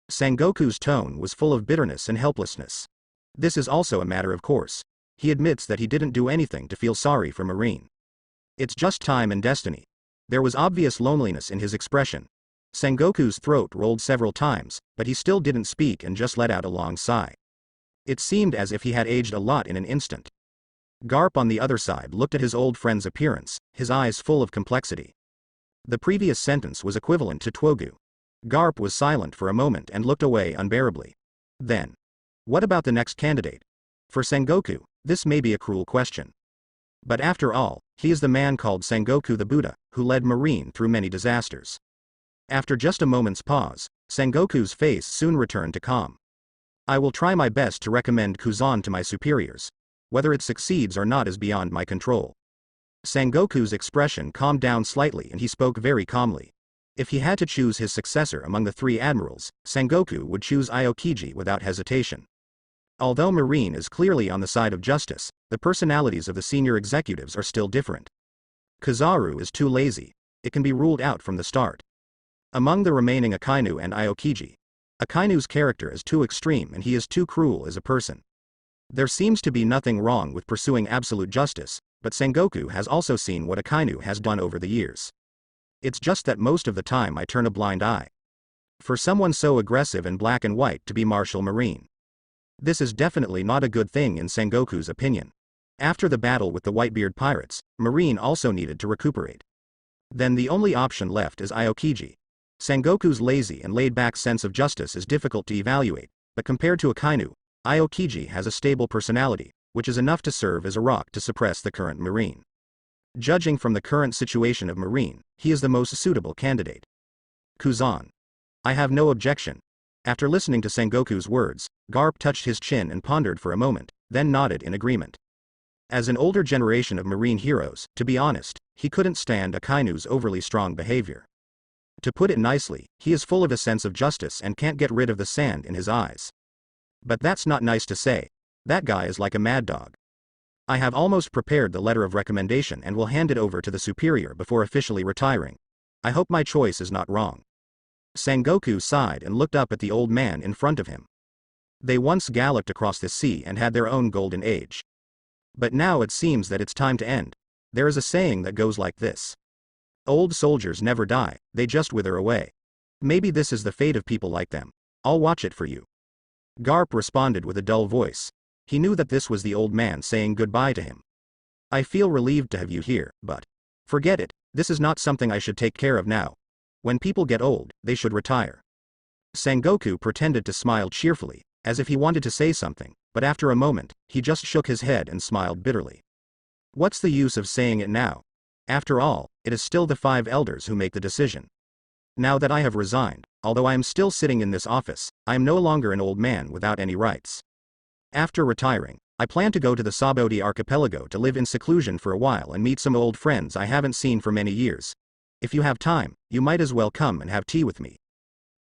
Sengoku's tone was full of bitterness and helplessness. This is also a matter of course. He admits that he didn't do anything to feel sorry for Marine. It's just time and destiny. There was obvious loneliness in his expression. Sengoku's throat rolled several times, but he still didn't speak and just let out a long sigh. It seemed as if he had aged a lot in an instant. Garp on the other side looked at his old friend's appearance, his eyes full of complexity. The previous sentence was equivalent to Twogu. Garp was silent for a moment and looked away unbearably. Then, what about the next candidate? For Sengoku, this may be a cruel question. But after all, he is the man called Sengoku the Buddha, who led Marine through many disasters. After just a moment's pause, Sengoku's face soon returned to calm. I will try my best to recommend Kuzan to my superiors. Whether it succeeds or not is beyond my control. Sengoku's expression calmed down slightly and he spoke very calmly. If he had to choose his successor among the three admirals, Sengoku would choose Aokiji without hesitation. Although Marine is clearly on the side of justice, the personalities of the senior executives are still different. Kizaru is too lazy. It can be ruled out from the start. Among the remaining Akainu and Aokiji, Akainu's character is too extreme and he is too cruel as a person. There seems to be nothing wrong with pursuing absolute justice, but Sengoku has also seen what Akainu has done over the years. It's just that most of the time I turn a blind eye. For someone so aggressive and black and white to be Martial Marine. This is definitely not a good thing in Sengoku's opinion. After the battle with the Whitebeard pirates, Marine also needed to recuperate. Then the only option left is Aokiji. Sengoku's lazy and laid-back sense of justice is difficult to evaluate, but compared to Akainu, Aokiji has a stable personality, which is enough to serve as a rock to suppress the current Marine. Judging from the current situation of Marine, he is the most suitable candidate. Kuzan. I have no objection. After listening to Sengoku's words, Garp touched his chin and pondered for a moment, then nodded in agreement. As an older generation of Marine heroes, to be honest, he couldn't stand Akainu's overly strong behavior. To put it nicely, he is full of a sense of justice and can't get rid of the sand in his eyes. But that's not nice to say. That guy is like a mad dog. I have almost prepared the letter of recommendation and will hand it over to the superior before officially retiring. I hope my choice is not wrong. Sengoku sighed and looked up at the old man in front of him. They once galloped across the sea and had their own golden age. But now it seems that it's time to end. There is a saying that goes like this. Old soldiers never die, they just wither away. Maybe this is the fate of people like them. I'll watch it for you. Garp responded with a dull voice. He knew that this was the old man saying goodbye to him. I feel relieved to have you here, but forget it, this is not something I should take care of now. When people get old, they should retire. Sengoku pretended to smile cheerfully, as if he wanted to say something, but after a moment, he just shook his head and smiled bitterly. What's the use of saying it now? After all, it is still the 5 elders who make the decision. Now that I have resigned, although I am still sitting in this office, I am no longer an old man without any rights. After retiring, I plan to go to the Sabodi archipelago to live in seclusion for a while and meet some old friends I haven't seen for many years. If you have time, you might as well come and have tea with me.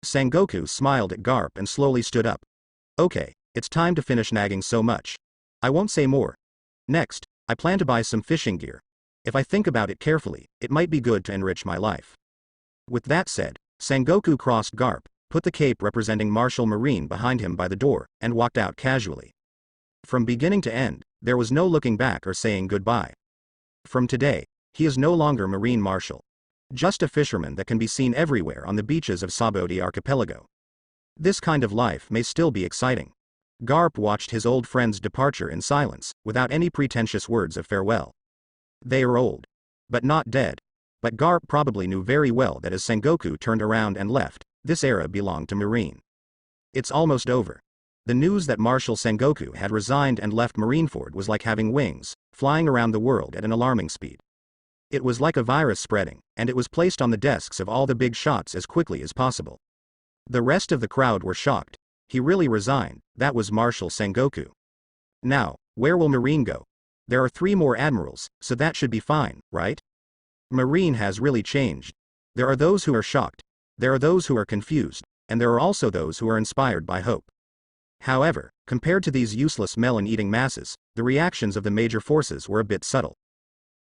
Sengoku smiled at Garp and slowly stood up. Okay, it's time to finish nagging so much. I won't say more. Next, I plan to buy some fishing gear. If I think about it carefully, it might be good to enrich my life. With that said, Sengoku crossed Garp, put the cape representing Martial Marine behind him by the door, and walked out casually. From beginning to end, there was no looking back or saying goodbye. From today, he is no longer Marine Marshal. Just a fisherman that can be seen everywhere on the beaches of Sabodi archipelago. This kind of life may still be exciting. Garp watched his old friend's departure in silence, without any pretentious words of farewell. They are old. But not dead. But Garp probably knew very well that as Sengoku turned around and left, this era belonged to Marine. It's almost over. The news that Marshal Sengoku had resigned and left Marineford was like having wings, flying around the world at an alarming speed. It was like a virus spreading, and it was placed on the desks of all the big shots as quickly as possible. The rest of the crowd were shocked. He really resigned, that was Marshal Sengoku. Now, where will Marine go? There are 3 more admirals, so that should be fine, right? Marine has really changed. There are those who are shocked. There are those who are confused, and there are also those who are inspired by hope. However, compared to these useless melon-eating masses, the reactions of the major forces were a bit subtle.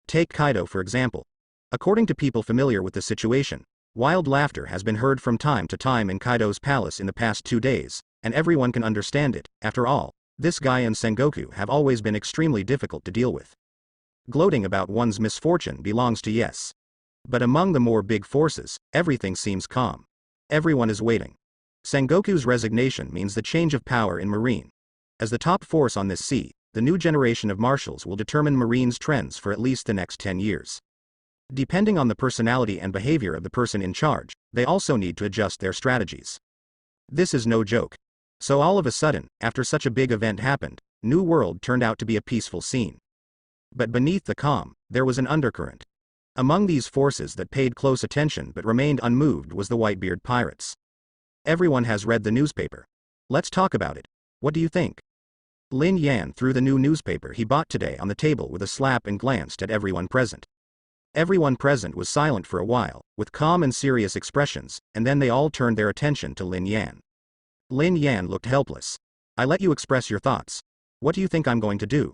Take Kaido for example. According to people familiar with the situation, Wild laughter has been heard from time to time in Kaido's palace in the past 2 days, and everyone can understand it. After all, this guy and Sengoku have always been extremely difficult to deal with. Gloating about one's misfortune belongs to yes. But among the more big forces, everything seems calm. Everyone is waiting. Sengoku's resignation means the change of power in Marine. As the top force on this sea, the new generation of marshals will determine Marine's trends for at least the next 10 years. Depending on the personality and behavior of the person in charge, they also need to adjust their strategies. This is no joke. So all of a sudden, after such a big event happened, New World turned out to be a peaceful scene. But beneath the calm, there was an undercurrent. Among these forces that paid close attention but remained unmoved was the Whitebeard Pirates. Everyone has read the newspaper. Let's talk about it. What do you think? Lin Yan threw the new newspaper he bought today on the table with a slap and glanced at everyone present. Everyone present was silent for a while, with calm and serious expressions, and then they all turned their attention to Lin Yan. Lin Yan looked helpless. I let you express your thoughts. What do you think I'm going to do?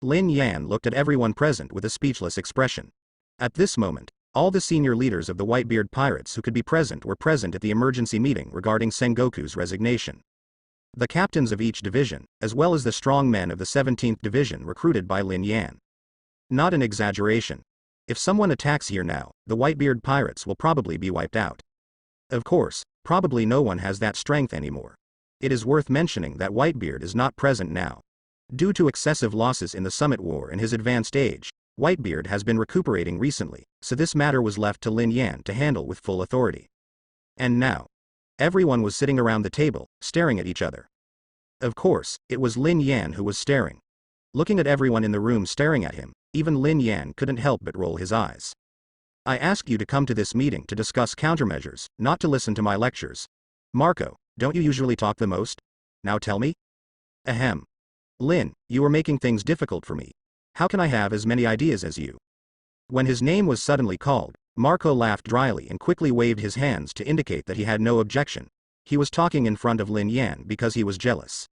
Lin Yan looked at everyone present with a speechless expression. At this moment, all the senior leaders of the Whitebeard Pirates who could be present were present at the emergency meeting regarding Sengoku's resignation. The captains of each division, as well as the strong men of the 17th Division recruited by Lin Yan. Not an exaggeration. If someone attacks here now, the Whitebeard Pirates will probably be wiped out. Of course, probably no one has that strength anymore. It is worth mentioning that Whitebeard is not present now. Due to excessive losses in the Summit War and his advanced age, Whitebeard has been recuperating recently, so this matter was left to Lin Yan to handle with full authority. And now, everyone was sitting around the table, staring at each other. Of course, it was Lin Yan who was staring. Looking at everyone in the room staring at him, even Lin Yan couldn't help but roll his eyes. I asked you to come to this meeting to discuss countermeasures, not to listen to my lectures. Marco, don't you usually talk the most? Now tell me? Ahem. Lin, you are making things difficult for me. How can I have as many ideas as you? When his name was suddenly called, Marco laughed dryly and quickly waved his hands to indicate that he had no objection. He was talking in front of Lin Yan because he was jealous.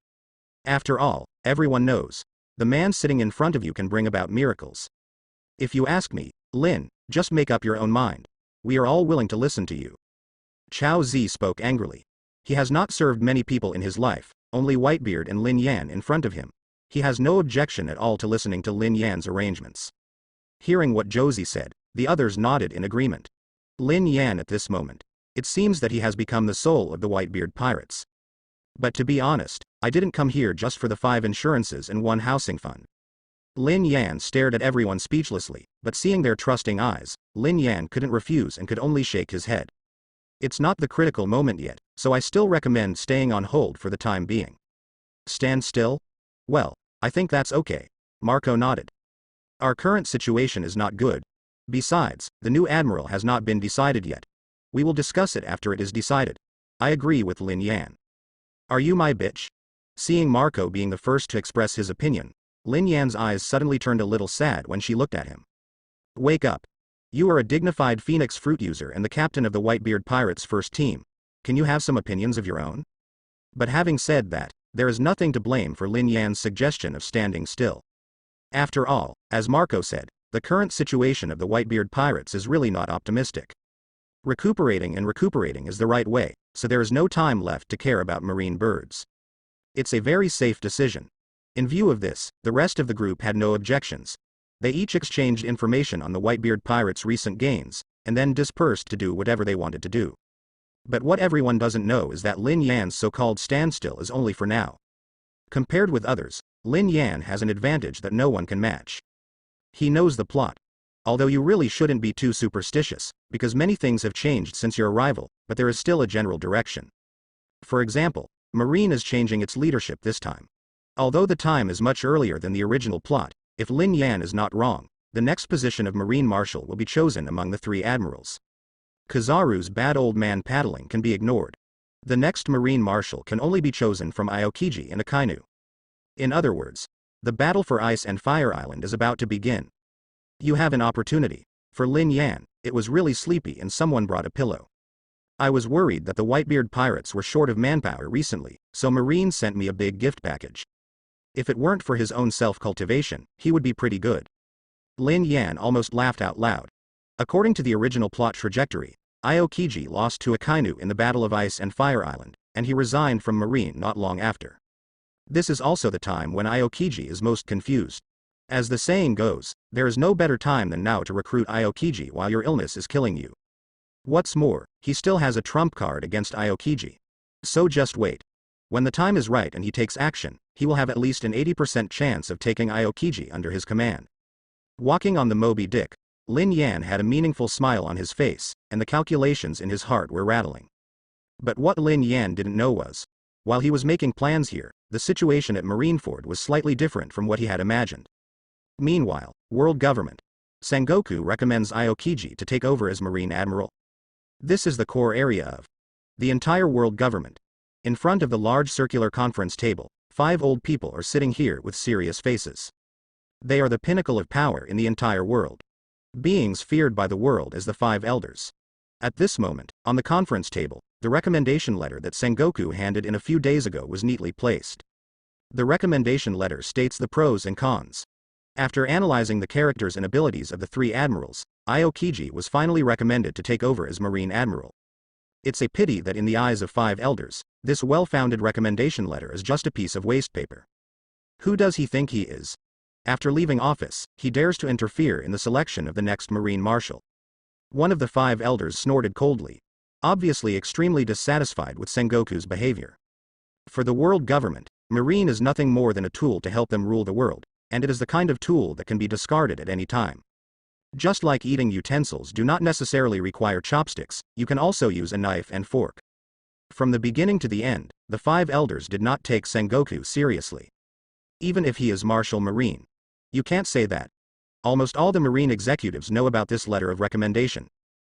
After all, everyone knows. The man sitting in front of you can bring about miracles. If you ask me, Lin, just make up your own mind. We are all willing to listen to you. Chao Zi spoke angrily. He has not served many people in his life, only Whitebeard and Lin Yan in front of him. He has no objection at all to listening to Lin Yan's arrangements. Hearing what Josie said, the others nodded in agreement. Lin Yan at this moment. It seems that he has become the soul of the Whitebeard Pirates. But to be honest, I didn't come here just for the 5 insurances and 1 housing fund. Lin Yan stared at everyone speechlessly, but seeing their trusting eyes, Lin Yan couldn't refuse and could only shake his head. It's not the critical moment yet, so I still recommend staying on hold for the time being. Stand still? Well, I think that's okay. Marco nodded. Our current situation is not good. Besides, the new admiral has not been decided yet. We will discuss it after it is decided. I agree with Lin Yan. Are you my bitch? Seeing Marco being the first to express his opinion, Lin Yan's eyes suddenly turned a little sad when she looked at him. Wake up. You are a dignified Phoenix fruit user and the captain of the Whitebeard Pirates' first team. Can you have some opinions of your own? But having said that, there is nothing to blame for Lin Yan's suggestion of standing still. After all, as Marco said, the current situation of the Whitebeard Pirates is really not optimistic. Recuperating is the right way, so there is no time left to care about marine birds. It's a very safe decision. In view of this, the rest of the group had no objections. They each exchanged information on the Whitebeard Pirates' recent gains, and then dispersed to do whatever they wanted to do. But what everyone doesn't know is that Lin Yan's so-called standstill is only for now. Compared with others, Lin Yan has an advantage that no one can match. He knows the plot. Although you really shouldn't be too superstitious, because many things have changed since your arrival, but there is still a general direction. For example, Marine is changing its leadership this time. Although the time is much earlier than the original plot, if Lin Yan is not wrong, the next position of Marine Marshal will be chosen among the 3 admirals. Kizaru's bad old man paddling can be ignored. The next Marine Marshal can only be chosen from Aokiji and Akainu. In other words, the battle for Ice and Fire Island is about to begin. You have an opportunity. For Lin Yan, it was really sleepy and someone brought a pillow. I was worried that the Whitebeard Pirates were short of manpower recently, so Marine sent me a big gift package. If it weren't for his own self-cultivation, he would be pretty good. Lin Yan almost laughed out loud. According to the original plot trajectory, Aokiji lost to Akainu in the Battle of Ice and Fire Island, and he resigned from Marine not long after. This is also the time when Aokiji is most confused. As the saying goes, there is no better time than now to recruit Aokiji while your illness is killing you. What's more, he still has a trump card against Aokiji. So just wait. When the time is right and he takes action, he will have at least an 80% chance of taking Aokiji under his command. Walking on the Moby Dick, Lin Yan had a meaningful smile on his face, and the calculations in his heart were rattling. But what Lin Yan didn't know was, while he was making plans here, the situation at Marineford was slightly different from what he had imagined. Meanwhile, world government. Sengoku recommends Aokiji to take over as Marine Admiral. This is the core area of the entire world government. In front of the large circular conference table, 5 old people are sitting here with serious faces. They are the pinnacle of power in the entire world. Beings feared by the world as the 5 elders. At this moment, on the conference table, the recommendation letter that Sengoku handed in a few days ago was neatly placed. The recommendation letter states the pros and cons. After analyzing the characters and abilities of the 3 admirals, Aokiji was finally recommended to take over as Marine Admiral. It's a pity that in the eyes of 5 elders, this well-founded recommendation letter is just a piece of waste paper. Who does he think he is? After leaving office, he dares to interfere in the selection of the next Marine Marshal. One of the 5 elders snorted coldly, obviously extremely dissatisfied with Sengoku's behavior. For the world government, Marine is nothing more than a tool to help them rule the world, and it is the kind of tool that can be discarded at any time. Just like eating utensils do not necessarily require chopsticks, you can also use a knife and fork. From the beginning to the end, the 5 elders did not take Sengoku seriously. Even if he is Marshal Marine. You can't say that. Almost all the Marine executives know about this letter of recommendation.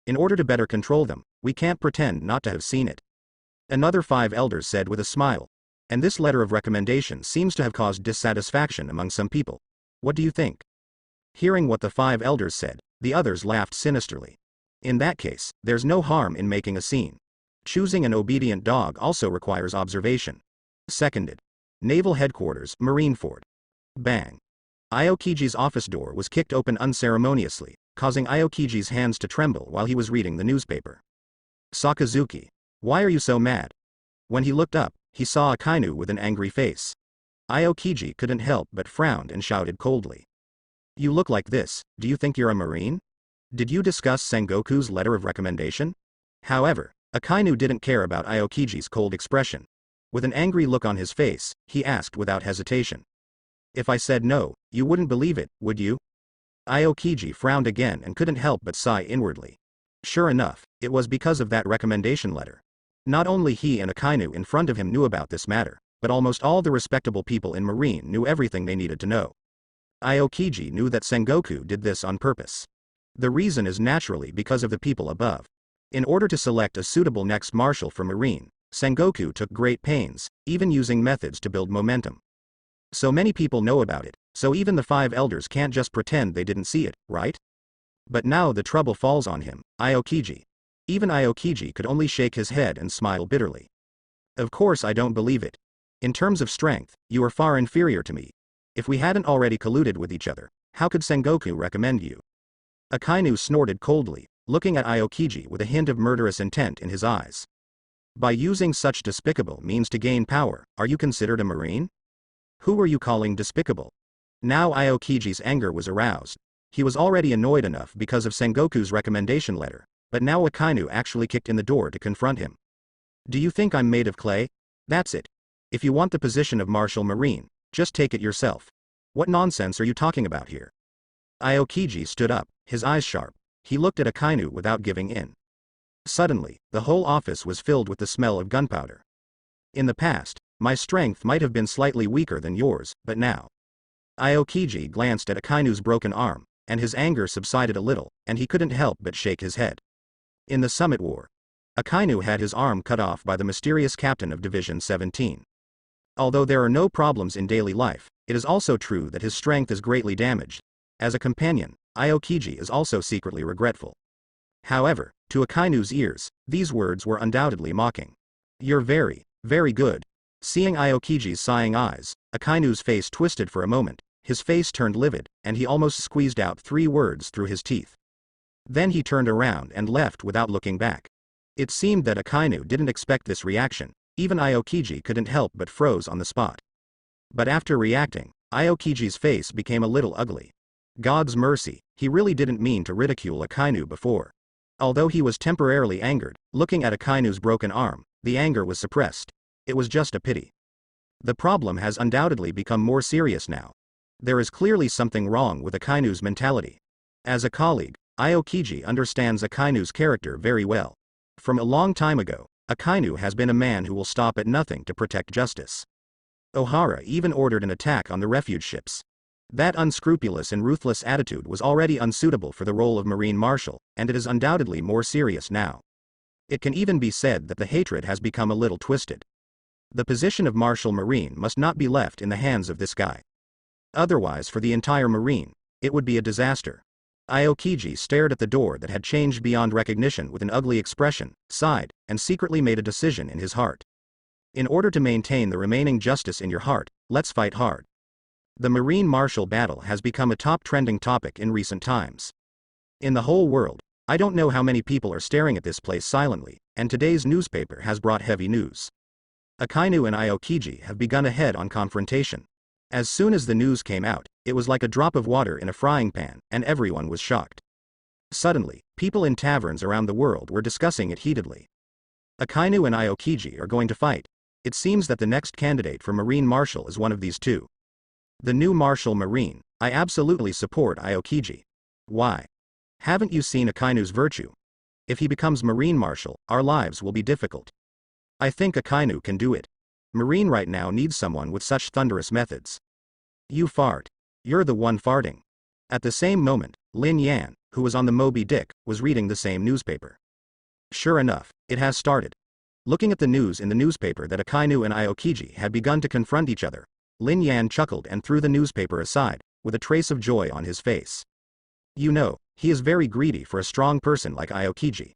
In order to better control them, we can't pretend not to have seen it. Another 5 elders said with a smile. And this letter of recommendation seems to have caused dissatisfaction among some people. What do you think? Hearing what the 5 elders said, the others laughed sinisterly. In that case, there's no harm in making a scene. Choosing an obedient dog also requires observation. Seconded. Naval Headquarters, Marineford. Bang. Aokiji's office door was kicked open unceremoniously, causing Aokiji's hands to tremble while he was reading the newspaper. Sakazuki. Why are you so mad? When he looked up, he saw Akainu with an angry face. Aokiji couldn't help but frowned and shouted coldly. You look like this, do you think you're a Marine? Did you discuss Sengoku's letter of recommendation? However, Akainu didn't care about Aokiji's cold expression. With an angry look on his face, he asked without hesitation. If I said no, you wouldn't believe it, would you? Aokiji frowned again and couldn't help but sigh inwardly. Sure enough, it was because of that recommendation letter. Not only he and Akainu in front of him knew about this matter, but almost all the respectable people in Marine knew everything they needed to know. Aokiji knew that Sengoku did this on purpose. The reason is naturally because of the people above. In order to select a suitable next marshal for Marine, Sengoku took great pains, even using methods to build momentum. So many people know about it, so even the 5 elders can't just pretend they didn't see it, right? But now the trouble falls on him, Aokiji. Even Aokiji could only shake his head and smile bitterly. Of course I don't believe it. In terms of strength, you are far inferior to me. If we hadn't already colluded with each other, how could Sengoku recommend you? Akainu snorted coldly, looking at Aokiji with a hint of murderous intent in his eyes. By using such despicable means to gain power, are you considered a Marine? Who are you calling despicable? Now Aokiji's anger was aroused. He was already annoyed enough because of Sengoku's recommendation letter, but now Akainu actually kicked in the door to confront him. Do you think I'm made of clay? That's it. If you want the position of Marshal Marine, just take it yourself. What nonsense are you talking about here? Aokiji stood up, his eyes sharp. He looked at Akainu without giving in. Suddenly, the whole office was filled with the smell of gunpowder. In the past, my strength might have been slightly weaker than yours, but now. Aokiji glanced at Akainu's broken arm, and his anger subsided a little, and he couldn't help but shake his head. In the Summit War, Akainu had his arm cut off by the mysterious captain of Division 17. Although there are no problems in daily life, it is also true that his strength is greatly damaged. As a companion, Aokiji is also secretly regretful. However, to Akainu's ears, these words were undoubtedly mocking. You're very, very good. Seeing Aokiji's sighing eyes, Akainu's face twisted for a moment, his face turned livid, and he almost squeezed out 3 words through his teeth. Then he turned around and left without looking back. It seemed that Akainu didn't expect this reaction. Even Aokiji couldn't help but froze on the spot. But after reacting, Aokiji's face became a little ugly. God's mercy, he really didn't mean to ridicule Akainu before. Although he was temporarily angered, looking at Akainu's broken arm, the anger was suppressed. It was just a pity. The problem has undoubtedly become more serious now. There is clearly something wrong with Akainu's mentality. As a colleague, Aokiji understands Akainu's character very well. From a long time ago, Akainu has been a man who will stop at nothing to protect justice. Ohara even ordered an attack on the refuge ships. That unscrupulous and ruthless attitude was already unsuitable for the role of Marine Marshal, and it is undoubtedly more serious now. It can even be said that the hatred has become a little twisted. The position of Marshal Marine must not be left in the hands of this guy. Otherwise, for the entire Marine, it would be a disaster. Aokiji stared at the door that had changed beyond recognition with an ugly expression, sighed, and secretly made a decision in his heart. In order to maintain the remaining justice in your heart, let's fight hard. The Marine Marshal battle has become a top trending topic in recent times. In the whole world, I don't know how many people are staring at this place silently, and today's newspaper has brought heavy news. Akainu and Aokiji have begun a head-on confrontation. As soon as the news came out, it was like a drop of water in a frying pan, and everyone was shocked. Suddenly, people in taverns around the world were discussing it heatedly. Akainu and Aokiji are going to fight. It seems that the next candidate for Marine Marshal is one of these two. The new Marshal Marine, I absolutely support Aokiji. Why? Haven't you seen Akainu's virtue? If he becomes Marine Marshal, our lives will be difficult. I think Akainu can do it. Marine right now needs someone with such thunderous methods. You fart. You're the one farting. At the same moment, Lin Yan, who was on the Moby Dick, was reading the same newspaper. Sure enough, it has started. Looking at the news in the newspaper that Akainu and Aokiji had begun to confront each other, Lin Yan chuckled and threw the newspaper aside, with a trace of joy on his face. You know, he is very greedy for a strong person like Aokiji.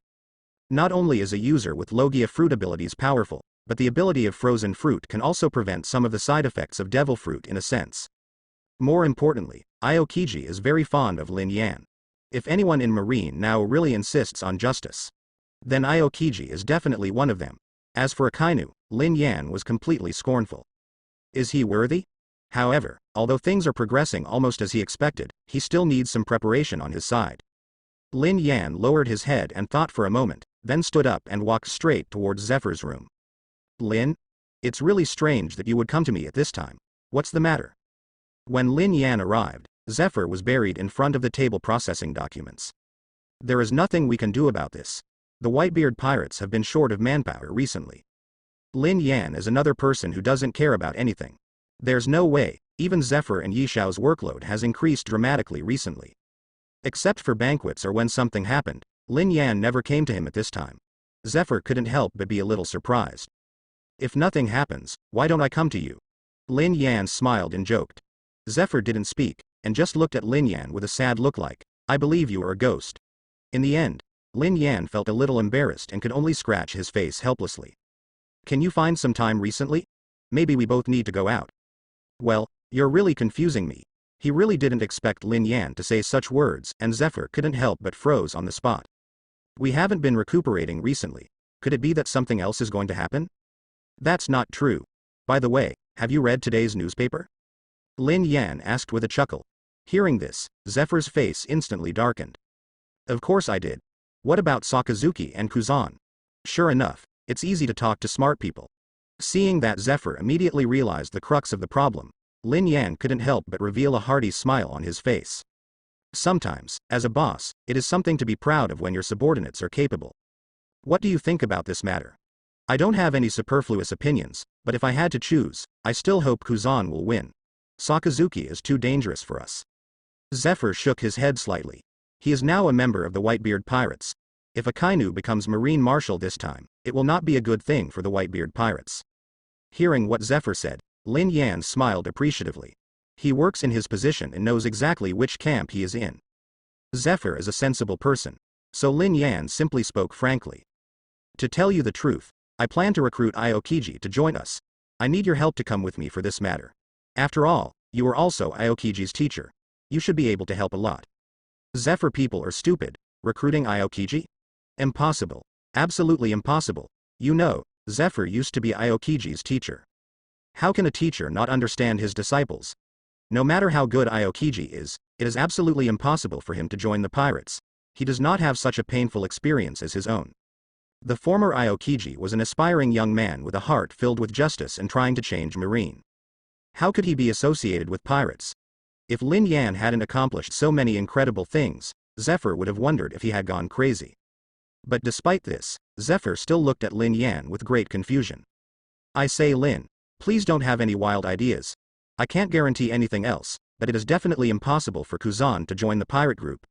Not only is a user with Logia fruit abilities powerful, but the ability of frozen fruit can also prevent some of the side effects of devil fruit in a sense. More importantly, Aokiji is very fond of Lin Yan. If anyone in Marine now really insists on justice, then Aokiji is definitely one of them. As for Akainu, Lin Yan was completely scornful. Is he worthy? However, although things are progressing almost as he expected, he still needs some preparation on his side. Lin Yan lowered his head and thought for a moment, then stood up and walked straight towards Zephyr's room. Lin? It's really strange that you would come to me at this time. What's the matter? When Lin Yan arrived, Zephyr was buried in front of the table processing documents. There is nothing we can do about this. The Whitebeard pirates have been short of manpower recently. Lin Yan is another person who doesn't care about anything. There's no way, even Zephyr and Yishao's workload has increased dramatically recently. Except for banquets or when something happened, Lin Yan never came to him at this time. Zephyr couldn't help but be a little surprised. If nothing happens, why don't I come to you? Lin Yan smiled and joked. Zephyr didn't speak, and just looked at Lin Yan with a sad look like, I believe you are a ghost. In the end, Lin Yan felt a little embarrassed and could only scratch his face helplessly. Can you find some time recently? Maybe we both need to go out. Well, you're really confusing me. He really didn't expect Lin Yan to say such words, and Zephyr couldn't help but froze on the spot. We haven't been recuperating recently. Could it be that something else is going to happen? That's not true. By the way, have you read today's newspaper? Lin Yan asked with a chuckle. Hearing this, Zephyr's face instantly darkened. Of course I did. What about Sakazuki and Kuzan? Sure enough, it's easy to talk to smart people. Seeing that Zephyr immediately realized the crux of the problem, Lin Yan couldn't help but reveal a hearty smile on his face. Sometimes, as a boss, it is something to be proud of when your subordinates are capable. What do you think about this matter? I don't have any superfluous opinions, but if I had to choose, I still hope Kuzan will win. Sakazuki is too dangerous for us. Zephyr shook his head slightly. He is now a member of the Whitebeard pirates. If Akainu becomes Marine Marshal this time, it will not be a good thing for the Whitebeard pirates. Hearing what Zephyr said, Lin Yan smiled appreciatively. He works in his position and knows exactly which camp he is in. Zephyr is a sensible person, so Lin Yan simply spoke frankly. To tell you the truth, I plan to recruit Aokiji to join us. I need your help to come with me for this matter. After all, you are also Aokiji's teacher. You should be able to help a lot. Zephyr people are stupid, Recruiting Aokiji? Impossible. Absolutely impossible. You know, Zephyr used to be Aokiji's teacher. How can a teacher not understand his disciples? No matter how good Aokiji is, it is absolutely impossible for him to join the pirates. He does not have such a painful experience as his own. The former Aokiji was an aspiring young man with a heart filled with justice and trying to change Marine. How could he be associated with pirates? If Lin Yan hadn't accomplished so many incredible things, Zephyr would have wondered if he had gone crazy. But despite this, Zephyr still looked at Lin Yan with great confusion. I say, Lin, please don't have any wild ideas. I can't guarantee anything else, but it is definitely impossible for Kuzan to join the pirate group.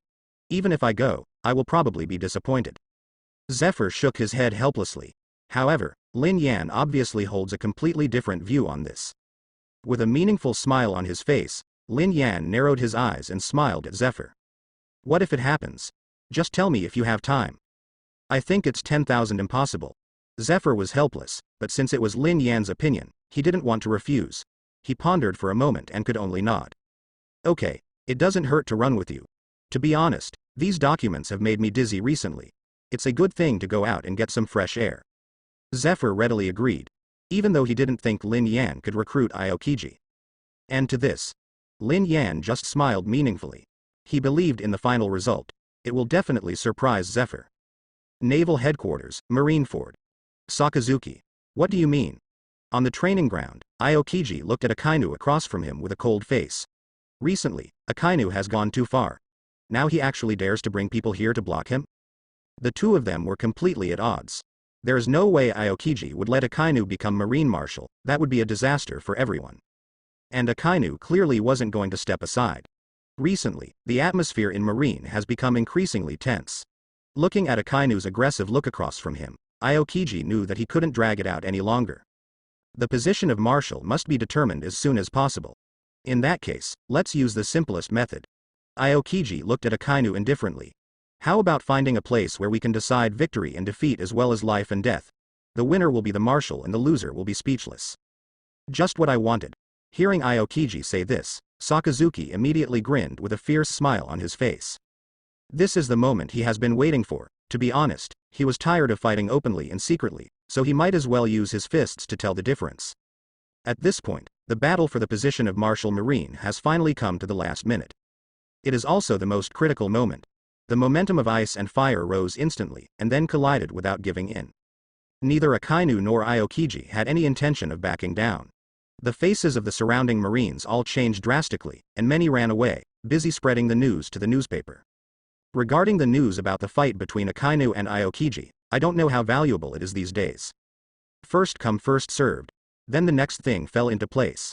Even if I go, I will probably be disappointed. Zephyr shook his head helplessly. However, Lin Yan obviously holds a completely different view on this. With a meaningful smile on his face, Lin Yan narrowed his eyes and smiled at Zephyr. What if it happens? Just tell me if you have time. I think it's 10,000 impossible. Zephyr was helpless, but since it was Lin Yan's opinion, he didn't want to refuse. He pondered for a moment and could only nod. Okay, it doesn't hurt to run with you. To be honest, these documents have made me dizzy recently. It's a good thing to go out and get some fresh air. Zephyr readily agreed, even though he didn't think Lin Yan could recruit Aokiji. And to this, Lin Yan just smiled meaningfully. He believed in the final result. It will definitely surprise Zephyr. Naval Headquarters, Marineford. Sakazuki. What do you mean? On the training ground, Aokiji looked at Akainu across from him with a cold face. Recently, Akainu has gone too far. Now he actually dares to bring people here to block him? The two of them were completely at odds. There is no way Aokiji would let Akainu become Marine Marshal. That would be a disaster for everyone. And Akainu clearly wasn't going to step aside. Recently, the atmosphere in Marine has become increasingly tense. Looking at Akainu's aggressive look across from him, Aokiji knew that he couldn't drag it out any longer. The position of Marshal must be determined as soon as possible. In that case, let's use the simplest method. Aokiji looked at Akainu indifferently. How about finding a place where we can decide victory and defeat as well as life and death? The winner will be the Marshal and the loser will be speechless. Just what I wanted. Hearing Aokiji say this, Sakazuki immediately grinned with a fierce smile on his face. This is the moment he has been waiting for. To be honest, he was tired of fighting openly and secretly, so he might as well use his fists to tell the difference. At this point, the battle for the position of Marshal Marine has finally come to the last minute. It is also the most critical moment. The momentum of ice and fire rose instantly, and then collided without giving in. Neither Akainu nor Aokiji had any intention of backing down. The faces of the surrounding Marines all changed drastically, and many ran away, busy spreading the news to the newspaper. Regarding the news about the fight between Akainu and Aokiji, I don't know how valuable it is these days. First come first served. Then the next thing fell into place.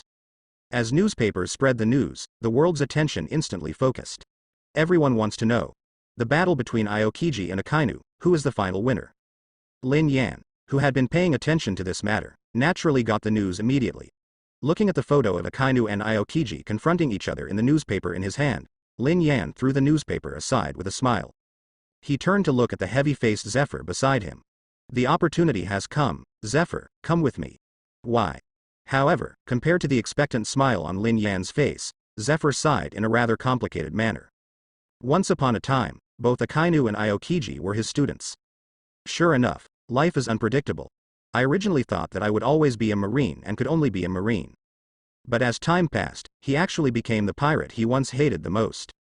As newspapers spread the news, the world's attention instantly focused. Everyone wants to know. The battle between Aokiji and Akainu, who is the final winner? Lin Yan, who had been paying attention to this matter, naturally got the news immediately. Looking at the photo of Akainu and Aokiji confronting each other in the newspaper in his hand, Lin Yan threw the newspaper aside with a smile. He turned to look at the heavy-faced Zephyr beside him. The opportunity has come. Zephyr, come with me. Why? However, compared to the expectant smile on Lin Yan's face, Zephyr sighed in a rather complicated manner. Once upon a time, both Akainu and Aokiji were his students. Sure enough, life is unpredictable. I originally thought that I would always be a Marine and could only be a Marine. But as time passed, he actually became the pirate he once hated the most.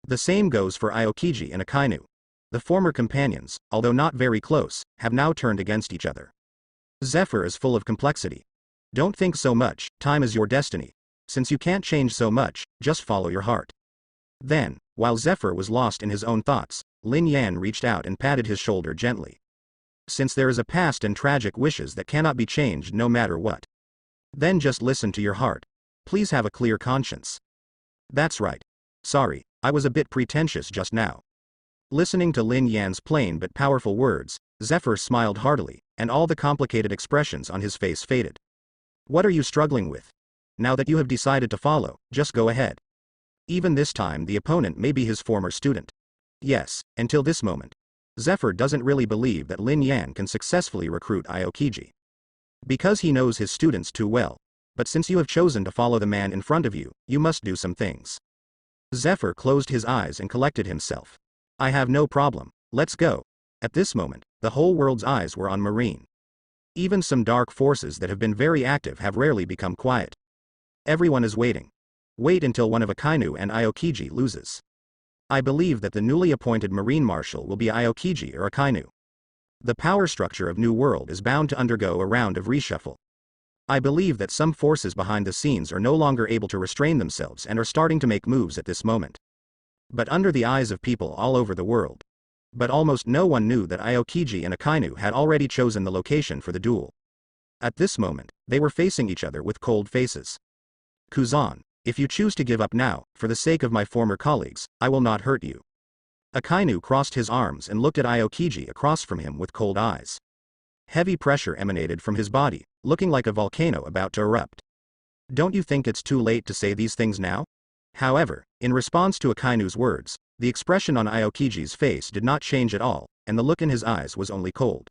The same goes for Aokiji and Akainu. The former companions, although not very close, have now turned against each other. Zephyr is full of complexity. Don't think so much, time is your destiny. Since you can't change so much, just follow your heart. Then, while Zephyr was lost in his own thoughts, Lin Yan reached out and patted his shoulder gently. Since there is a past and tragic wishes that cannot be changed no matter what. Then just listen to your heart. Please have a clear conscience. That's right. Sorry, I was a bit pretentious just now. Listening to Lin Yan's plain but powerful words, Zephyr smiled heartily, and all the complicated expressions on his face faded. What are you struggling with? Now that you have decided to follow, just go ahead. Even this time the opponent may be his former student. Yes, until this moment. Zephyr doesn't really believe that Lin Yan can successfully recruit Aokiji. Because he knows his students too well. But since you have chosen to follow the man in front of you, you must do some things. Zephyr closed his eyes and collected himself. I have no problem, let's go. At this moment, the whole world's eyes were on Marine. Even some dark forces that have been very active have rarely become quiet. Everyone is waiting. Wait until one of Akainu and Aokiji loses. I believe that the newly appointed Marine Marshal will be Aokiji or Akainu. The power structure of New World is bound to undergo a round of reshuffle. I believe that some forces behind the scenes are no longer able to restrain themselves and are starting to make moves at this moment. But under the eyes of people all over the world. But almost no one knew that Aokiji and Akainu had already chosen the location for the duel. At this moment, they were facing each other with cold faces. Kuzan, if you choose to give up now, for the sake of my former colleagues, I will not hurt you. Akainu crossed his arms and looked at Aokiji across from him with cold eyes. Heavy pressure emanated from his body, looking like a volcano about to erupt. Don't you think it's too late to say these things now? However, in response to Akainu's words, the expression on Aokiji's face did not change at all, and the look in his eyes was only cold.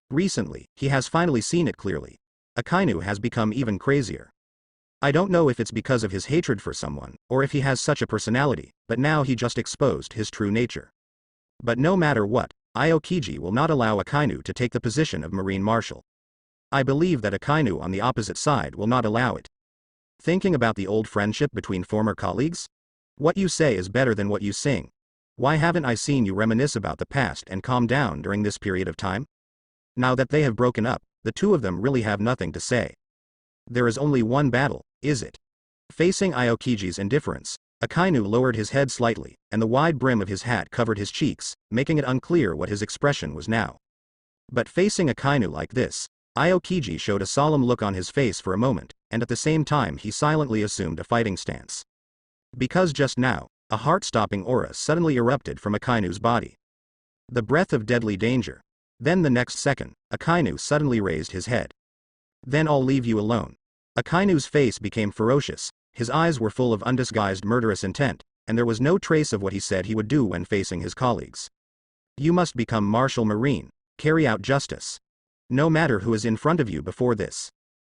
Recently, he has finally seen it clearly. Akainu has become even crazier. I don't know if it's because of his hatred for someone, or if he has such a personality, but now he just exposed his true nature. But no matter what, Aokiji will not allow Akainu to take the position of Marine Marshal. I believe that Akainu on the opposite side will not allow it. Thinking about the old friendship between former colleagues? What you say is better than what you sing. Why haven't I seen you reminisce about the past and calm down during this period of time? Now that they have broken up, the two of them really have nothing to say. There is only one battle, is it? Facing Aokiji's indifference, Akainu lowered his head slightly, and the wide brim of his hat covered his cheeks, making it unclear what his expression was now. But facing Akainu like this, Aokiji showed a solemn look on his face for a moment, and at the same time he silently assumed a fighting stance. Because just now, a heart-stopping aura suddenly erupted from Akainu's body. The breath of deadly danger. Then the next second, Akainu suddenly raised his head. Then I'll leave you alone. Akainu's face became ferocious, his eyes were full of undisguised murderous intent, and there was no trace of what he said he would do when facing his colleagues. You must become Marshal Marine, carry out justice. No matter who is in front of you before this.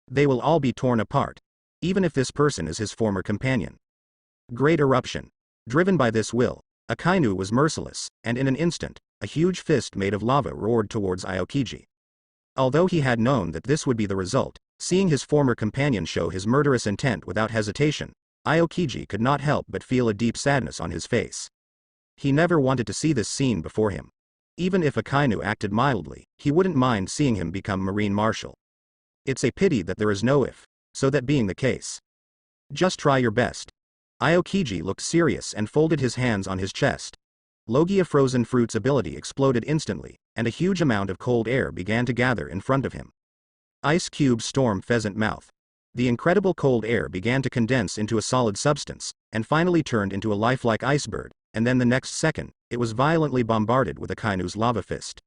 They will all be torn apart. Even if this person is his former companion. Great eruption. Driven by this will, Akainu was merciless, and in an instant, a huge fist made of lava roared towards Aokiji. Although he had known that this would be the result, seeing his former companion show his murderous intent without hesitation, Aokiji could not help but feel a deep sadness on his face. He never wanted to see this scene before him. Even if Akainu acted mildly, he wouldn't mind seeing him become Marine Marshal. It's a pity that there is no if, so that being the case. Just try your best. Aokiji looked serious and folded his hands on his chest. Logia Frozen Fruit's ability exploded instantly, and a huge amount of cold air began to gather in front of him. Ice Cube Storm Pheasant Mouth. The incredible cold air began to condense into a solid substance, and finally turned into a lifelike ice bird, and then the next second, it was violently bombarded with Akainu's lava fist.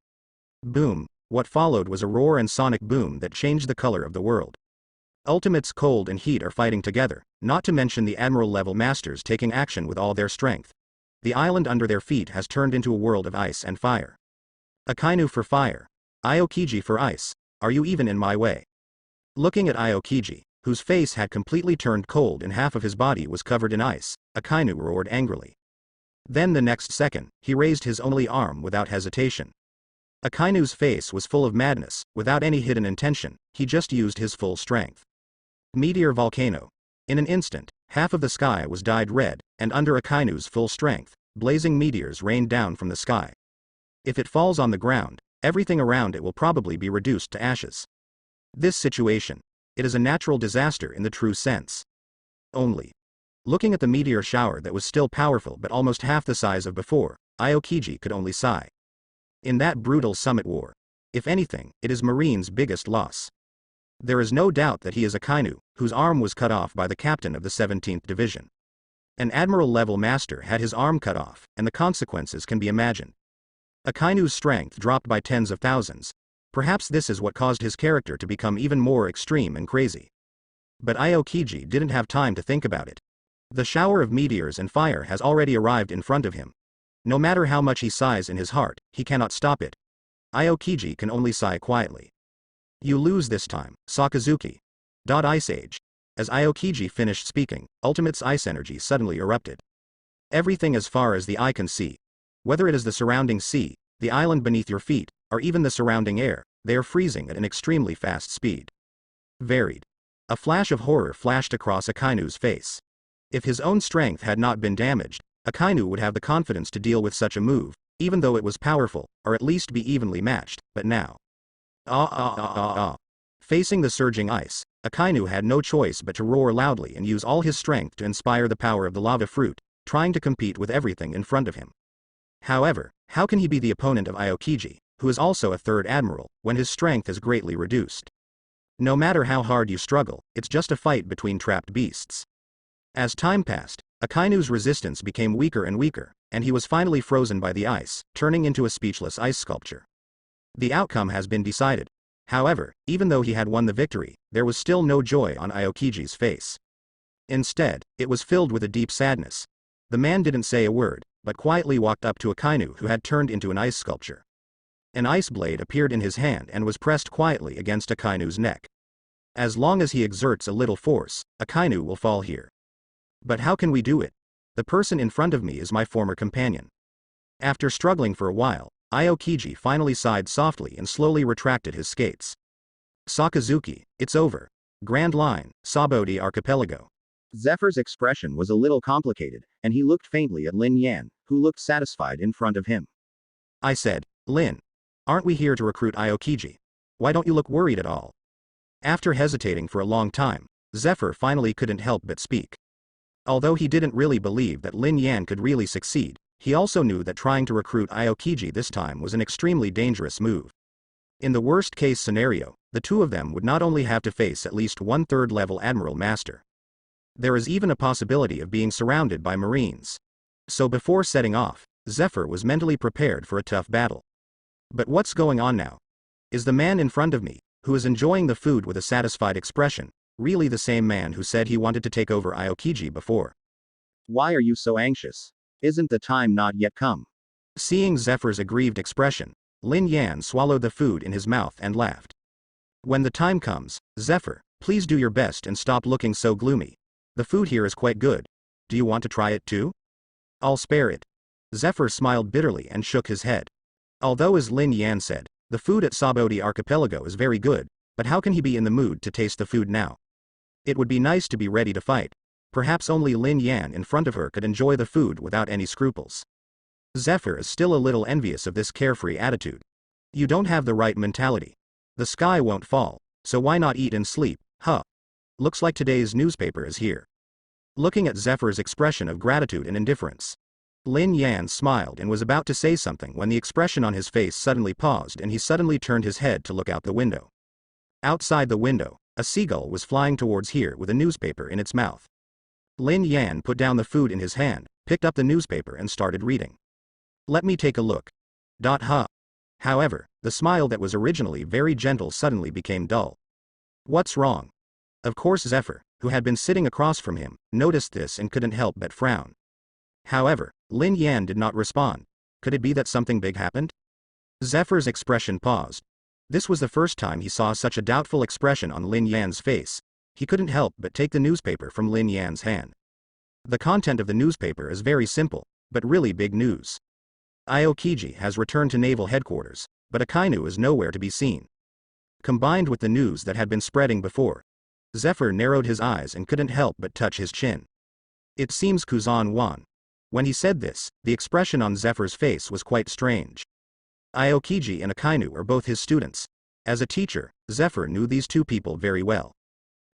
Boom! What followed was a roar and sonic boom that changed the color of the world. Ultimates cold and heat are fighting together, not to mention the Admiral-level masters taking action with all their strength. The island under their feet has turned into a world of ice and fire. Akainu for fire. Aokiji for ice. Are you even in my way? Looking at Aokiji, whose face had completely turned cold and half of his body was covered in ice, Akainu roared angrily. Then the next second, he raised his only arm without hesitation. Akainu's face was full of madness, without any hidden intention, he just used his full strength. Meteor Volcano. In an instant, half of the sky was dyed red, and under Akainu's full strength, blazing meteors rained down from the sky. If it falls on the ground, everything around it will probably be reduced to ashes. This situation. It is a natural disaster in the true sense. Only. Looking at the meteor shower that was still powerful but almost half the size of before, Aokiji could only sigh. In that brutal summit war. If anything, it is Marine's biggest loss. There is no doubt that he is Akainu, whose arm was cut off by the captain of the 17th Division. An Admiral-level master had his arm cut off, and the consequences can be imagined. Akainu's strength dropped by tens of thousands. Perhaps this is what caused his character to become even more extreme and crazy. But Aokiji didn't have time to think about it. The shower of meteors and fire has already arrived in front of him. No matter how much he sighs in his heart, he cannot stop it. Aokiji can only sigh quietly. You lose this time, Sakazuki. Ice Age. As Aokiji finished speaking, Ultimate's ice energy suddenly erupted. Everything as far as the eye can see. Whether it is the surrounding sea, the island beneath your feet, or even the surrounding air, they are freezing at an extremely fast speed. Varied. A flash of horror flashed across Akainu's face. If his own strength had not been damaged, Akainu would have the confidence to deal with such a move, even though it was powerful, or at least be evenly matched, but now. Facing the surging ice, Akainu had no choice but to roar loudly and use all his strength to inspire the power of the lava fruit, trying to compete with everything in front of him. However, how can he be the opponent of Aokiji, who is also a third admiral, when his strength is greatly reduced? No matter how hard you struggle, it's just a fight between trapped beasts. As time passed, Akainu's resistance became weaker and weaker, and he was finally frozen by the ice, turning into a speechless ice sculpture. The outcome has been decided. However, even though he had won the victory, there was still no joy on Aokiji's face. Instead, it was filled with a deep sadness. The man didn't say a word, but quietly walked up to Akainu, who had turned into an ice sculpture. An ice blade appeared in his hand and was pressed quietly against Akainu's neck. As long as he exerts a little force, Akainu will fall here. But how can we do it? The person in front of me is my former companion. After struggling for a while, Aokiji finally sighed softly and slowly retracted his skates. Sakazuki, it's over. Grand Line, Sabodi Archipelago. Zephyr's expression was a little complicated, and he looked faintly at Lin Yan, who looked satisfied in front of him. I said, Lin, aren't we here to recruit Aokiji? Why don't you look worried at all? After hesitating for a long time, Zephyr finally couldn't help but speak. Although he didn't really believe that Lin Yan could really succeed, he also knew that trying to recruit Aokiji this time was an extremely dangerous move. In the worst-case scenario, the two of them would not only have to face at least one third-level Admiral Master. There is even a possibility of being surrounded by Marines. So before setting off, Zephyr was mentally prepared for a tough battle. But what's going on now? Is the man in front of me, who is enjoying the food with a satisfied expression, really the same man who said he wanted to take over Aokiji before? Why are you so anxious? Isn't the time not yet come? Seeing Zephyr's aggrieved expression, Lin Yan swallowed the food in his mouth and laughed. When the time comes, Zephyr, please do your best and stop looking so gloomy. The food here is quite good. Do you want to try it too? I'll spare it. Zephyr smiled bitterly and shook his head. Although, as Lin Yan said, the food at Sabodi Archipelago is very good, but how can he be in the mood to taste the food now? It would be nice to be ready to fight. Perhaps only Lin Yan in front of her could enjoy the food without any scruples. Zephyr is still a little envious of this carefree attitude. You don't have the right mentality. The sky won't fall, so why not eat and sleep, huh? Looks like today's newspaper is here. Looking at Zephyr's expression of gratitude and indifference, Lin Yan smiled and was about to say something when the expression on his face suddenly paused and he suddenly turned his head to look out the window. Outside the window, a seagull was flying towards here with a newspaper in its mouth. Lin Yan put down the food in his hand, picked up the newspaper and started reading. Let me take a look. However, the smile that was originally very gentle suddenly became dull. What's wrong? Of course Zephyr, who had been sitting across from him, noticed this and couldn't help but frown. However, Lin Yan did not respond. Could it be that something big happened? Zephyr's expression paused. This was the first time he saw such a doubtful expression on Lin Yan's face. He couldn't help but take the newspaper from Lin Yan's hand. The content of the newspaper is very simple, but really big news. Aokiji has returned to naval headquarters, but Akainu is nowhere to be seen. Combined with the news that had been spreading before, Zephyr narrowed his eyes and couldn't help but touch his chin. It seems Kuzan won. When he said this, the expression on Zephyr's face was quite strange. Aokiji and Akainu are both his students. As a teacher, Zephyr knew these two people very well.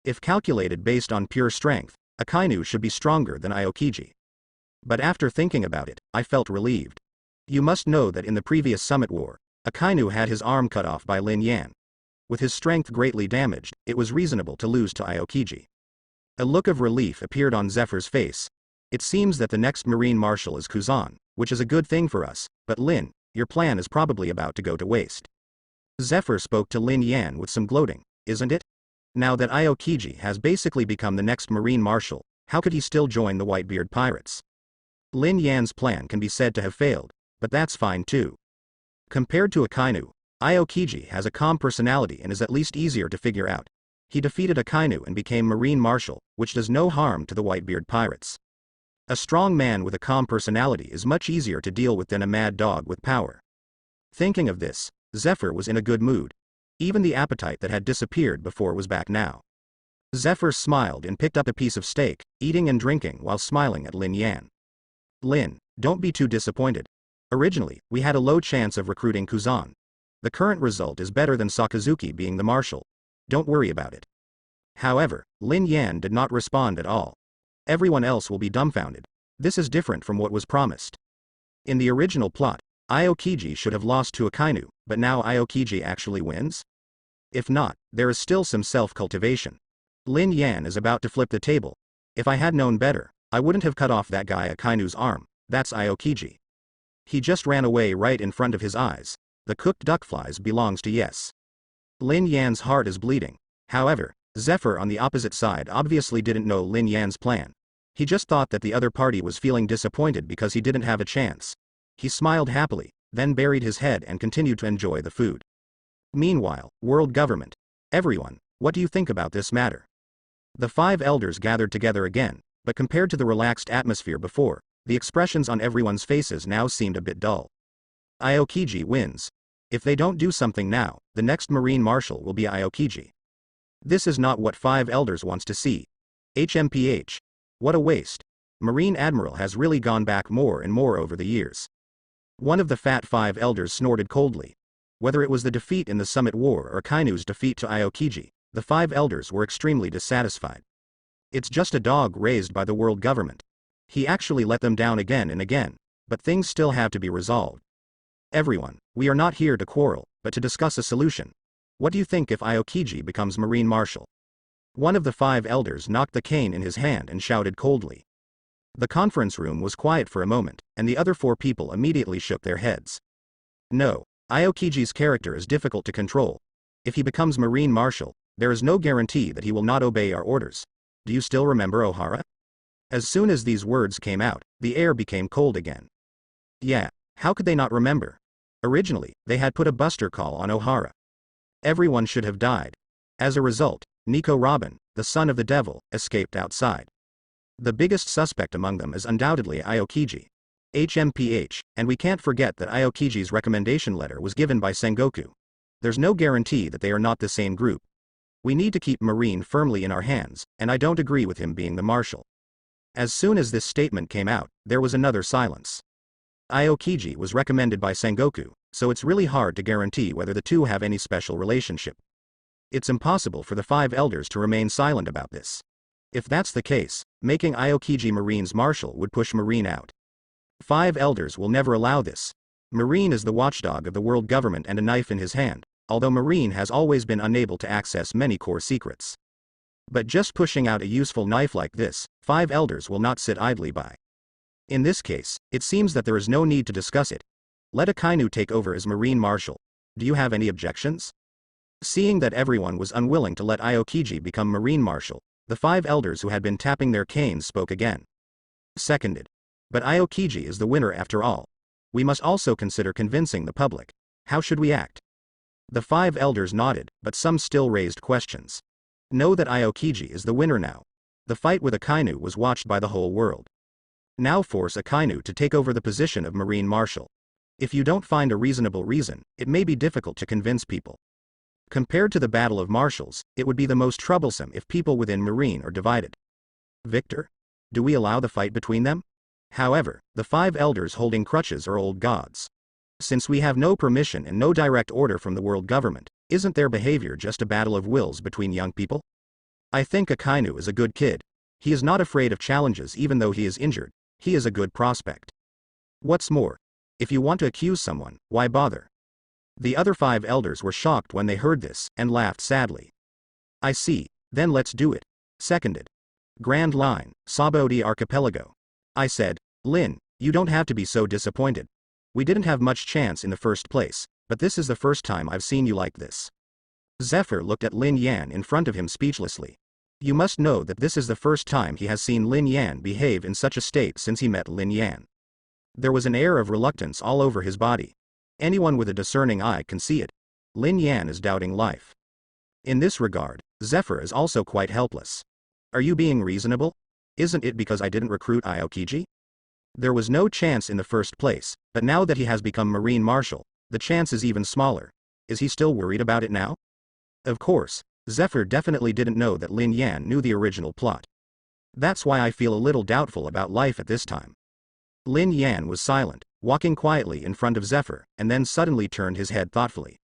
If calculated based on pure strength, Akainu should be stronger than Aokiji. But after thinking about it, I felt relieved. You must know that in the previous Summit War, Akainu had his arm cut off by Lin Yan. With his strength greatly damaged, it was reasonable to lose to Aokiji. A look of relief appeared on Zephyr's face. It seems that the next Marine Marshal is Kuzan, which is a good thing for us, but Lin, your plan is probably about to go to waste. Zephyr spoke to Lin Yan with some gloating, isn't it? Now that Aokiji has basically become the next Marine Marshal, how could he still join the Whitebeard Pirates? Lin Yan's plan can be said to have failed, but that's fine too. Compared to Akainu, Aokiji has a calm personality and is at least easier to figure out. He defeated Akainu and became Marine Marshal, which does no harm to the Whitebeard Pirates. A strong man with a calm personality is much easier to deal with than a mad dog with power. Thinking of this, Zephyr was in a good mood. Even the appetite that had disappeared before was back now. Zephyr smiled and picked up a piece of steak, eating and drinking while smiling at Lin Yan. Lin, don't be too disappointed. Originally, we had a low chance of recruiting Kuzan. The current result is better than Sakazuki being the marshal. Don't worry about it. However, Lin Yan did not respond at all. Everyone else will be dumbfounded. This is different from what was promised. In the original plot, Aokiji should have lost to Akainu, but now Aokiji actually wins? If not, there is still some self-cultivation. Lin Yan is about to flip the table. If I had known better, I wouldn't have cut off that guy Akainu's arm. That's Aokiji. He just ran away right in front of his eyes. The cooked duck flies belongs to Yes. Lin Yan's heart is bleeding. However, Zephyr on the opposite side obviously didn't know Lin Yan's plan. He just thought that the other party was feeling disappointed because he didn't have a chance. He smiled happily, then buried his head and continued to enjoy the food. Meanwhile, world government. Everyone, what do you think about this matter? The 5 elders gathered together again, but compared to the relaxed atmosphere before, the expressions on everyone's faces now seemed a bit dull. Aokiji wins. If they don't do something now, the next Marine Marshal will be Aokiji. This is not what 5 elders wants to see. HMPH. What a waste. Marine Admiral has really gone back more and more over the years. One of the fat 5 elders snorted coldly. Whether it was the defeat in the Summit War or Akainu's defeat to Aokiji, the 5 elders were extremely dissatisfied. It's just a dog raised by the world government. He actually let them down again and again, but things still have to be resolved. Everyone, we are not here to quarrel, but to discuss a solution. What do you think if Aokiji becomes Marine Marshal? One of the 5 elders knocked the cane in his hand and shouted coldly. The conference room was quiet for a moment, and the other 4 people immediately shook their heads. No, Aokiji's character is difficult to control. If he becomes Marine Marshal, there is no guarantee that he will not obey our orders. Do you still remember Ohara? As soon as these words came out, the air became cold again. Yeah, how could they not remember? Originally, they had put a buster call on Ohara. Everyone should have died. As a result, Nico Robin, the son of the devil, escaped outside. The biggest suspect among them is undoubtedly Aokiji. HMPH, and we can't forget that Aokiji's recommendation letter was given by Sengoku. There's no guarantee that they are not the same group. We need to keep Marine firmly in our hands, and I don't agree with him being the marshal. As soon as this statement came out, there was another silence. Aokiji was recommended by Sengoku, so it's really hard to guarantee whether the two have any special relationship. It's impossible for the 5 elders to remain silent about this. If that's the case, making Aokiji Marine's marshal would push Marine out. 5 elders will never allow this. Marine is the watchdog of the world government and a knife in his hand, although Marine has always been unable to access many core secrets. But just pushing out a useful knife like this, 5 elders will not sit idly by. In this case, it seems that there is no need to discuss it. Let Akainu take over as Marine Marshal. Do you have any objections? Seeing that everyone was unwilling to let Aokiji become Marine Marshal, the 5 elders who had been tapping their canes spoke again. Seconded. But Aokiji is the winner after all. We must also consider convincing the public. How should we act? The 5 elders nodded, but some still raised questions. Know that Aokiji is the winner now. The fight with Akainu was watched by the whole world. Now force Akainu to take over the position of Marine Marshal. If you don't find a reasonable reason, it may be difficult to convince people. Compared to the Battle of Marshals, it would be the most troublesome if people within Marine are divided. Victor? Do we allow the fight between them? However, the 5 elders holding crutches are old gods. Since we have no permission and no direct order from the world government, isn't their behavior just a battle of wills between young people? I think Akainu is a good kid. He is not afraid of challenges even though he is injured. He is a good prospect. What's more, if you want to accuse someone, why bother? The other 5 elders were shocked when they heard this, and laughed sadly. I see, then let's do it. Seconded. Grand Line, Sabaody Archipelago. I said, Lin, you don't have to be so disappointed. We didn't have much chance in the first place, but this is the first time I've seen you like this. Zephyr looked at Lin Yan in front of him speechlessly. You must know that this is the first time he has seen Lin Yan behave in such a state since he met Lin Yan. There was an air of reluctance all over his body. Anyone with a discerning eye can see it. Lin Yan is doubting life. In this regard, Zephyr is also quite helpless. Are you being reasonable? Isn't it because I didn't recruit Aokiji? There was no chance in the first place, but now that he has become Marine Marshal, the chance is even smaller. Is he still worried about it now? Of course, Zephyr definitely didn't know that Lin Yan knew the original plot. That's why I feel a little doubtful about life at this time. Lin Yan was silent, walking quietly in front of Zephyr, and then suddenly turned his head thoughtfully.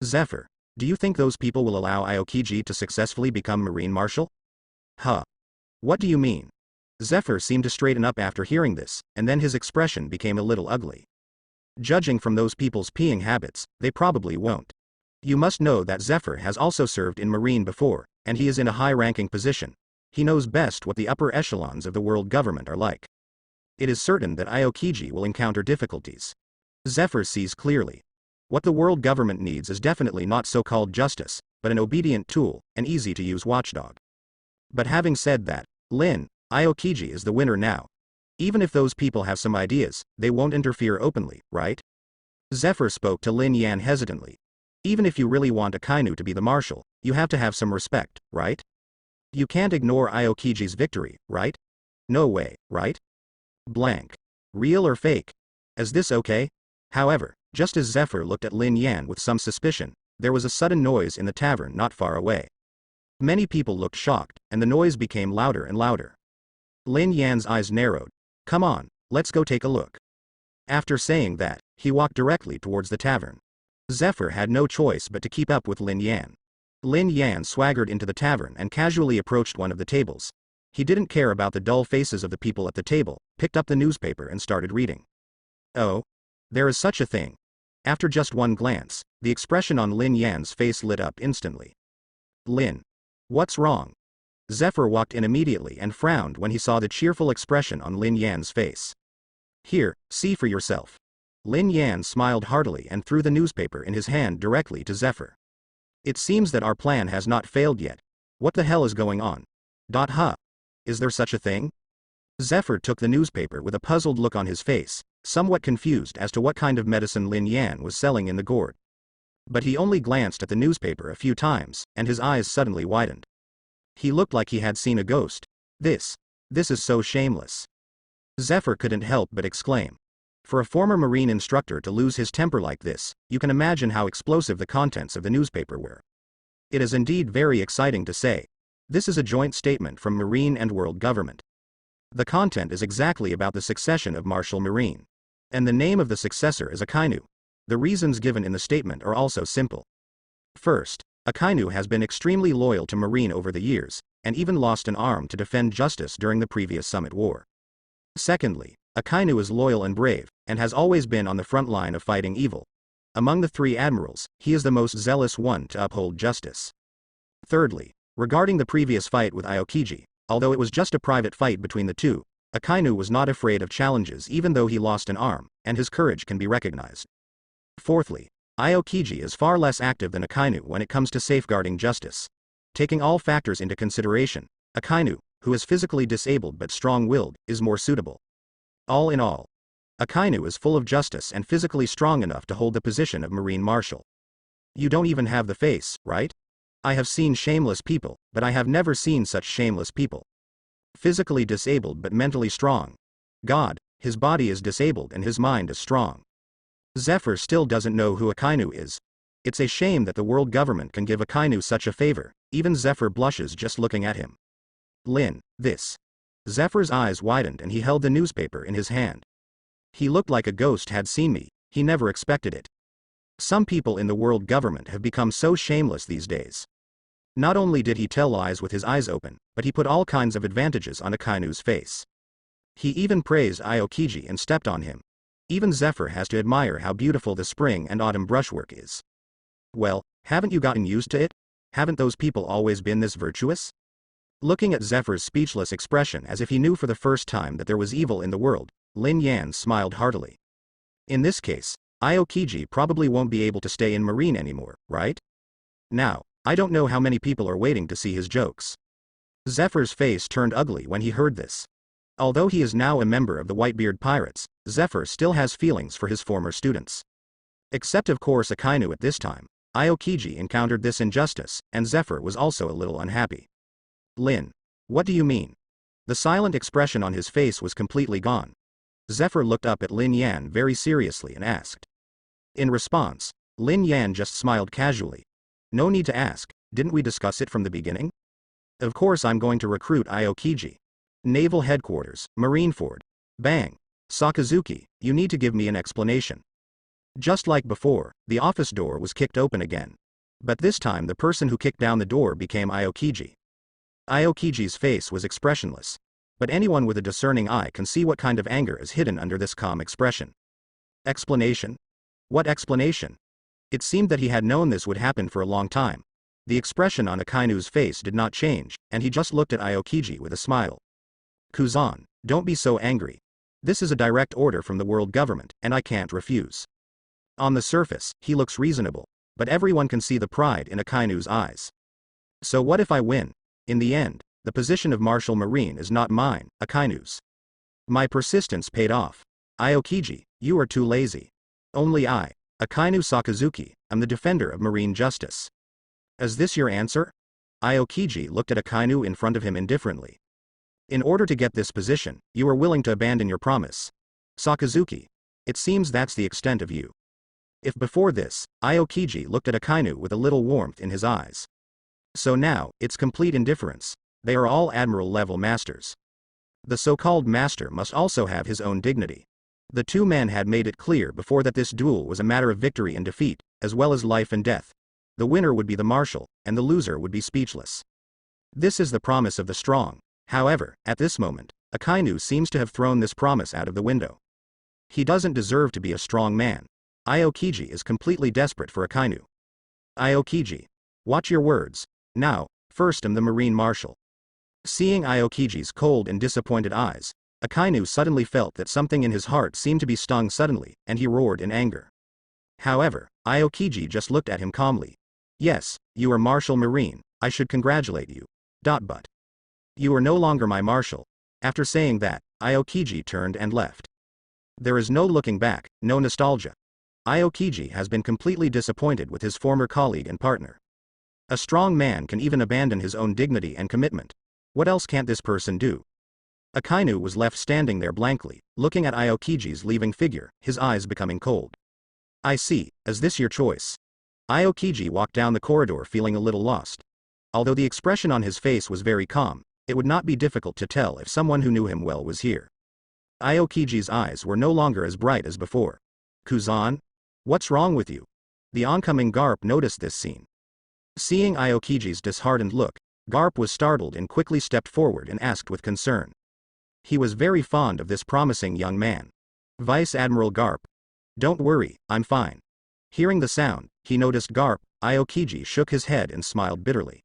Zephyr, do you think those people will allow Aokiji to successfully become Marine Marshal? Huh. What do you mean? Zephyr seemed to straighten up after hearing this, and then his expression became a little ugly. Judging from those people's peeing habits, they probably won't. You must know that Zephyr has also served in Marine before, and he is in a high-ranking position. He knows best what the upper echelons of the world government are like. It is certain that Aokiji will encounter difficulties. Zephyr sees clearly. What the world government needs is definitely not so-called justice, but an obedient tool, an easy-to-use watchdog. But having said that, Aokiji is the winner now. Even if those people have some ideas, they won't interfere openly, right? Zephyr spoke to Lin Yan hesitantly. Even if you really want Akainu to be the marshal, you have to have some respect, right? You can't ignore Aokiji's victory, right? No way, right? Blank. Real or fake? Is this okay? However, just as Zephyr looked at Lin Yan with some suspicion, there was a sudden noise in the tavern not far away. Many people looked shocked, and the noise became louder and louder. Lin Yan's eyes narrowed. Come on, let's go take a look. After saying that, he walked directly towards the tavern. Zephyr had no choice but to keep up with Lin Yan. Lin Yan swaggered into the tavern and casually approached one of the tables. He didn't care about the dull faces of the people at the table, picked up the newspaper and started reading. Oh? There is such a thing. After just one glance, the expression on Lin Yan's face lit up instantly. Lin. What's wrong? Zephyr walked in immediately and frowned when he saw the cheerful expression on Lin Yan's face. Here, see for yourself. Lin Yan smiled heartily and threw the newspaper in his hand directly to Zephyr. It seems that our plan has not failed yet. What the hell is going on? Huh? Is there such a thing? Zephyr took the newspaper with a puzzled look on his face, somewhat confused as to what kind of medicine Lin Yan was selling in the gourd. But he only glanced at the newspaper a few times, and his eyes suddenly widened. He looked like he had seen a ghost. This is so shameless. Zephyr couldn't help but exclaim. For a former Marine instructor to lose his temper like this, you can imagine how explosive the contents of the newspaper were. It is indeed very exciting to say. This is a joint statement from Marine and world government. The content is exactly about the succession of Marshal Marine. And the name of the successor is Akainu. The reasons given in the statement are also simple. First, Akainu has been extremely loyal to Marine over the years, and even lost an arm to defend justice during the previous Summit War. Secondly, Akainu is loyal and brave, and has always been on the front line of fighting evil. Among the three admirals, he is the most zealous one to uphold justice. Thirdly, regarding the previous fight with Aokiji, although it was just a private fight between the two, Akainu was not afraid of challenges even though he lost an arm, and his courage can be recognized. Fourthly, Aokiji is far less active than Akainu when it comes to safeguarding justice. Taking all factors into consideration, Akainu, who is physically disabled but strong-willed, is more suitable. All in all, Akainu is full of justice and physically strong enough to hold the position of Marine Marshal. You don't even have the face, right? I have seen shameless people, but I have never seen such shameless people. Physically disabled but mentally strong. God, his body is disabled and his mind is strong. Zephyr still doesn't know who Akainu is. It's a shame that the world government can give Akainu such a favor, even Zephyr blushes just looking at him. Zephyr's eyes widened and he held the newspaper in his hand. He looked like a ghost had seen me, he never expected it. Some people in the world government have become so shameless these days. Not only did he tell lies with his eyes open, but he put all kinds of advantages on Akainu's face. He even praised Aokiji and stepped on him. Even Zephyr has to admire how beautiful the spring and autumn brushwork is. Well, haven't you gotten used to it? Haven't those people always been this virtuous? Looking at Zephyr's speechless expression as if he knew for the first time that there was evil in the world, Lin Yan smiled heartily. In this case, Aokiji probably won't be able to stay in Marine anymore, right? Now, I don't know how many people are waiting to see his jokes. Zephyr's face turned ugly when he heard this. Although he is now a member of the Whitebeard Pirates, Zephyr still has feelings for his former students. Except of course Akainu at this time, Aokiji encountered this injustice, and Zephyr was also a little unhappy. Lin. What do you mean? The silent expression on his face was completely gone. Zephyr looked up at Lin Yan very seriously and asked. In response, Lin Yan just smiled casually. No need to ask, didn't we discuss it from the beginning? Of course I'm going to recruit Aokiji. Naval Headquarters, Marineford. Bang. Sakazuki, you need to give me an explanation. Just like before, the office door was kicked open again. But this time the person who kicked down the door became Aokiji. Aokiji's face was expressionless. But anyone with a discerning eye can see what kind of anger is hidden under this calm expression. Explanation? What explanation? It seemed that he had known this would happen for a long time. The expression on Akainu's face did not change, and he just looked at Aokiji with a smile. Kuzan, don't be so angry. This is a direct order from the world government, and I can't refuse. On the surface, he looks reasonable, but everyone can see the pride in Akainu's eyes. So what if I win? In the end, the position of Marshal Marine is not mine, Akainu's. My persistence paid off. Aokiji, you are too lazy. Only I, Akainu Sakazuki, am the defender of marine justice. Is this your answer? Aokiji looked at Akainu in front of him indifferently. In order to get this position, you are willing to abandon your promise. Sakazuki, it seems that's the extent of you. If before this, Aokiji looked at Akainu with a little warmth in his eyes. So now, it's complete indifference. They are all admiral-level masters. The so-called master must also have his own dignity. The two men had made it clear before that this duel was a matter of victory and defeat, as well as life and death. The winner would be the marshal, and the loser would be speechless. This is the promise of the strong. However, at this moment, Akainu seems to have thrown this promise out of the window. He doesn't deserve to be a strong man. Aokiji is completely desperate for Akainu. Aokiji, watch your words. Now, first am the marine marshal. Seeing Aokiji's cold and disappointed eyes, Akainu suddenly felt that something in his heart seemed to be stung suddenly, and he roared in anger. However, Aokiji just looked at him calmly. Yes, you are Marshal Marine, I should congratulate you. But you are no longer my marshal. After saying that, Aokiji turned and left. There is no looking back, no nostalgia. Aokiji has been completely disappointed with his former colleague and partner. A strong man can even abandon his own dignity and commitment. What else can't this person do? Akainu was left standing there blankly, looking at Aokiji's leaving figure, his eyes becoming cold. I see, is this your choice? Aokiji walked down the corridor feeling a little lost. Although the expression on his face was very calm, it would not be difficult to tell if someone who knew him well was here. Aokiji's eyes were no longer as bright as before. Kuzan? What's wrong with you? The oncoming Garp noticed this scene. Seeing Aokiji's disheartened look, Garp was startled and quickly stepped forward and asked with concern. He was very fond of this promising young man. Vice Admiral Garp. Don't worry, I'm fine. Hearing the sound, he noticed Garp. Aokiji shook his head and smiled bitterly.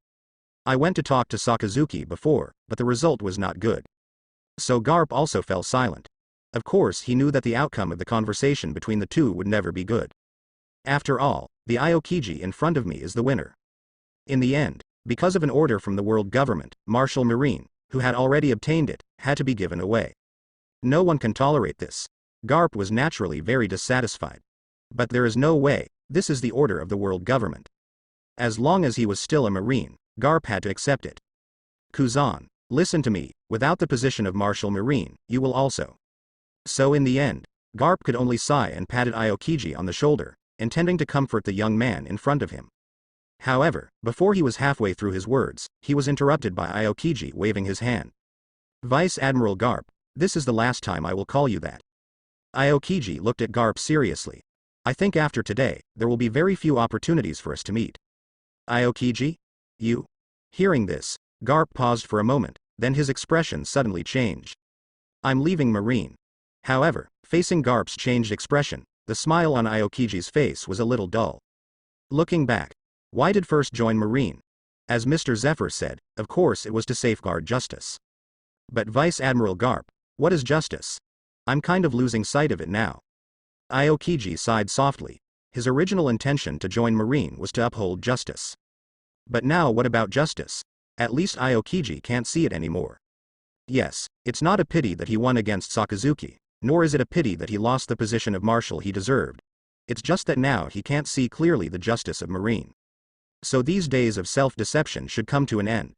I went to talk to Sakazuki before, but the result was not good. So Garp also fell silent. Of course he knew that the outcome of the conversation between the two would never be good. After all, the Aokiji in front of me is the winner. In the end, because of an order from the world government, Marshal Marine, who had already obtained it, had to be given away. No one can tolerate this. Garp was naturally very dissatisfied. But there is no way, this is the order of the world government. As long as he was still a Marine, Garp had to accept it. Kuzan, listen to me, without the position of Marshal Marine, you will also. So in the end, Garp could only sigh and patted Aokiji on the shoulder, intending to comfort the young man in front of him. However, before he was halfway through his words, he was interrupted by Aokiji waving his hand. Vice Admiral Garp, this is the last time I will call you that. Aokiji looked at Garp seriously. I think after today, there will be very few opportunities for us to meet. Aokiji? You? Hearing this, Garp paused for a moment, then his expression suddenly changed. I'm leaving Marine. However, facing Garp's changed expression, the smile on Aokiji's face was a little dull. Looking back, why did first join Marine? As Mr. Zephyr said, of course it was to safeguard justice. But Vice Admiral Garp, what is justice? I'm kind of losing sight of it now. Aokiji sighed softly. His original intention to join Marine was to uphold justice. But now what about justice? At least Aokiji can't see it anymore. Yes, it's not a pity that he won against Sakazuki, nor is it a pity that he lost the position of marshal he deserved. It's just that now he can't see clearly the justice of Marine. So these days of self-deception should come to an end.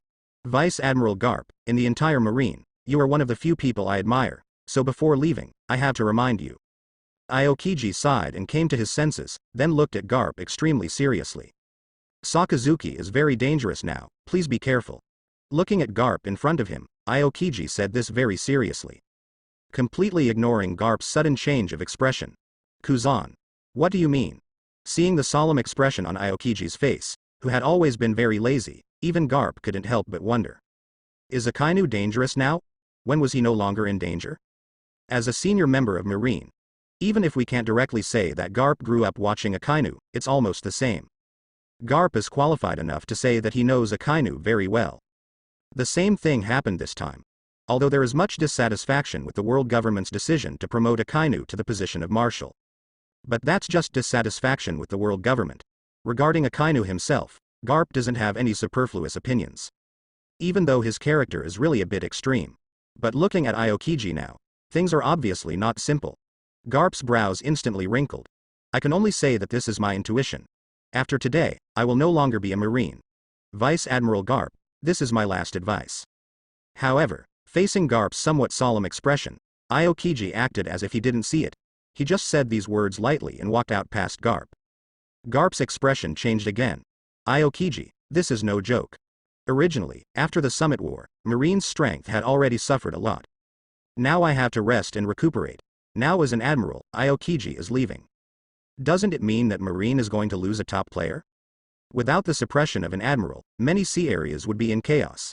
Vice Admiral Garp, in the entire Marine, You are one of the few people I admire, so before leaving, I have to remind you. Aokiji sighed and came to his senses, then looked at Garp extremely seriously. Sakazuki is very dangerous now, please be careful. Looking at Garp in front of him, Aokiji said this very seriously, completely ignoring Garp's sudden change of expression. Kuzan. What do you mean? Seeing the solemn expression on Aokiji's face, who had always been very lazy, even Garp couldn't help but wonder. Is Akainu dangerous now? When was he no longer in danger? As a senior member of Marine, even if we can't directly say that Garp grew up watching Akainu, it's almost the same. Garp is qualified enough to say that he knows Akainu very well. The same thing happened this time. Although there is much dissatisfaction with the world government's decision to promote Akainu to the position of marshal. But that's just dissatisfaction with the world government. Regarding Akainu himself, Garp doesn't have any superfluous opinions. Even though his character is really a bit extreme. But looking at Aokiji now, things are obviously not simple. Garp's brows instantly wrinkled. I can only say that this is my intuition. After today, I will no longer be a Marine. Vice Admiral Garp, this is my last advice. However, facing Garp's somewhat solemn expression, Aokiji acted as if he didn't see it. He just said these words lightly and walked out past Garp. Garp's expression changed again. Aokiji, this is no joke. Originally, after the Summit War, Marine's strength had already suffered a lot. Now I have to rest and recuperate. Now as an admiral, Aokiji is leaving. Doesn't it mean that Marine is going to lose a top player? Without the suppression of an admiral, many sea areas would be in chaos.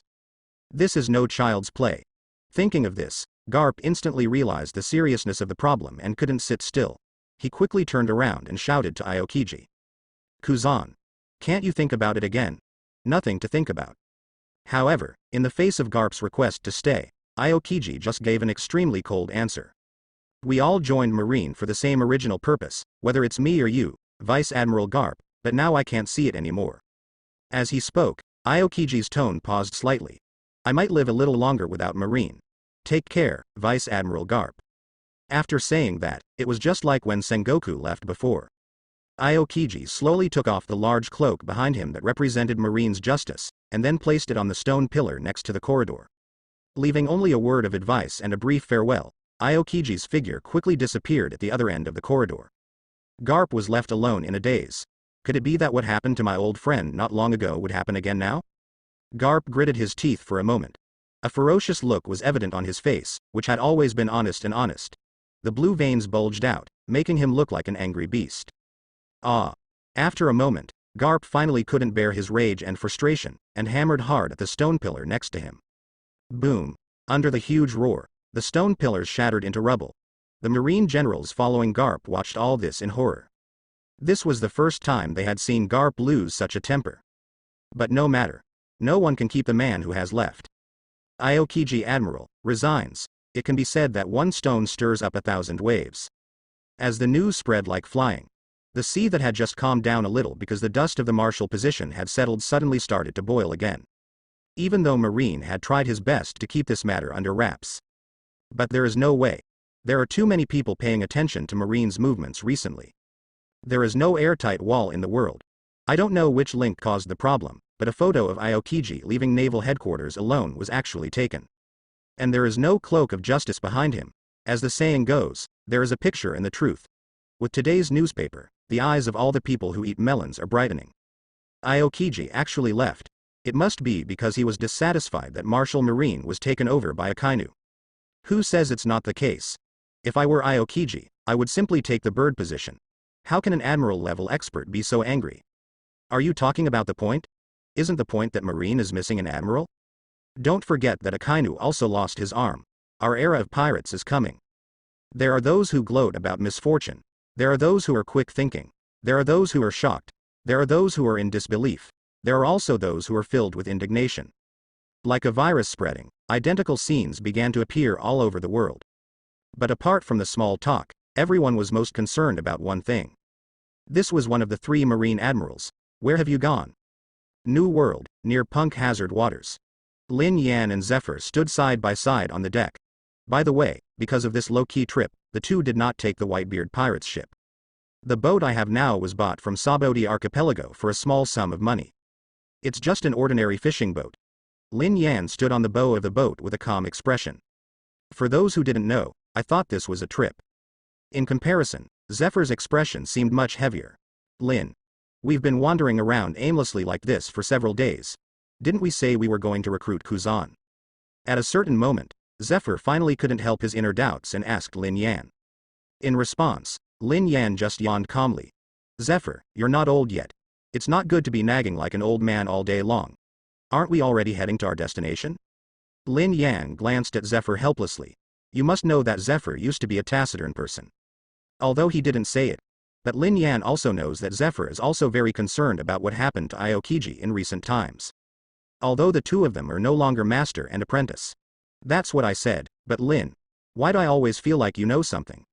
This is no child's play. Thinking of this, Garp instantly realized the seriousness of the problem and couldn't sit still. He quickly turned around and shouted to Aokiji. Kuzan. Can't you think about it again? Nothing to think about. However, in the face of Garp's request to stay, Aokiji just gave an extremely cold answer. We all joined Marine for the same original purpose, whether it's me or you, Vice Admiral Garp, but now I can't see it anymore. As he spoke, Aokiji's tone paused slightly. I might live a little longer without Marine. Take care, Vice Admiral Garp. After saying that, it was just like when Sengoku left before. Aokiji slowly took off the large cloak behind him that represented Marine's justice, and then placed it on the stone pillar next to the corridor. Leaving only a word of advice and a brief farewell, Aokiji's figure quickly disappeared at the other end of the corridor. Garp was left alone in a daze. Could it be that what happened to my old friend not long ago would happen again now? Garp gritted his teeth for a moment. A ferocious look was evident on his face, which had always been honest. The blue veins bulged out, making him look like an angry beast. After a moment, Garp finally couldn't bear his rage and frustration, and hammered hard at the stone pillar next to him. Boom! Under the huge roar, the stone pillars shattered into rubble. The Marine generals following Garp watched all this in horror. This was the first time they had seen Garp lose such a temper. But no matter. No one can keep the man who has left. Aokiji Admiral resigns. It can be said that one stone stirs up 1,000 waves. As the news spread like flying, the sea that had just calmed down a little because the dust of the martial position had settled suddenly started to boil again. Even though Marine had tried his best to keep this matter under wraps. But there is no way. There are too many people paying attention to Marine's movements recently. There is no airtight wall in the world. I don't know which link caused the problem, but a photo of Aokiji leaving naval headquarters alone was actually taken. And there is no cloak of justice behind him. As the saying goes, there is a picture in the truth. With today's newspaper, the eyes of all the people who eat melons are brightening. Aokiji actually left. It must be because he was dissatisfied that Marshal Marine was taken over by Akainu. Who says it's not the case? If I were Aokiji, I would simply take the bird position. How can an admiral-level expert be so angry? Are you talking about the point? Isn't the point that Marine is missing an admiral? Don't forget that Akainu also lost his arm. Our era of pirates is coming. There are those who gloat about misfortune. There are those who are quick-thinking. There are those who are shocked. There are those who are in disbelief. There are also those who are filled with indignation. Like a virus spreading, identical scenes began to appear all over the world. But apart from the small talk, everyone was most concerned about one thing. This was one of the 3 Marine admirals. Where have you gone? New World, near Punk Hazard Waters. Lin Yan and Zephyr stood side by side on the deck. By the way, because of this low-key trip, the two did not take the Whitebeard pirates ship. The boat I have now was bought from Saboti Archipelago for a small sum of money. It's just an ordinary fishing boat. Lin Yan stood on the bow of the boat with a calm expression. For those who didn't know, I thought this was a trip. In comparison, Zephyr's expression seemed much heavier. Lin. We've been wandering around aimlessly like this for several days. Didn't we say we were going to recruit Kuzan? At a certain moment, Zephyr finally couldn't help his inner doubts and asked Lin Yan. In response, Lin Yan just yawned calmly. Zephyr, you're not old yet. It's not good to be nagging like an old man all day long. Aren't we already heading to our destination? Lin Yan glanced at Zephyr helplessly. You must know that Zephyr used to be a taciturn person. Although he didn't say it, but Lin Yan also knows that Zephyr is also very concerned about what happened to Aokiji in recent times. Although the two of them are no longer master and apprentice. That's what I said, but Lin, why do I always feel like you know something?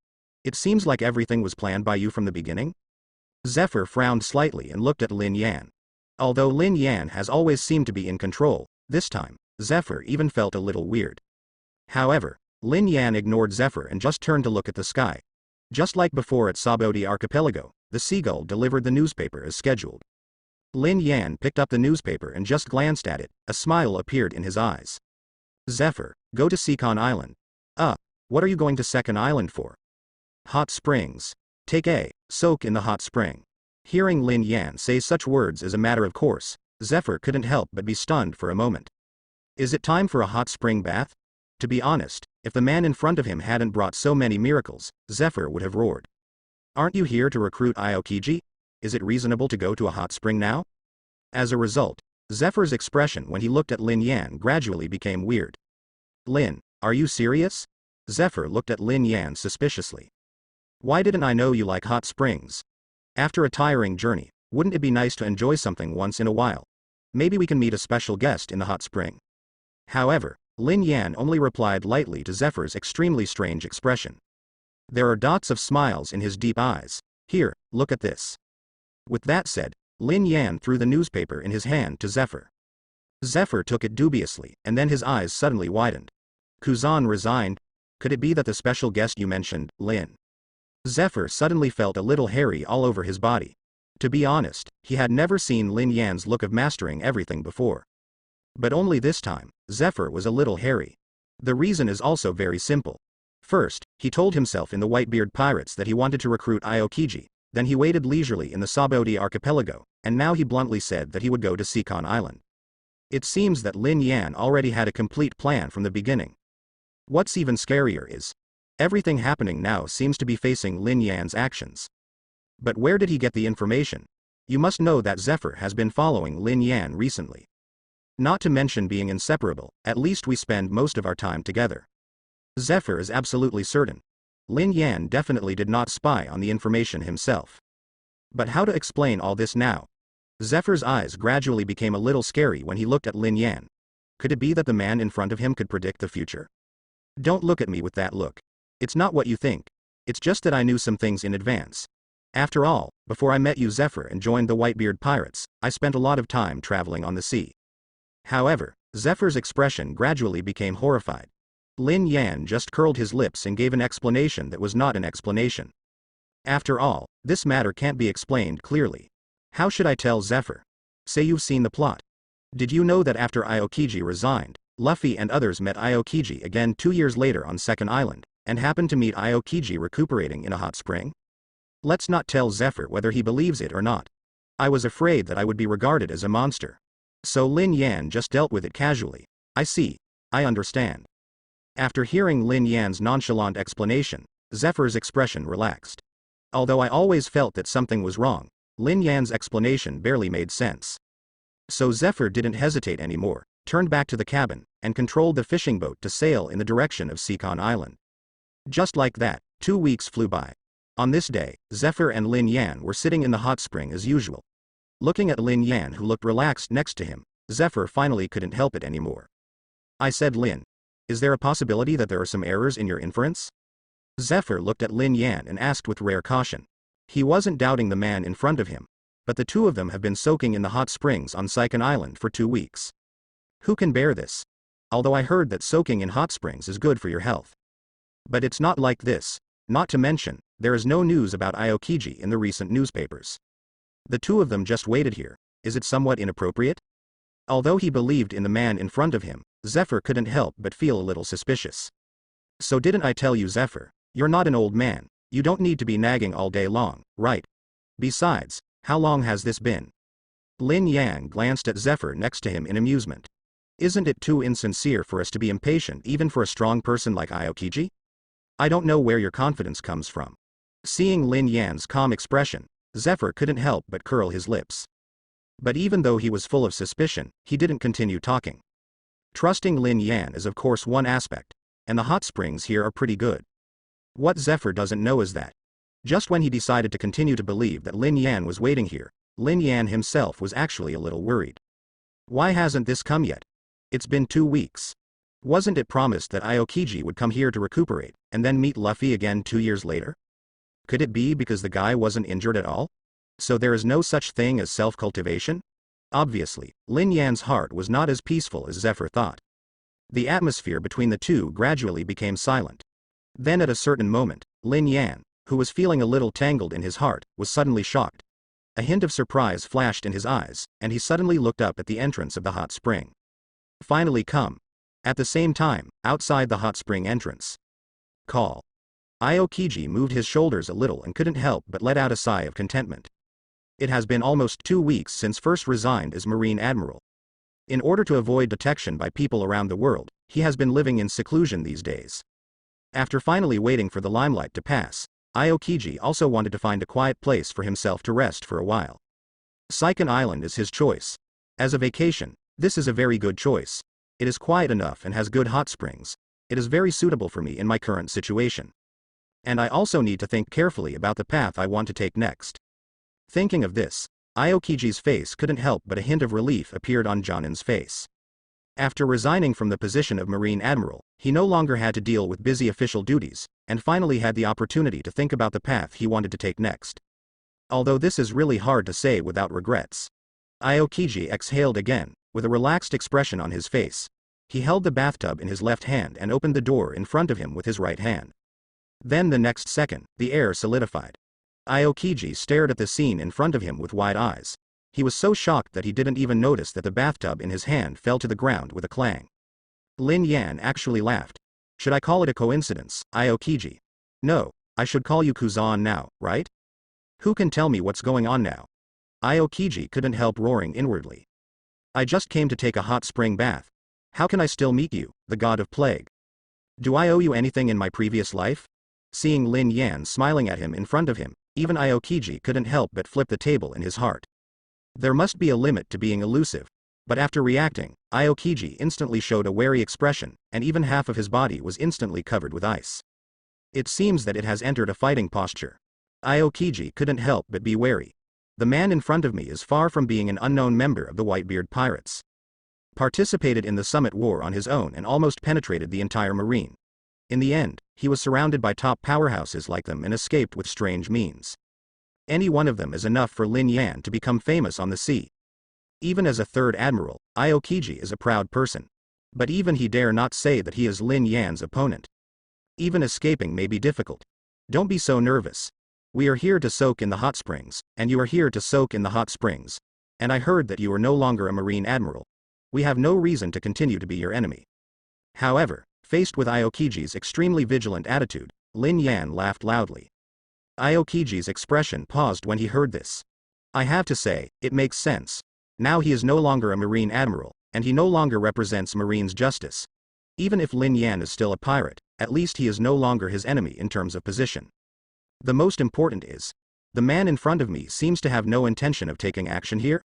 It seems like everything was planned by you from the beginning? Zephyr frowned slightly and looked at Lin Yan. Although Lin Yan has always seemed to be in control, this time, Zephyr even felt a little weird. However, Lin Yan ignored Zephyr and just turned to look at the sky. Just like before at Sabodi Archipelago, the seagull delivered the newspaper as scheduled. Lin Yan picked up the newspaper and just glanced at it, a smile appeared in his eyes. Zephyr, go to Secon Island. What are you going to Secon Island for? Hot springs. Take a soak in the hot spring. Hearing Lin Yan say such words as a matter of course, Zephyr couldn't help but be stunned for a moment. Is it time for a hot spring bath? To be honest, if the man in front of him hadn't brought so many miracles, Zephyr would have roared. Aren't you here to recruit Aokiji? Is it reasonable to go to a hot spring now? As a result, Zephyr's expression when he looked at Lin Yan gradually became weird. Lin, are you serious? Zephyr looked at Lin Yan suspiciously. Why didn't I know you like hot springs? After a tiring journey, wouldn't it be nice to enjoy something once in a while? Maybe we can meet a special guest in the hot spring. However, Lin Yan only replied lightly to Zephyr's extremely strange expression. There are dots of smiles in his deep eyes. Here, look at this. With that said, Lin Yan threw the newspaper in his hand to Zephyr. Zephyr took it dubiously, and then his eyes suddenly widened. Kuzan resigned? Could it be that the special guest you mentioned, Lin? Zephyr suddenly felt a little hairy all over his body. To be honest, he had never seen Lin Yan's look of mastering everything before. But only this time, Zephyr was a little hairy. The reason is also very simple. First, he told himself in the Whitebeard Pirates that he wanted to recruit Aokiji, then he waited leisurely in the Sabodi Archipelago, and now he bluntly said that he would go to Secon Island. It seems that Lin Yan already had a complete plan from the beginning. What's even scarier is, everything happening now seems to be facing Lin Yan's actions. But where did he get the information? You must know that Zephyr has been following Lin Yan recently. Not to mention being inseparable, at least we spend most of our time together. Zephyr is absolutely certain. Lin Yan definitely did not spy on the information himself. But how to explain all this now? Zephyr's eyes gradually became a little scary when he looked at Lin Yan. Could it be that the man in front of him could predict the future? Don't look at me with that look. It's not what you think. It's just that I knew some things in advance. After all, before I met you Zephyr and joined the Whitebeard Pirates, I spent a lot of time traveling on the sea. However, Zephyr's expression gradually became horrified. Lin Yan just curled his lips and gave an explanation that was not an explanation. After all, this matter can't be explained clearly. How should I tell Zephyr? Say you've seen the plot. Did you know that after Aokiji resigned, Luffy and others met Aokiji again 2 years later on Secon Island, and happened to meet Aokiji recuperating in a hot spring? Let's not tell Zephyr whether he believes it or not. I was afraid that I would be regarded as a monster. So Lin Yan just dealt with it casually. I see. I understand. After hearing Lin Yan's nonchalant explanation, Zephyr's expression relaxed. Although I always felt that something was wrong, Lin Yan's explanation barely made sense. So Zephyr didn't hesitate anymore, turned back to the cabin, and controlled the fishing boat to sail in the direction of Secon Island. Just like that, 2 weeks flew by. On this day, Zephyr and Lin Yan were sitting in the hot spring as usual. Looking at Lin Yan who looked relaxed next to him, Zephyr finally couldn't help it anymore. I said, Lin, is there a possibility that there are some errors in your inference? Zephyr looked at Lin Yan and asked with rare caution. He wasn't doubting the man in front of him. But the two of them have been soaking in the hot springs on Secon Island for 2 weeks. Who can bear this? Although I heard that soaking in hot springs is good for your health. But it's not like this. Not to mention, there is no news about Aokiji in the recent newspapers. The two of them just waited here. Is it somewhat inappropriate? Although he believed in the man in front of him, Zephyr couldn't help but feel a little suspicious. So didn't I tell you, Zephyr? You're not an old man. You don't need to be nagging all day long, right? Besides, how long has this been? Lin Yang glanced at Zephyr next to him in amusement. Isn't it too insincere for us to be impatient even for a strong person like Aokiji? I don't know where your confidence comes from. Seeing Lin Yan's calm expression, Zephyr couldn't help but curl his lips. But even though he was full of suspicion, he didn't continue talking. Trusting Lin Yan is of course one aspect, and the hot springs here are pretty good. What Zephyr doesn't know is that, just when he decided to continue to believe that Lin Yan was waiting here, Lin Yan himself was actually a little worried. Why hasn't this come yet? It's been 2 weeks. Wasn't it promised that Aokiji would come here to recuperate, and then meet Luffy again 2 years later? Could it be because the guy wasn't injured at all? So there is no such thing as self-cultivation? Obviously, Lin Yan's heart was not as peaceful as Zephyr thought. The atmosphere between the two gradually became silent. Then at a certain moment, Lin Yan, who was feeling a little tangled in his heart, was suddenly shocked. A hint of surprise flashed in his eyes, and he suddenly looked up at the entrance of the hot spring. Finally come. At the same time, outside the hot spring entrance. Call. Aokiji moved his shoulders a little and couldn't help but let out a sigh of contentment. It has been almost 2 weeks since first resigned as Marine Admiral. In order to avoid detection by people around the world, he has been living in seclusion these days. After finally waiting for the limelight to pass, Aokiji also wanted to find a quiet place for himself to rest for a while. Secon Island is his choice. As a vacation, this is a very good choice. It is quiet enough and has good hot springs. It is very suitable for me in my current situation. And I also need to think carefully about the path I want to take next. Thinking of this, Aokiji's face couldn't help but a hint of relief appeared on Jonin's face. After resigning from the position of Marine Admiral, he no longer had to deal with busy official duties, and finally had the opportunity to think about the path he wanted to take next. Although this is really hard to say without regrets. Aokiji exhaled again, with a relaxed expression on his face. He held the bathtub in his left hand and opened the door in front of him with his right hand. Then the next second, the air solidified. Aokiji stared at the scene in front of him with wide eyes. He was so shocked that he didn't even notice that the bathtub in his hand fell to the ground with a clang. Lin Yan actually laughed. Should I call it a coincidence, Aokiji? No, I should call you Kuzan now, right? Who can tell me what's going on now? Aokiji couldn't help roaring inwardly. I just came to take a hot spring bath. How can I still meet you, the god of plague? Do I owe you anything in my previous life? Seeing Lin Yan smiling at him in front of him, even Aokiji couldn't help but flip the table in his heart. There must be a limit to being elusive. But after reacting, Aokiji instantly showed a wary expression, and even half of his body was instantly covered with ice. It seems that it has entered a fighting posture. Aokiji couldn't help but be wary. The man in front of me is far from being an unknown member of the Whitebeard Pirates. Participated in the Summit War on his own and almost penetrated the entire marine. In the end, he was surrounded by top powerhouses like them and escaped with strange means. Any one of them is enough for Lin Yan to become famous on the sea. Even as a third admiral, Aokiji is a proud person. But even he dare not say that he is Lin Yan's opponent. Even escaping may be difficult. Don't be so nervous. We are here to soak in the hot springs, and you are here to soak in the hot springs. And I heard that you are no longer a Marine Admiral. We have no reason to continue to be your enemy. However, faced with Aokiji's extremely vigilant attitude, Lin Yan laughed loudly. Aokiji's expression paused when he heard this. I have to say, it makes sense. Now he is no longer a Marine Admiral, and he no longer represents Marine's justice. Even if Lin Yan is still a pirate, at least he is no longer his enemy in terms of position. The most important is, the man in front of me seems to have no intention of taking action here?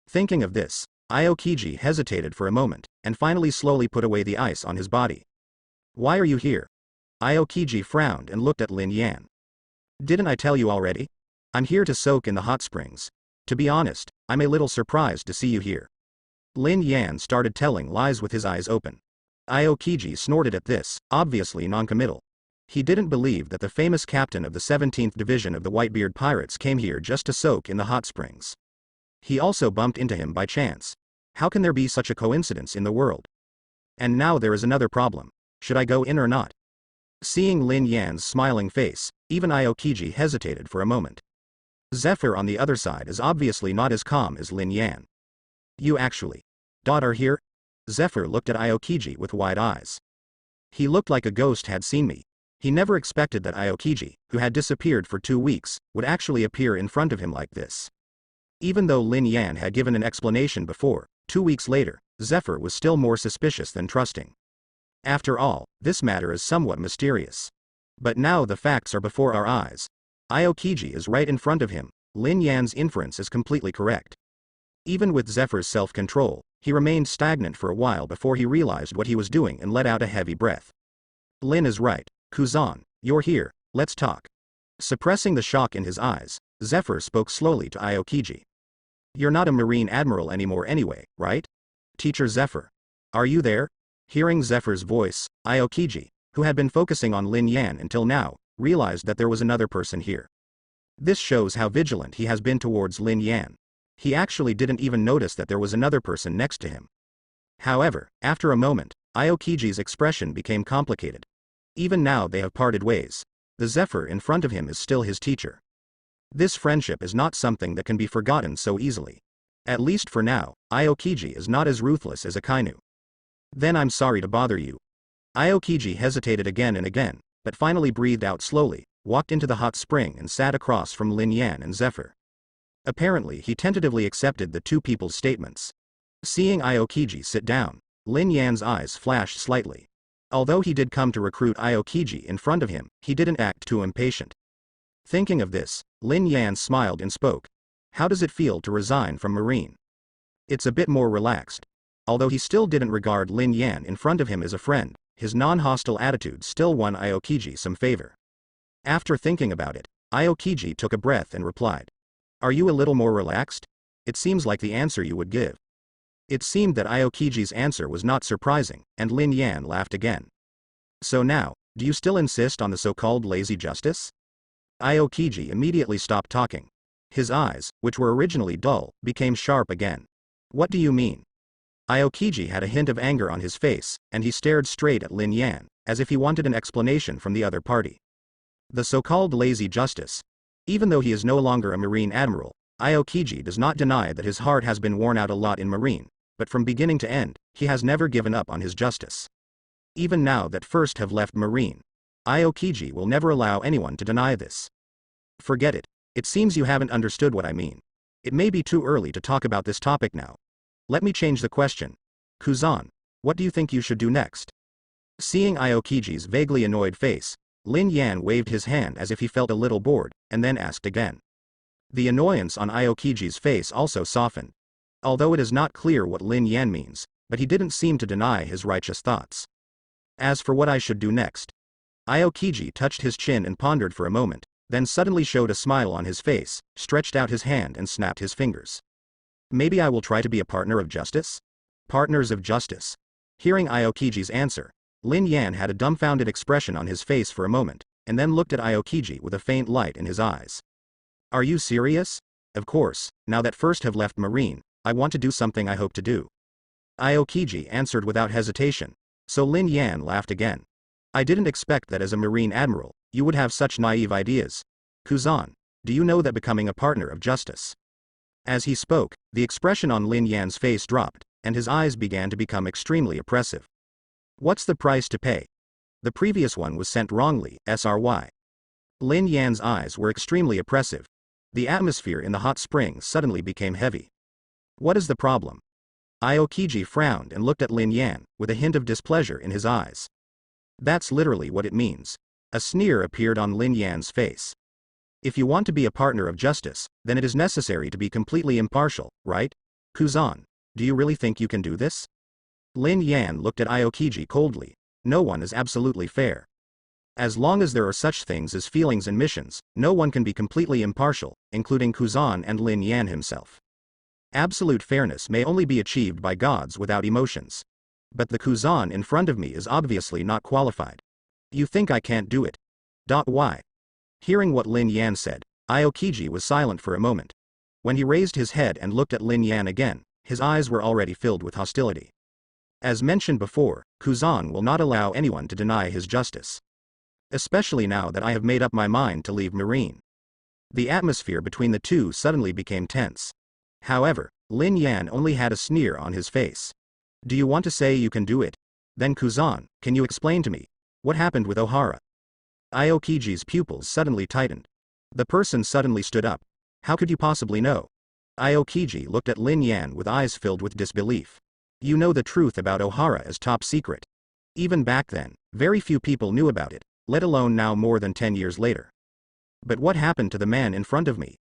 Thinking of this, Aokiji hesitated for a moment, and finally slowly put away the ice on his body. Why are you here? Aokiji frowned and looked at Lin Yan. Didn't I tell you already? I'm here to soak in the hot springs. To be honest, I'm a little surprised to see you here. Lin Yan started telling lies with his eyes open. Aokiji snorted at this, obviously noncommittal. He didn't believe that the famous captain of the 17th Division of the Whitebeard Pirates came here just to soak in the hot springs. He also bumped into him by chance. How can there be such a coincidence in the world? And now there is another problem. Should I go in or not? Seeing Lin Yan's smiling face, even Aokiji hesitated for a moment. Zephyr on the other side is obviously not as calm as Lin Yan. You actually are here? Zephyr looked at Aokiji with wide eyes. He looked like a ghost had seen me. He never expected that Aokiji, who had disappeared for 2 weeks, would actually appear in front of him like this. Even though Lin Yan had given an explanation before, 2 weeks later, Zephyr was still more suspicious than trusting. After all, this matter is somewhat mysterious. But now the facts are before our eyes. Aokiji is right in front of him. Lin Yan's inference is completely correct. Even with Zephyr's self-control, he remained stagnant for a while before he realized what he was doing and let out a heavy breath. Lin is right. Kuzan, you're here, let's talk. Suppressing the shock in his eyes, Zephyr spoke slowly to Aokiji. You're not a Marine Admiral anymore anyway, right? Teacher Zephyr. Are you there? Hearing Zephyr's voice, Aokiji, who had been focusing on Lin Yan until now, realized that there was another person here. This shows how vigilant he has been towards Lin Yan. He actually didn't even notice that there was another person next to him. However, after a moment, Aokiji's expression became complicated. Even now they have parted ways. The Zephyr in front of him is still his teacher. This friendship is not something that can be forgotten so easily. At least for now, Aokiji is not as ruthless as Akainu. Then I'm sorry to bother you. Aokiji hesitated again and again, but finally breathed out slowly, walked into the hot spring and sat across from Lin Yan and Zephyr. Apparently he tentatively accepted the two people's statements. Seeing Aokiji sit down, Lin Yan's eyes flashed slightly. Although he did come to recruit Aokiji in front of him, he didn't act too impatient. Thinking of this, Lin Yan smiled and spoke. How does it feel to resign from Marine? It's a bit more relaxed. Although he still didn't regard Lin Yan in front of him as a friend, his non-hostile attitude still won Aokiji some favor. After thinking about it, Aokiji took a breath and replied. Are you a little more relaxed? It seems like the answer you would give. It seemed that Aokiji's answer was not surprising, and Lin Yan laughed again. So now, do you still insist on the so-called lazy justice? Aokiji immediately stopped talking. His eyes, which were originally dull, became sharp again. What do you mean? Aokiji had a hint of anger on his face, and he stared straight at Lin Yan, as if he wanted an explanation from the other party. The so-called lazy justice. Even though he is no longer a Marine Admiral, Aokiji does not deny that his heart has been worn out a lot in Marine, but from beginning to end, he has never given up on his justice. Even now that first have left Marine, Aokiji will never allow anyone to deny this. Forget it. It seems you haven't understood what I mean. It may be too early to talk about this topic now. Let me change the question. Kuzan, what do you think you should do next? Seeing Aokiji's vaguely annoyed face, Lin Yan waved his hand as if he felt a little bored, and then asked again. The annoyance on Aokiji's face also softened. Although it is not clear what Lin Yan means, but he didn't seem to deny his righteous thoughts. As for what I should do next. Aokiji touched his chin and pondered for a moment, then suddenly showed a smile on his face, stretched out his hand and snapped his fingers. Maybe I will try to be a partner of justice? Partners of justice. Hearing Aokiji's answer, Lin Yan had a dumbfounded expression on his face for a moment, and then looked at Aokiji with a faint light in his eyes. Are you serious? Of course, now that first have left Marine, I want to do something I hope to do. Aokiji answered without hesitation, so Lin Yan laughed again. I didn't expect that as a Marine Admiral, you would have such naive ideas. Kuzan, do you know that becoming a partner of justice? As he spoke, the expression on Lin Yan's face dropped, and his eyes began to become extremely oppressive. What's the price to pay? The previous one was sent wrongly, SRY. Lin Yan's eyes were extremely oppressive. The atmosphere in the hot spring suddenly became heavy. What is the problem? Aokiji frowned and looked at Lin Yan, with a hint of displeasure in his eyes. That's literally what it means. A sneer appeared on Lin Yan's face. If you want to be a partner of justice, then it is necessary to be completely impartial, right? Kuzan, do you really think you can do this? Lin Yan looked at Aokiji coldly. No one is absolutely fair. As long as there are such things as feelings and missions, no one can be completely impartial, including Kuzan and Lin Yan himself. Absolute fairness may only be achieved by gods without emotions. But the Kuzan in front of me is obviously not qualified. You think I can't do it? Why? Hearing what Lin Yan said, Aokiji was silent for a moment. When he raised his head and looked at Lin Yan again, his eyes were already filled with hostility. As mentioned before, Kuzan will not allow anyone to deny his justice. Especially now that I have made up my mind to leave Marine. The atmosphere between the two suddenly became tense. However, Lin Yan only had a sneer on his face. Do you want to say you can do it? Then Kuzan, can you explain to me what happened with Ohara? Aokiji's pupils suddenly tightened. The person suddenly stood up. How could you possibly know? Aokiji looked at Lin Yan with eyes filled with disbelief. You know the truth about Ohara is top secret. Even back then, very few people knew about it, let alone now more than 10 years later. But what happened to the man in front of me?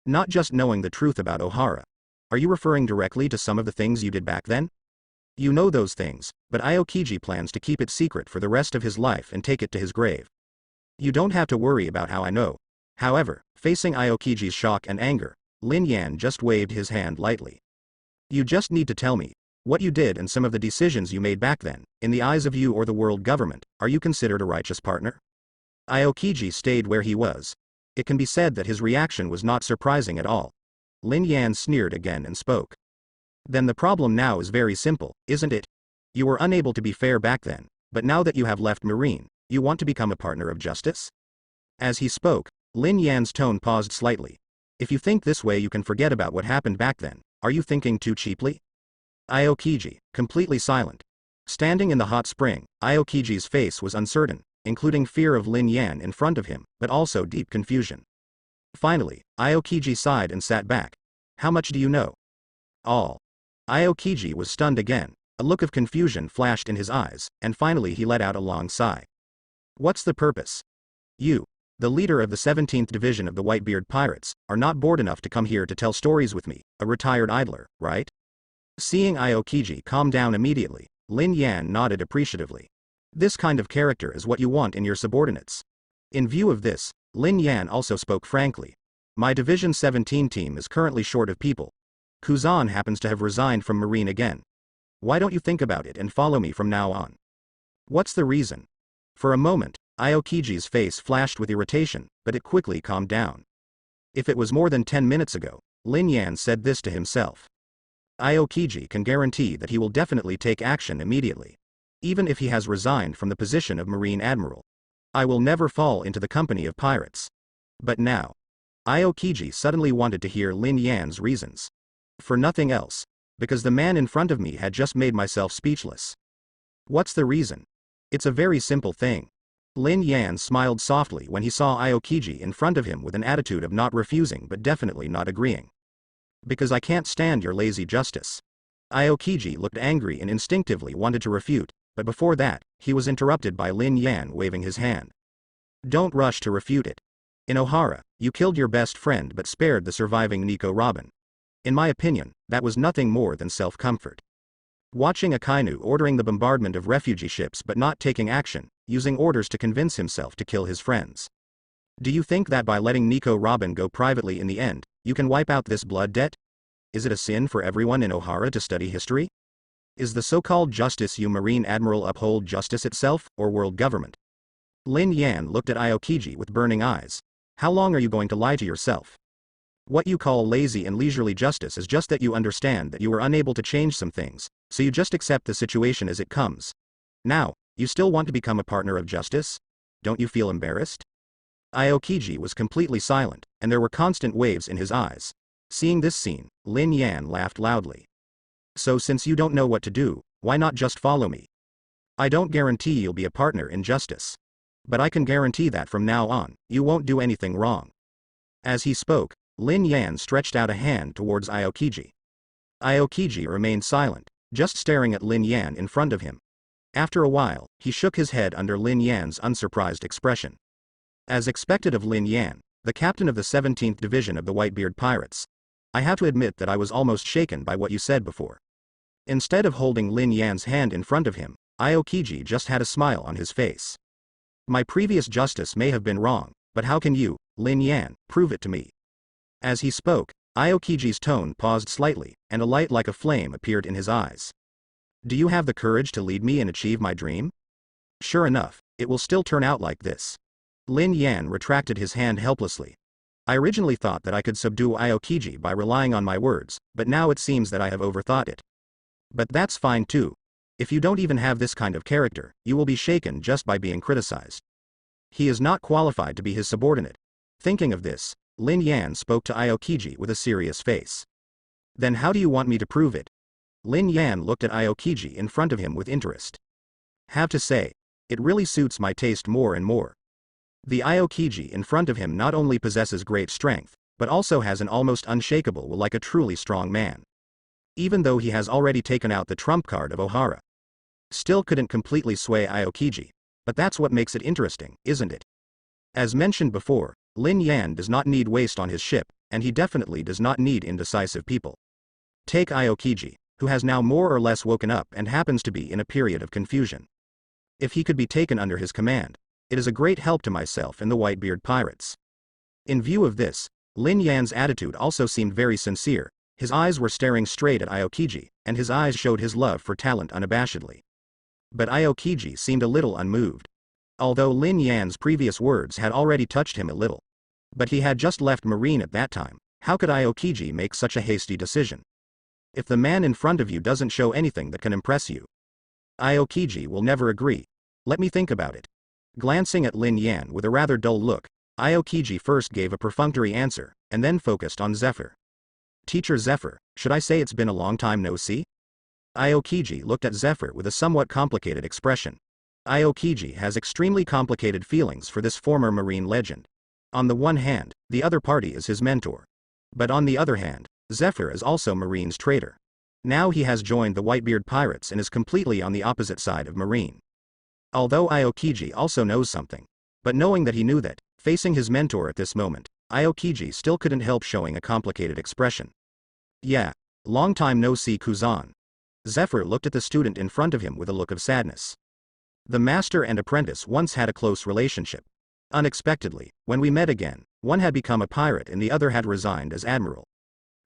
Not just knowing the truth about Ohara. Are you referring directly to some of the things you did back then? You know those things, but Aokiji plans to keep it secret for the rest of his life and take it to his grave. You don't have to worry about how I know. However, facing Aokiji's shock and anger, Lin Yan just waved his hand lightly. You just need to tell me what you did and some of the decisions you made back then. In the eyes of you or the world government, are you considered a righteous partner? Aokiji stayed where he was. It can be said that his reaction was not surprising at all. Lin Yan sneered again and spoke. Then the problem now is very simple, isn't it? You were unable to be fair back then, but now that you have left Marine, you want to become a partner of justice? As he spoke, Lin Yan's tone paused slightly. If you think this way you can forget about what happened back then, are you thinking too cheaply? Aokiji, completely silent. Standing in the hot spring, Aokiji's face was uncertain, including fear of Lin Yan in front of him, but also deep confusion. Finally, Aokiji sighed and sat back. How much do you know? All. Aokiji was stunned again. A look of confusion flashed in his eyes, and finally he let out a long sigh. What's the purpose? You, the leader of the 17th Division of the Whitebeard Pirates, are not bored enough to come here to tell stories with me, a retired idler, right? Seeing Aokiji calm down immediately, Lin Yan nodded appreciatively. This kind of character is what you want in your subordinates. In view of this, Lin Yan also spoke frankly. My Division 17 team is currently short of people. Kuzan happens to have resigned from Marine again. Why don't you think about it and follow me from now on? What's the reason? For a moment, Aokiji's face flashed with irritation, but it quickly calmed down. If it was more than 10 minutes ago, Lin Yan said this to himself. Aokiji can guarantee that he will definitely take action immediately. Even if he has resigned from the position of Marine Admiral. I will never fall into the company of pirates. But now, Aokiji suddenly wanted to hear Lin Yan's reasons. For nothing else. Because the man in front of me had just made myself speechless. What's the reason? It's a very simple thing. Lin Yan smiled softly when he saw Aokiji in front of him with an attitude of not refusing but definitely not agreeing. Because I can't stand your lazy justice. Aokiji looked angry and instinctively wanted to refute, but before that, he was interrupted by Lin Yan waving his hand. Don't rush to refute it. In Ohara, you killed your best friend but spared the surviving Nico Robin. In my opinion, that was nothing more than self-comfort. Watching Akainu ordering the bombardment of refugee ships but not taking action, using orders to convince himself to kill his friends. Do you think that by letting Nico Robin go privately in the end, you can wipe out this blood debt? Is it a sin for everyone in Ohara to study history? Is the so-called justice you Marine Admiral uphold justice itself, or world government? Lin Yan looked at Aokiji with burning eyes. How long are you going to lie to yourself? What you call lazy and leisurely justice is just that you understand that you were unable to change some things, so you just accept the situation as it comes. Now, you still want to become a partner of justice? Don't you feel embarrassed? Aokiji was completely silent, and there were constant waves in his eyes. Seeing this scene, Lin Yan laughed loudly. So since you don't know what to do, why not just follow me? I don't guarantee you'll be a partner in justice. But I can guarantee that from now on, you won't do anything wrong. As he spoke, Lin Yan stretched out a hand towards Aokiji. Aokiji remained silent, just staring at Lin Yan in front of him. After a while, he shook his head under Lin Yan's unsurprised expression. As expected of Lin Yan, the captain of the 17th Division of the Whitebeard Pirates, I have to admit that I was almost shaken by what you said before. Instead of holding Lin Yan's hand in front of him, Aokiji just had a smile on his face. My previous justice may have been wrong, but how can you, Lin Yan, prove it to me? As he spoke, Aokiji's tone paused slightly, and a light like a flame appeared in his eyes. Do you have the courage to lead me and achieve my dream? Sure enough, it will still turn out like this. Lin Yan retracted his hand helplessly. I originally thought that I could subdue Aokiji by relying on my words, but now it seems that I have overthought it. But that's fine too. If you don't even have this kind of character, you will be shaken just by being criticized. He is not qualified to be his subordinate. Thinking of this, Lin Yan spoke to Aokiji with a serious face. Then how do you want me to prove it? Lin Yan looked at Aokiji in front of him with interest. Have to say, it really suits my taste more and more. The Aokiji in front of him not only possesses great strength, but also has an almost unshakable will like a truly strong man. Even though he has already taken out the trump card of Ohara. Still couldn't completely sway Aokiji, but that's what makes it interesting, isn't it? As mentioned before, Lin Yan does not need waste on his ship, and he definitely does not need indecisive people. Take Aokiji, who has now more or less woken up and happens to be in a period of confusion. If he could be taken under his command, it is a great help to myself and the Whitebeard pirates. In view of this, Lin Yan's attitude also seemed very sincere. His eyes were staring straight at Aokiji, and his eyes showed his love for talent unabashedly. But Aokiji seemed a little unmoved. Although Lin Yan's previous words had already touched him a little. But he had just left Marine at that time. How could Aokiji make such a hasty decision? If the man in front of you doesn't show anything that can impress you, Aokiji will never agree. Let me think about it. Glancing at Lin Yan with a rather dull look, Aokiji first gave a perfunctory answer, and then focused on Zephyr. Teacher Zephyr, should I say it's been a long time no see? Aokiji looked at Zephyr with a somewhat complicated expression. Aokiji has extremely complicated feelings for this former Marine legend. On the one hand, the other party is his mentor. But on the other hand, Zephyr is also Marine's traitor. Now he has joined the Whitebeard pirates and is completely on the opposite side of Marine. Although Aokiji also knows something. But knowing that he knew that, facing his mentor at this moment, Aokiji still couldn't help showing a complicated expression. Yeah, long time no see Kuzan. Zephyr looked at the student in front of him with a look of sadness. The master and apprentice once had a close relationship. Unexpectedly, when we met again, one had become a pirate and the other had resigned as admiral.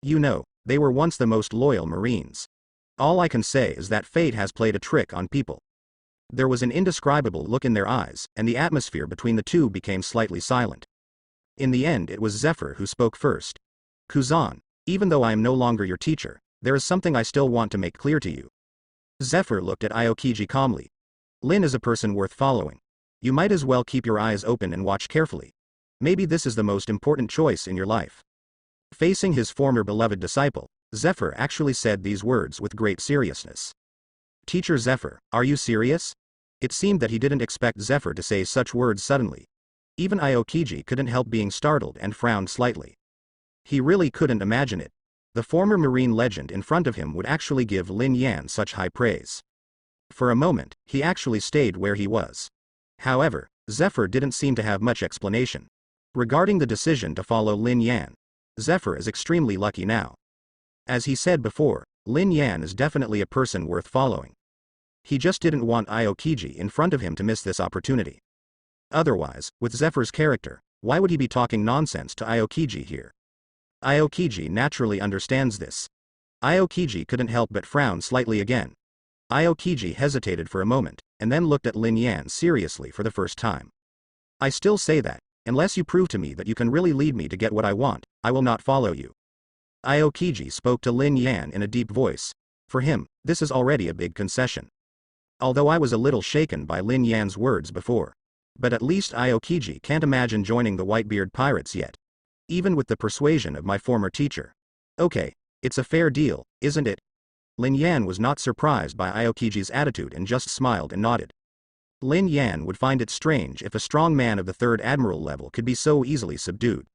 You know, they were once the most loyal Marines. All I can say is that fate has played a trick on people. There was an indescribable look in their eyes, and the atmosphere between the two became slightly silent. In the end it was Zephyr who spoke first. Kuzan, even though I am no longer your teacher, there is something I still want to make clear to you. Zephyr looked at Aokiji calmly. Lin is a person worth following. You might as well keep your eyes open and watch carefully. Maybe this is the most important choice in your life. Facing his former beloved disciple, Zephyr actually said these words with great seriousness. Teacher Zephyr, are you serious? It seemed that he didn't expect Zephyr to say such words suddenly. Even Aokiji couldn't help being startled and frowned slightly. He really couldn't imagine it. The former Marine legend in front of him would actually give Lin Yan such high praise. For a moment, he actually stayed where he was. However, Zephyr didn't seem to have much explanation. Regarding the decision to follow Lin Yan, Zephyr is extremely lucky now. As he said before, Lin Yan is definitely a person worth following. He just didn't want Aokiji in front of him to miss this opportunity. Otherwise, with Zephyr's character, why would he be talking nonsense to Aokiji here? Aokiji naturally understands this. Aokiji couldn't help but frown slightly again. Aokiji hesitated for a moment, and then looked at Lin Yan seriously for the first time. I still say that, unless you prove to me that you can really lead me to get what I want, I will not follow you. Aokiji spoke to Lin Yan in a deep voice. For him, this is already a big concession. Although I was a little shaken by Lin Yan's words before. But at least Aokiji can't imagine joining the Whitebeard pirates yet. Even with the persuasion of my former teacher. Okay, it's a fair deal, isn't it? Lin Yan was not surprised by Aokiji's attitude and just smiled and nodded. Lin Yan would find it strange if a strong man of the 3rd Admiral level could be so easily subdued.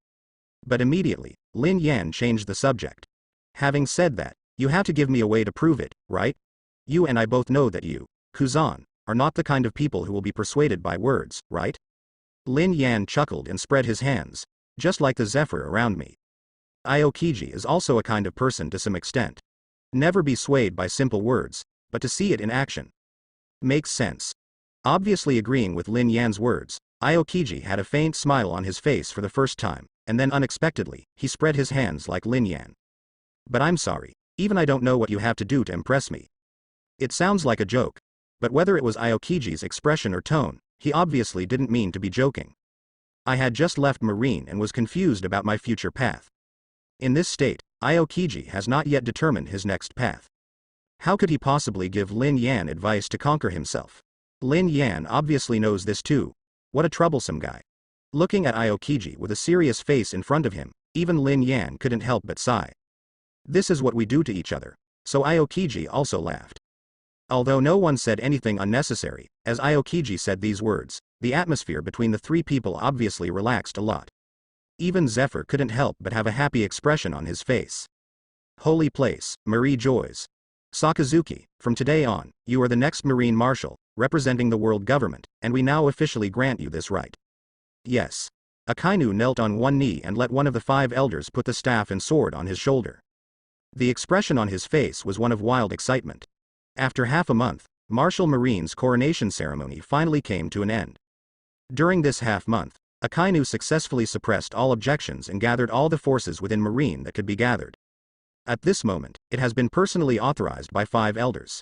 But immediately, Lin Yan changed the subject. Having said that, you have to give me a way to prove it, right? You and I both know that you, Kuzan, are not the kind of people who will be persuaded by words, right? Lin Yan chuckled and spread his hands, just like the Zephyr around me. Aokiji is also a kind of person to some extent. Never be swayed by simple words, but to see it in action. Makes sense. Obviously agreeing with Lin Yan's words, Aokiji had a faint smile on his face for the first time, and then unexpectedly, he spread his hands like Lin Yan. But I'm sorry, even I don't know what you have to do to impress me. It sounds like a joke. But whether it was Aokiji's expression or tone, he obviously didn't mean to be joking. I had just left Marine and was confused about my future path. In this state, Aokiji has not yet determined his next path. How could he possibly give Lin Yan advice to conquer himself? Lin Yan obviously knows this too. What a troublesome guy. Looking at Aokiji with a serious face in front of him, even Lin Yan couldn't help but sigh. This is what we do to each other. So Aokiji also laughed. Although no one said anything unnecessary, as Aokiji said these words, the atmosphere between the three people obviously relaxed a lot. Even Zephyr couldn't help but have a happy expression on his face. Holy place, Marie Joys. Sakazuki, from today on, you are the next Marine Marshal, representing the world government, and we now officially grant you this right. Yes. Akainu knelt on one knee and let one of the 5 elders put the staff and sword on his shoulder. The expression on his face was one of wild excitement. After half a month, Marshal Marine's coronation ceremony finally came to an end. During this half-month, Akainu successfully suppressed all objections and gathered all the forces within Marine that could be gathered. At this moment, it has been personally authorized by 5 elders.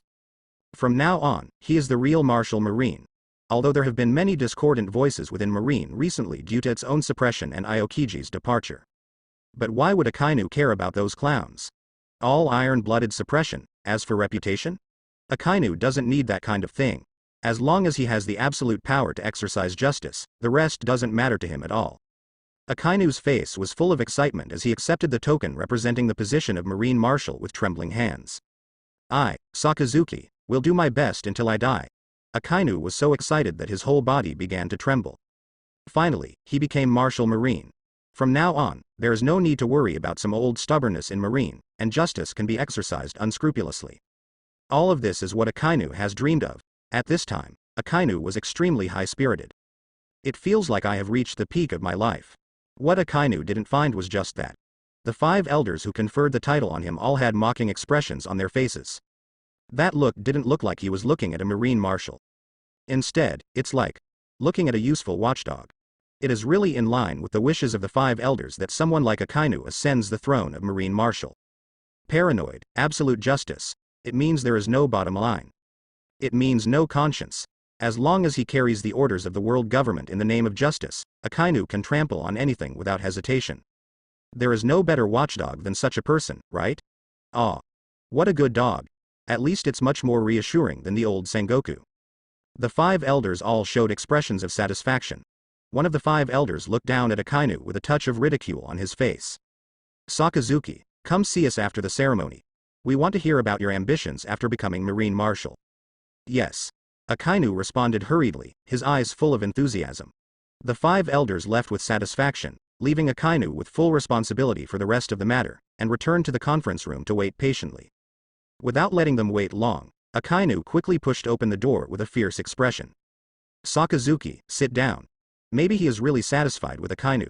From now on, he is the real Marshal Marine. Although there have been many discordant voices within Marine recently due to its own suppression and Aokiji's departure. But why would Akainu care about those clowns? All iron-blooded suppression. As for reputation? Akainu doesn't need that kind of thing. As long as he has the absolute power to exercise justice, the rest doesn't matter to him at all. Akainu's face was full of excitement as he accepted the token representing the position of Marine Marshal with trembling hands. I, Sakazuki, will do my best until I die. Akainu was so excited that his whole body began to tremble. Finally, he became Marshal Marine. From now on, there is no need to worry about some old stubbornness in Marine, and justice can be exercised unscrupulously. All of this is what Akainu has dreamed of. At this time, Akainu was extremely high-spirited. It feels like I have reached the peak of my life. What Akainu didn't find was just that. The 5 elders who conferred the title on him all had mocking expressions on their faces. That look didn't look like he was looking at a Marine Marshal. Instead, it's like looking at a useful watchdog. It is really in line with the wishes of the 5 elders that someone like Akainu ascends the throne of Marine Marshal. Paranoid, absolute justice. It means there is no bottom line. It means no conscience. As long as he carries the orders of the world government in the name of justice, Akainu can trample on anything without hesitation. There is no better watchdog than such a person, right? Ah. What a good dog. At least it's much more reassuring than the old Sengoku. The 5 elders all showed expressions of satisfaction. One of the 5 elders looked down at Akainu with a touch of ridicule on his face. Sakazuki, come see us after the ceremony. We want to hear about your ambitions after becoming Marine Marshal. Yes. Akainu responded hurriedly, his eyes full of enthusiasm. The 5 elders left with satisfaction, leaving Akainu with full responsibility for the rest of the matter, and returned to the conference room to wait patiently. Without letting them wait long, Akainu quickly pushed open the door with a fierce expression. Sakazuki, sit down. Maybe he is really satisfied with Akainu.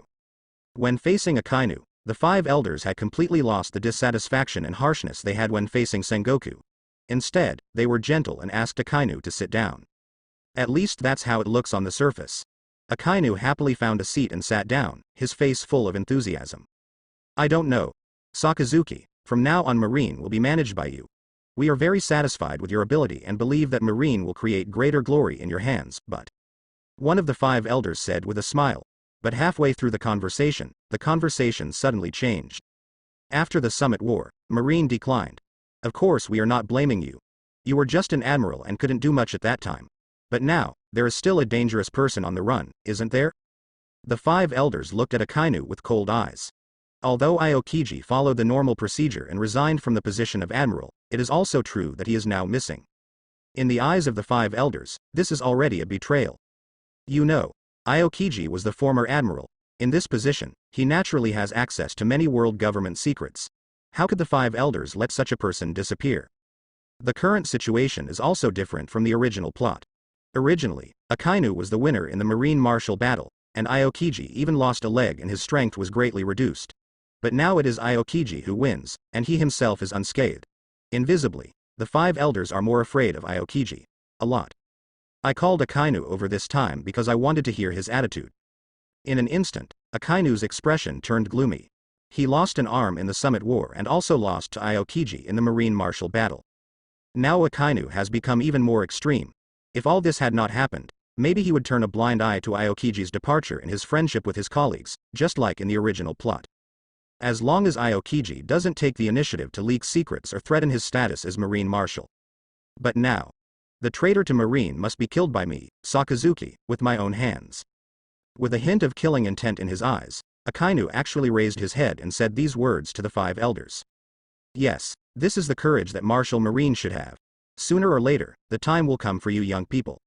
When facing Akainu, the 5 elders had completely lost the dissatisfaction and harshness they had when facing Sengoku. Instead, they were gentle and asked Akainu to sit down. At least that's how it looks on the surface. Akainu happily found a seat and sat down, his face full of enthusiasm. I don't know. Sakazuki, from now on Marine will be managed by you. We are very satisfied with your ability and believe that Marine will create greater glory in your hands, but... One of the 5 elders said with a smile. But halfway through the conversation suddenly changed. After the Summit War, Marine declined. Of course we are not blaming you. You were just an admiral and couldn't do much at that time. But now, there is still a dangerous person on the run, isn't there? The 5 elders looked at Akainu with cold eyes. Although Aokiji followed the normal procedure and resigned from the position of admiral, it is also true that he is now missing. In the eyes of the 5 elders, this is already a betrayal. You know, Aokiji was the former admiral. In this position, he naturally has access to many world government secrets. How could the 5 elders let such a person disappear? The current situation is also different from the original plot. Originally, Akainu was the winner in the Marine Marshal battle, and Aokiji even lost a leg and his strength was greatly reduced. But now it is Aokiji who wins, and he himself is unscathed. Invisibly, the 5 elders are more afraid of Aokiji. A lot. I called Akainu over this time because I wanted to hear his attitude. In an instant, Akainu's expression turned gloomy. He lost an arm in the Summit War and also lost to Aokiji in the Marine Marshal battle. Now Akainu has become even more extreme. If all this had not happened, maybe he would turn a blind eye to Aokiji's departure and his friendship with his colleagues, just like in the original plot. As long as Aokiji doesn't take the initiative to leak secrets or threaten his status as Marine Marshal. But now, the traitor to Marine must be killed by me, Sakazuki, with my own hands. With a hint of killing intent in his eyes, Akainu actually raised his head and said these words to the 5 elders. Yes, this is the courage that Marshal Marine should have. Sooner or later, the time will come for you young people.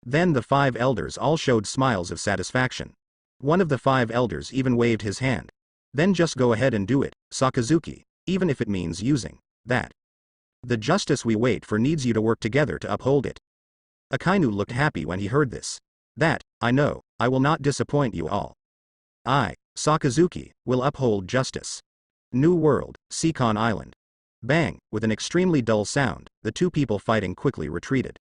Then the 5 elders all showed smiles of satisfaction. One of the 5 elders even waved his hand. Then just go ahead and do it, Sakazuki, even if it means using that. The justice we wait for needs you to work together to uphold it. Akainu looked happy when he heard this. That, I know, I will not disappoint you all. I, Sakazuki, will uphold justice. New World, Secon Island. Bang, with an extremely dull sound, the 2 people fighting quickly retreated.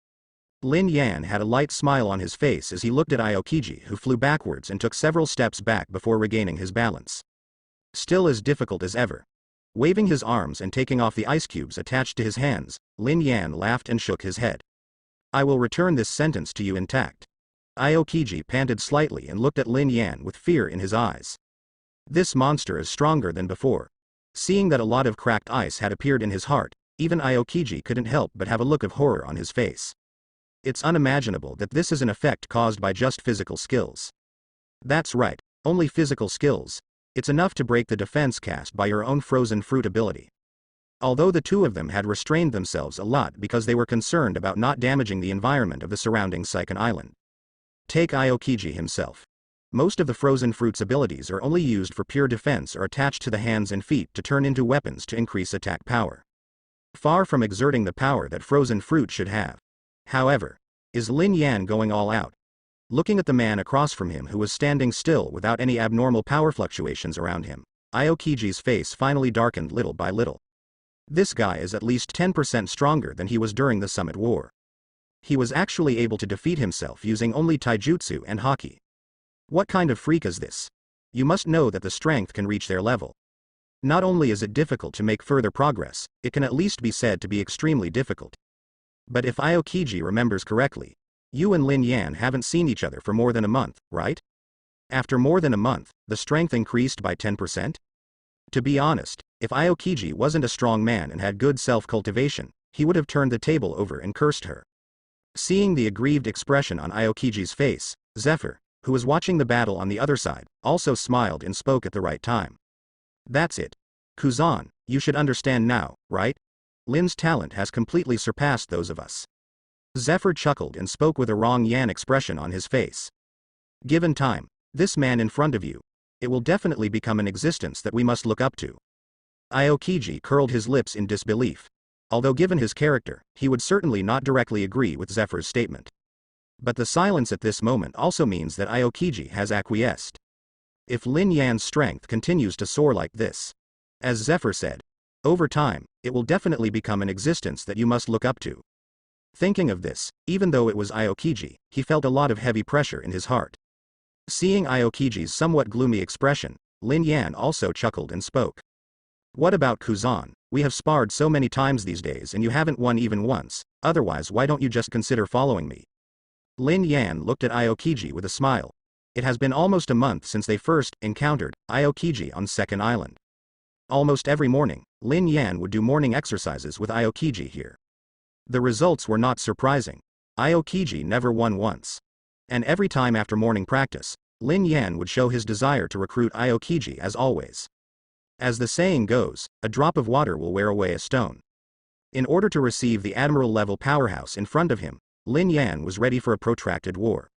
Lin Yan had a light smile on his face as he looked at Aokiji, who flew backwards and took several steps back before regaining his balance. Still as difficult as ever. Waving his arms and taking off the ice cubes attached to his hands, Lin Yan laughed and shook his head. I will return this sentence to you intact. Aokiji panted slightly and looked at Lin Yan with fear in his eyes. This monster is stronger than before. Seeing that a lot of cracked ice had appeared in his heart, even Aokiji couldn't help but have a look of horror on his face. It's unimaginable that this is an effect caused by just physical skills. That's right, only physical skills. It's enough to break the defense cast by your own frozen fruit ability. Although the 2 of them had restrained themselves a lot because they were concerned about not damaging the environment of the surrounding Secon Island. Take Aokiji himself. Most of the frozen fruit's abilities are only used for pure defense or attached to the hands and feet to turn into weapons to increase attack power. Far from exerting the power that frozen fruit should have. However, is Lin Yan going all out? Looking at the man across from him who was standing still without any abnormal power fluctuations around him, Aokiji's face finally darkened little by little. This guy is at least 10% stronger than he was during the Summit War. He was actually able to defeat himself using only taijutsu and haki. What kind of freak is this? You must know that the strength can reach their level. Not only is it difficult to make further progress, it can at least be said to be extremely difficult. But if Aokiji remembers correctly, you and Lin Yan haven't seen each other for more than a month, right? After more than a month, the strength increased by 10%? To be honest, if Aokiji wasn't a strong man and had good self-cultivation, he would have turned the table over and cursed her. Seeing the aggrieved expression on Aokiji's face, Zephyr, who was watching the battle on the other side, also smiled and spoke at the right time. That's it. Kuzan, you should understand now, right? Lin's talent has completely surpassed those of us. Zephyr chuckled and spoke with a wrong Yan expression on his face. Given time, this man in front of you, it will definitely become an existence that we must look up to. Aokiji curled his lips in disbelief. Although given his character, he would certainly not directly agree with Zephyr's statement. But the silence at this moment also means that Aokiji has acquiesced. If Lin Yan's strength continues to soar like this, as Zephyr said, over time, it will definitely become an existence that you must look up to. Thinking of this, even though it was Aokiji, he felt a lot of heavy pressure in his heart. Seeing Aokiji's somewhat gloomy expression, Lin Yan also chuckled and spoke. What about Kuzan? We have sparred so many times these days and you haven't won even once, otherwise why don't you just consider following me? Lin Yan looked at Aokiji with a smile. It has been almost a month since they first encountered Aokiji on Secon Island. Almost every morning, Lin Yan would do morning exercises with Aokiji here. The results were not surprising. Aokiji never won once. And every time after morning practice, Lin Yan would show his desire to recruit Aokiji as always. As the saying goes, a drop of water will wear away a stone. In order to receive the admiral-level powerhouse in front of him, Lin Yan was ready for a protracted war.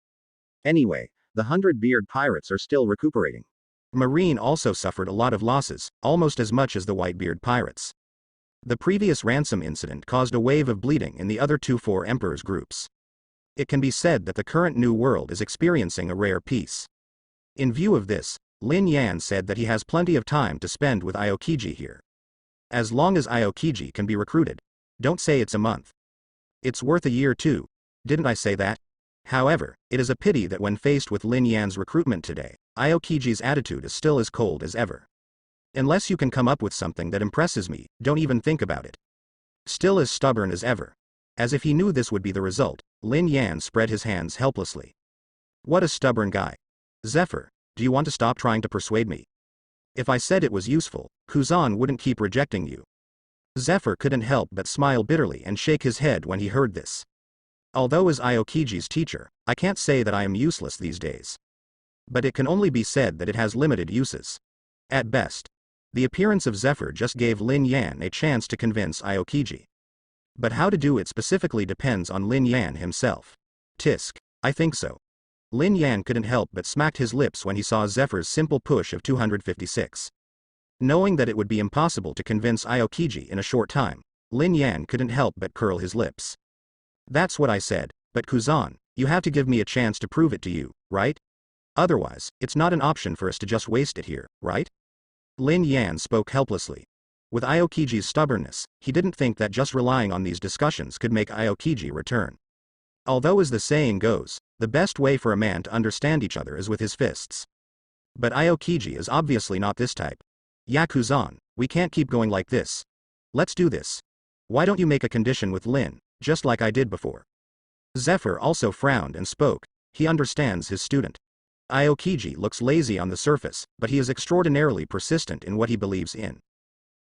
Anyway, the 100-beard pirates are still recuperating. Marine also suffered a lot of losses, almost as much as the Whitebeard pirates. The previous ransom incident caused a wave of bleeding in the other 2 Four Emperors groups. It can be said that the current New World is experiencing a rare peace. In view of this, Lin Yan said that he has plenty of time to spend with Aokiji here. As long as Aokiji can be recruited. Don't say it's a month. It's worth a year too. Didn't I say that? However, it is a pity that when faced with Lin Yan's recruitment today, Aokiji's attitude is still as cold as ever. Unless you can come up with something that impresses me, don't even think about it. Still as stubborn as ever. As if he knew this would be the result, Lin Yan spread his hands helplessly. What a stubborn guy. Zephyr, do you want to stop trying to persuade me? If I said it was useful, Kuzan wouldn't keep rejecting you. Zephyr couldn't help but smile bitterly and shake his head when he heard this. Although as Aokiji's teacher, I can't say that I am useless these days. But it can only be said that it has limited uses. At best. The appearance of Zephyr just gave Lin Yan a chance to convince Aokiji. But how to do it specifically depends on Lin Yan himself. Tisk. I think so. Lin Yan couldn't help but smacked his lips when he saw Zephyr's simple push of 256. Knowing that it would be impossible to convince Aokiji in a short time, Lin Yan couldn't help but curl his lips. That's what I said, but Kuzan, you have to give me a chance to prove it to you, right? Otherwise, it's not an option for us to just waste it here, right? Lin Yan spoke helplessly. With Aokiji's stubbornness, he didn't think that just relying on these discussions could make Aokiji return. Although as the saying goes, the best way for a man to understand each other is with his fists. But Aokiji is obviously not this type. Yakuzan, we can't keep going like this. Let's do this. Why don't you make a condition with Lin, just like I did before? Zephyr also frowned and spoke. He understands his student. Aokiji looks lazy on the surface, but he is extraordinarily persistent in what he believes in.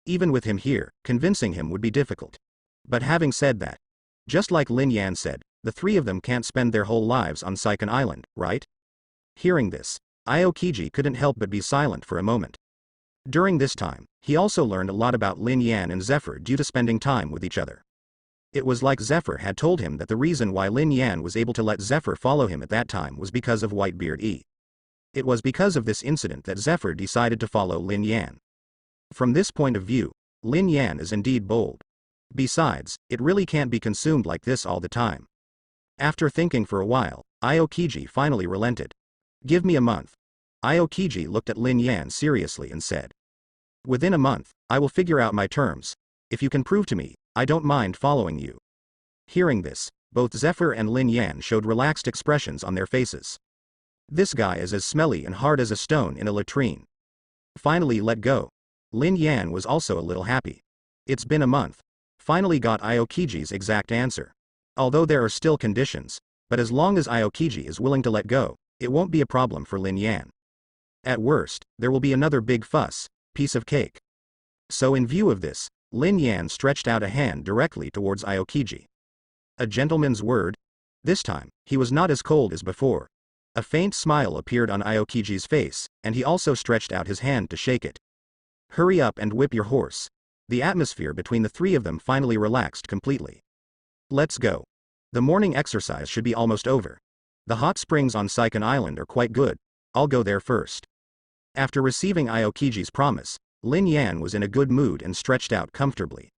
Even with him here, convincing him would be difficult. But having said that, just like Lin Yan said, the three of them can't spend their whole lives on Secon Island, right? Hearing this, Aokiji couldn't help but be silent for a moment. During this time, he also learned a lot about Lin Yan and Zephyr due to spending time with each other. It was like Zephyr had told him that the reason why Lin Yan was able to let Zephyr follow him at that time was because of Whitebeard E. It was because of this incident that Zephyr decided to follow Lin Yan. From this point of view, Lin Yan is indeed bold. Besides, it really can't be consumed like this all the time. After thinking for a while, Aokiji finally relented. Give me a month. Aokiji looked at Lin Yan seriously and said. Within a month, I will figure out my terms. If you can prove to me, I don't mind following you. Hearing this, both Zephyr and Lin Yan showed relaxed expressions on their faces. This guy is as smelly and hard as a stone in a latrine. Finally let go. Lin Yan was also a little happy. It's been a month. Finally got Aokiji's exact answer. Although there are still conditions, but as long as Aokiji is willing to let go, it won't be a problem for Lin Yan. At worst, there will be another big fuss, piece of cake. So in view of this, Lin Yan stretched out a hand directly towards Aokiji. A gentleman's word? This time, he was not as cold as before. A faint smile appeared on Aokiji's face, and he also stretched out his hand to shake it. Hurry up and whip your horse. The atmosphere between the three of them finally relaxed completely. Let's go. The morning exercise should be almost over. The hot springs on Secon Island are quite good. I'll go there first. After receiving Aokiji's promise, Lin Yan was in a good mood and stretched out comfortably.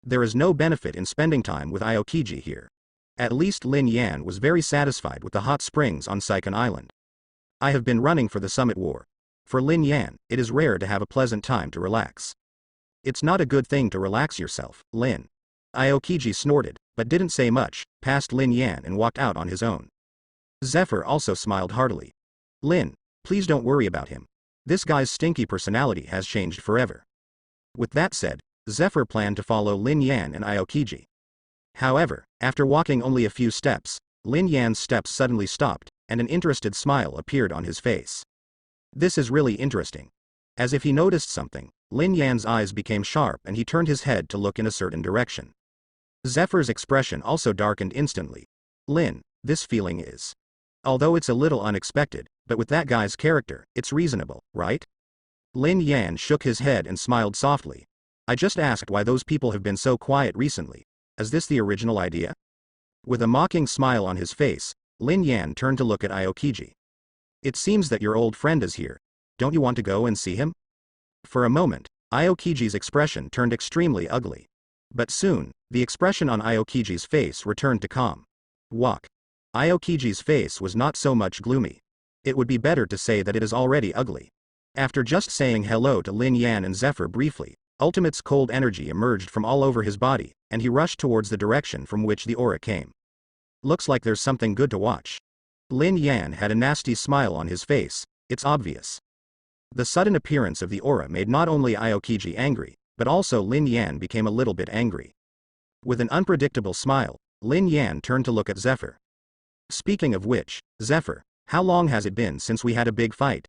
There is no benefit in spending time with Aokiji here. At least Lin Yan was very satisfied with the hot springs on Secon Island. I have been running for the Summit War. For Lin Yan, it is rare to have a pleasant time to relax. It's not a good thing to relax yourself, Lin. Aokiji snorted, but didn't say much, passed Lin Yan and walked out on his own. Zephyr also smiled heartily. Lin, please don't worry about him. This guy's stinky personality has changed forever. With that said, Zephyr planned to follow Lin Yan and Aokiji. However, after walking only a few steps, Lin Yan's steps suddenly stopped, and an interested smile appeared on his face. This is really interesting. As if he noticed something, Lin Yan's eyes became sharp and he turned his head to look in a certain direction. Zephyr's expression also darkened instantly. Lin, this feeling is. Although it's a little unexpected, but with that guy's character, it's reasonable, right? Lin Yan shook his head and smiled softly. I just asked why those people have been so quiet recently. Is this the original idea? With a mocking smile on his face, Lin Yan turned to look at Aokiji. It seems that your old friend is here. Don't you want to go and see him? For a moment, Aokiji's expression turned extremely ugly. But soon, the expression on Aokiji's face returned to calm. Walk. Aokiji's face was not so much gloomy. It would be better to say that it is already ugly. After just saying hello to Lin Yan and Zephyr briefly, Ultimate's cold energy emerged from all over his body, and he rushed towards the direction from which the aura came. Looks like there's something good to watch. Lin Yan had a nasty smile on his face, it's obvious. The sudden appearance of the aura made not only Aokiji angry, but also Lin Yan became a little bit angry. With an unpredictable smile, Lin Yan turned to look at Zephyr. Speaking of which, Zephyr, how long has it been since we had a big fight?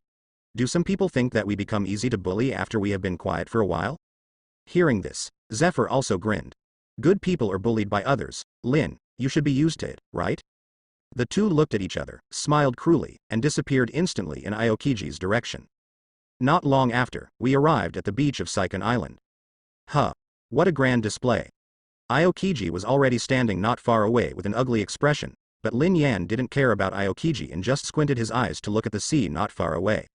Do some people think that we become easy to bully after we have been quiet for a while? Hearing this, Zephyr also grinned. Good people are bullied by others, Lin, you should be used to it, right? The two looked at each other, smiled cruelly, and disappeared instantly in Aokiji's direction. Not long after, we arrived at the beach of Secon Island. Huh. What a grand display. Aokiji was already standing not far away with an ugly expression, but Lin Yan didn't care about Aokiji and just squinted his eyes to look at the sea not far away.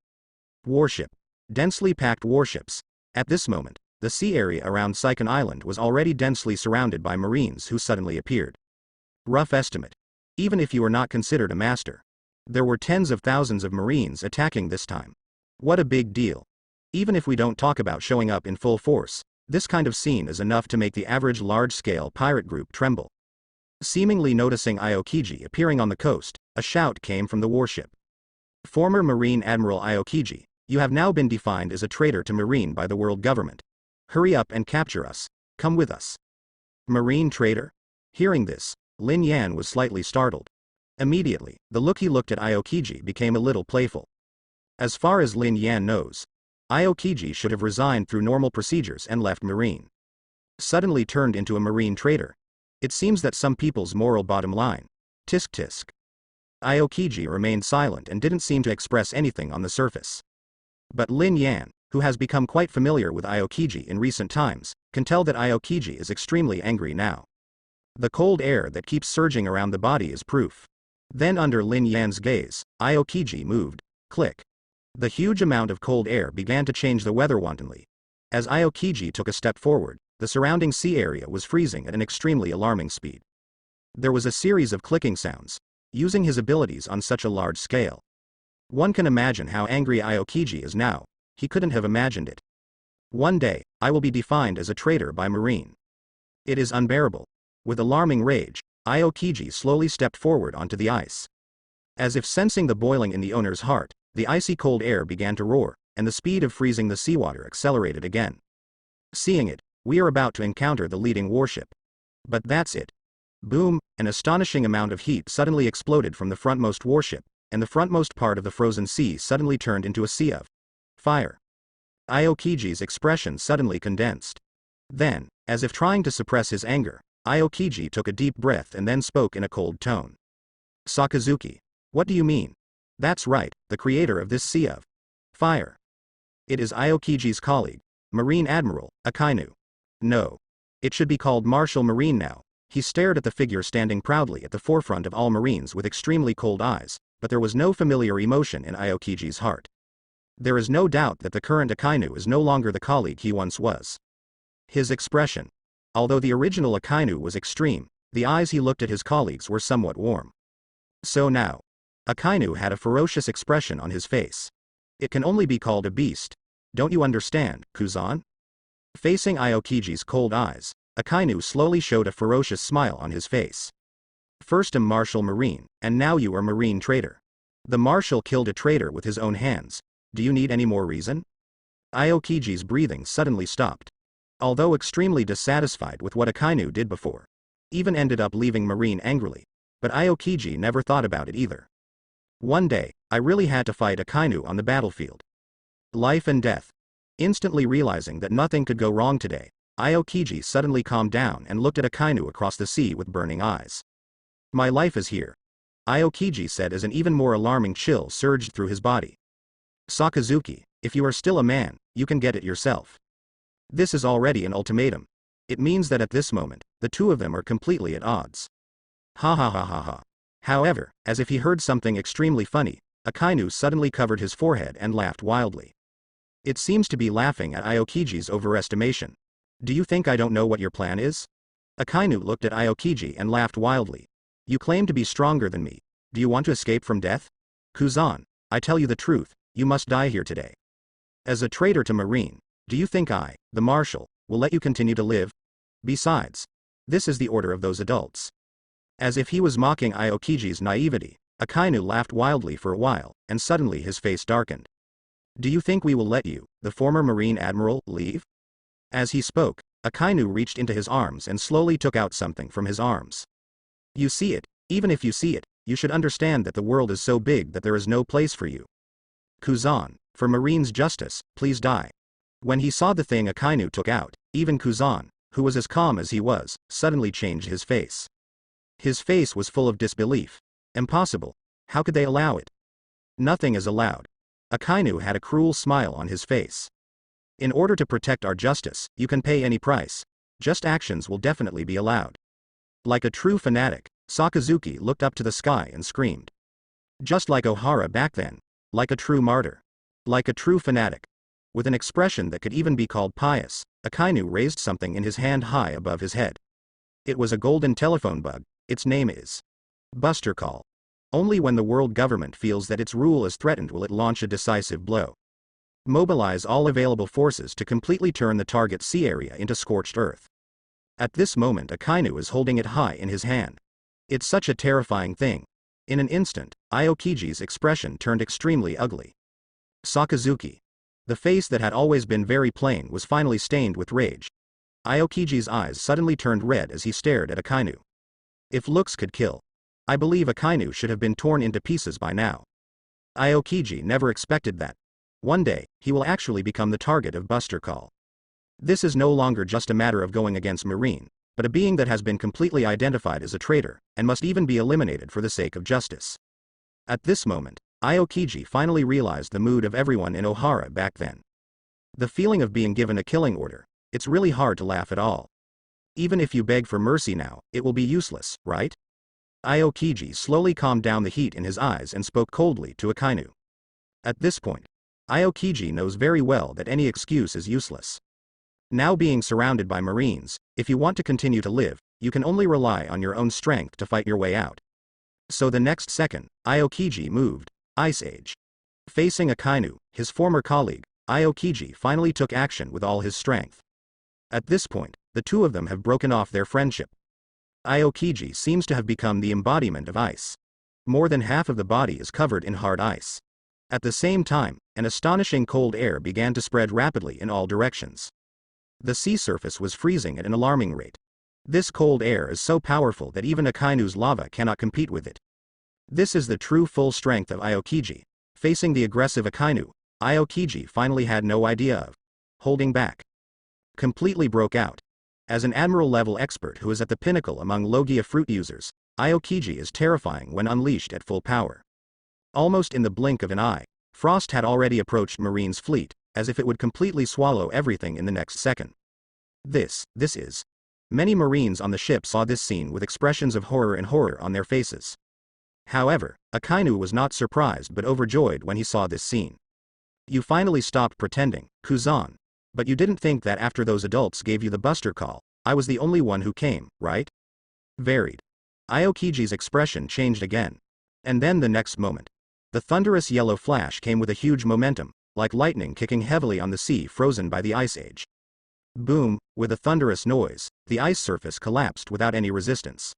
Warship. Densely packed warships. At this moment, the sea area around Secon Island was already densely surrounded by marines who suddenly appeared. Rough estimate. Even if you were not considered a master, there were tens of thousands of marines attacking this time. What a big deal. Even if we don't talk about showing up in full force, this kind of scene is enough to make the average large-scale pirate group tremble. Seemingly noticing Aokiji appearing on the coast, a shout came from the warship. Former Marine Admiral Aokiji, you have now been defined as a traitor to Marine by the world government. Hurry up and capture us. Come with us. Marine traitor? Hearing this, Lin Yan was slightly startled. Immediately, the look he looked at Aokiji became a little playful. As far as Lin Yan knows, Aokiji should have resigned through normal procedures and left Marine. Suddenly turned into a Marine traitor. It seems that some people's moral bottom line. Tisk tisk. Aokiji remained silent and didn't seem to express anything on the surface. But Lin Yan, who has become quite familiar with Aokiji in recent times, can tell that Aokiji is extremely angry now. The cold air that keeps surging around the body is proof. Then under Lin Yan's gaze, Aokiji moved. Click. The huge amount of cold air began to change the weather wantonly. As Aokiji took a step forward, the surrounding sea area was freezing at an extremely alarming speed. There was a series of clicking sounds. Using his abilities on such a large scale, one can imagine how angry Aokiji is now. He couldn't have imagined it. One day, I will be defined as a traitor by Marine. It is unbearable. With alarming rage, Aokiji slowly stepped forward onto the ice. As if sensing the boiling in the owner's heart, the icy cold air began to roar, and the speed of freezing the seawater accelerated again. Seeing it, we are about to encounter the leading warship. But that's it. Boom, an astonishing amount of heat suddenly exploded from the frontmost warship, and the frontmost part of the frozen sea suddenly turned into a sea of fire. Aokiji's expression suddenly condensed. Then, as if trying to suppress his anger, Aokiji took a deep breath and then spoke in a cold tone. Sakazuki, what do you mean? That's right, the creator of this sea of fire. It is Aokiji's colleague, Marine Admiral Akainu. No. It should be called Martial Marine now. He stared at the figure standing proudly at the forefront of all Marines with extremely cold eyes, but there was no familiar emotion in Aokiji's heart. There is no doubt that the current Akainu is no longer the colleague he once was. His expression. Although the original Akainu was extreme, the eyes he looked at his colleagues were somewhat warm. So now, Akainu had a ferocious expression on his face. It can only be called a beast. Don't you understand, Kuzan? Facing Aokiji's cold eyes, Akainu slowly showed a ferocious smile on his face. First a martial marine, and now you are marine traitor. The marshal killed a traitor with his own hands. Do you need any more reason? Aokiji's breathing suddenly stopped. Although extremely dissatisfied with what Akainu did before, even ended up leaving Marine angrily, but Aokiji never thought about it either. One day, I really had to fight Akainu on the battlefield. Life and death. Instantly realizing that nothing could go wrong today, Aokiji suddenly calmed down and looked at Akainu across the sea with burning eyes. My life is here, Aokiji said as an even more alarming chill surged through his body. Sakazuki, if you are still a man, you can get it yourself. This is already an ultimatum. It means that at this moment, the two of them are completely at odds. Ha ha ha ha ha. However, as if he heard something extremely funny, Akainu suddenly covered his forehead and laughed wildly. It seems to be laughing at Aokiji's overestimation. Do you think I don't know what your plan is? Akainu looked at Aokiji and laughed wildly. You claim to be stronger than me. Do you want to escape from death? Kuzan, I tell you the truth, you must die here today. As a traitor to Marine, do you think I, the Marshal, will let you continue to live? Besides, this is the order of those adults. As if he was mocking Aokiji's naivety, Akainu laughed wildly for a while, and suddenly his face darkened. Do you think we will let you, the former Marine Admiral, leave? As he spoke, Akainu reached into his arms and slowly took out something from his arms. You see it, even if you see it, you should understand that the world is so big that there is no place for you. Kuzan, for Marine's justice, please die. When he saw the thing Akainu took out, even Kuzan, who was as calm as he was, suddenly changed his face. His face was full of disbelief. Impossible. How could they allow it? Nothing is allowed. Akainu had a cruel smile on his face. In order to protect our justice, you can pay any price. just actions will definitely be allowed. Like a true fanatic, Sakazuki looked up to the sky and screamed. Just like Ohara back then. Like a true martyr. Like a true fanatic. With an expression that could even be called pious, Akainu raised something in his hand high above his head. It was a golden telephone bug. Its name is Buster Call. Only when the world government feels that its rule is threatened will it launch a decisive blow. Mobilize all available forces to completely turn the target sea area into scorched earth. At this moment Akainu is holding it high in his hand. It's such a terrifying thing. In an instant, Aokiji's expression turned extremely ugly. Sakazuki. The face that had always been very plain was finally stained with rage. Aokiji's eyes suddenly turned red as he stared at Akainu. If looks could kill, I believe Akainu should have been torn into pieces by now. Aokiji never expected that. One day, he will actually become the target of Buster Call. This is no longer just a matter of going against Marine, but a being that has been completely identified as a traitor, and must even be eliminated for the sake of justice. At this moment, Aokiji finally realized the mood of everyone in Ohara back then. The feeling of being given a killing order, it's really hard to laugh at all. Even if you beg for mercy now, it will be useless, right? Aokiji slowly calmed down the heat in his eyes and spoke coldly to Akainu. At this point, Aokiji knows very well that any excuse is useless. Now being surrounded by Marines, if you want to continue to live, you can only rely on your own strength to fight your way out. So the next second, Aokiji moved. Ice Age. Facing Akainu, his former colleague, Aokiji finally took action with all his strength. At this point, the two of them have broken off their friendship. Aokiji seems to have become the embodiment of ice. More than half of the body is covered in hard ice. At the same time, an astonishing cold air began to spread rapidly in all directions. The sea surface was freezing at an alarming rate. This cold air is so powerful that even Akainu's lava cannot compete with it. This is the true full strength of Aokiji. Facing the aggressive Akainu, Aokiji finally had no idea of holding back. Completely broke out. As an admiral-level expert who is at the pinnacle among Logia fruit users, Aokiji is terrifying when unleashed at full power. Almost in the blink of an eye, Frost had already approached Marine's fleet, as if it would completely swallow everything in the next second. This is. Many Marines on the ship saw this scene with expressions of horror on their faces. However, Akainu was not surprised but overjoyed when he saw this scene. You finally stopped pretending, Kuzan. But you didn't think that after those adults gave you the Buster Call, I was the only one who came, right? Varied. Aokiji's expression changed again. And then the next moment. The thunderous yellow flash came with a huge momentum, like lightning kicking heavily on the sea frozen by the Ice Age. Boom, with a thunderous noise, the ice surface collapsed without any resistance.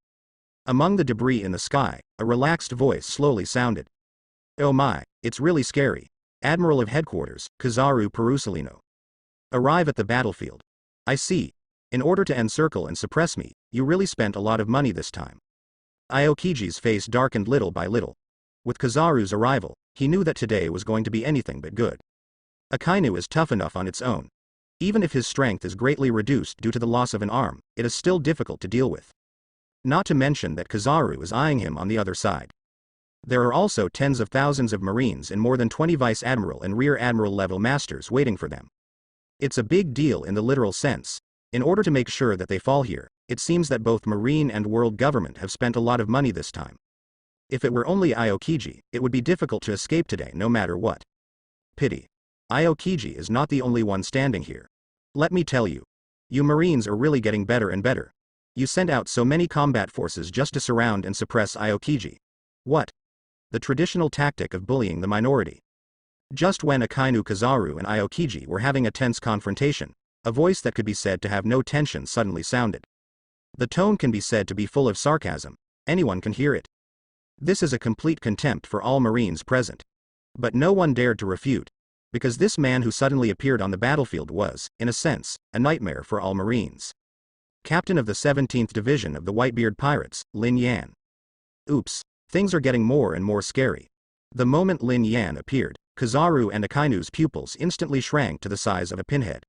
Among the debris in the sky, a relaxed voice slowly sounded. Oh my, it's really scary. Admiral of Headquarters, Kizaru Perusalino. Arrive at the battlefield. I see. In order to encircle and suppress me, you really spent a lot of money this time. Aokiji's face darkened little by little. With Kizaru's arrival, he knew that today was going to be anything but good. Akainu is tough enough on its own. Even if his strength is greatly reduced due to the loss of an arm, it is still difficult to deal with. Not to mention that Kizaru is eyeing him on the other side. There are also tens of thousands of Marines and more than 20 Vice Admiral and Rear Admiral level masters waiting for them. It's a big deal in the literal sense. In order to make sure that they fall here, it seems that both Marine and world government have spent a lot of money this time. If it were only Aokiji, it would be difficult to escape today no matter what. Pity. Aokiji is not the only one standing here. Let me tell you. You Marines are really getting better and better. You sent out so many combat forces just to surround and suppress Aokiji. What? The traditional tactic of bullying the minority. Just when Akainu, Kizaru and Aokiji were having a tense confrontation, a voice that could be said to have no tension suddenly sounded. The tone can be said to be full of sarcasm. Anyone can hear it. This is a complete contempt for all Marines present. But no one dared to refute. Because this man who suddenly appeared on the battlefield was, in a sense, a nightmare for all Marines. Captain of the 17th Division of the Whitebeard Pirates, Lin Yan. Oops, things are getting more and more scary. The moment Lin Yan appeared, Kizaru and Akainu's pupils instantly shrank to the size of a pinhead.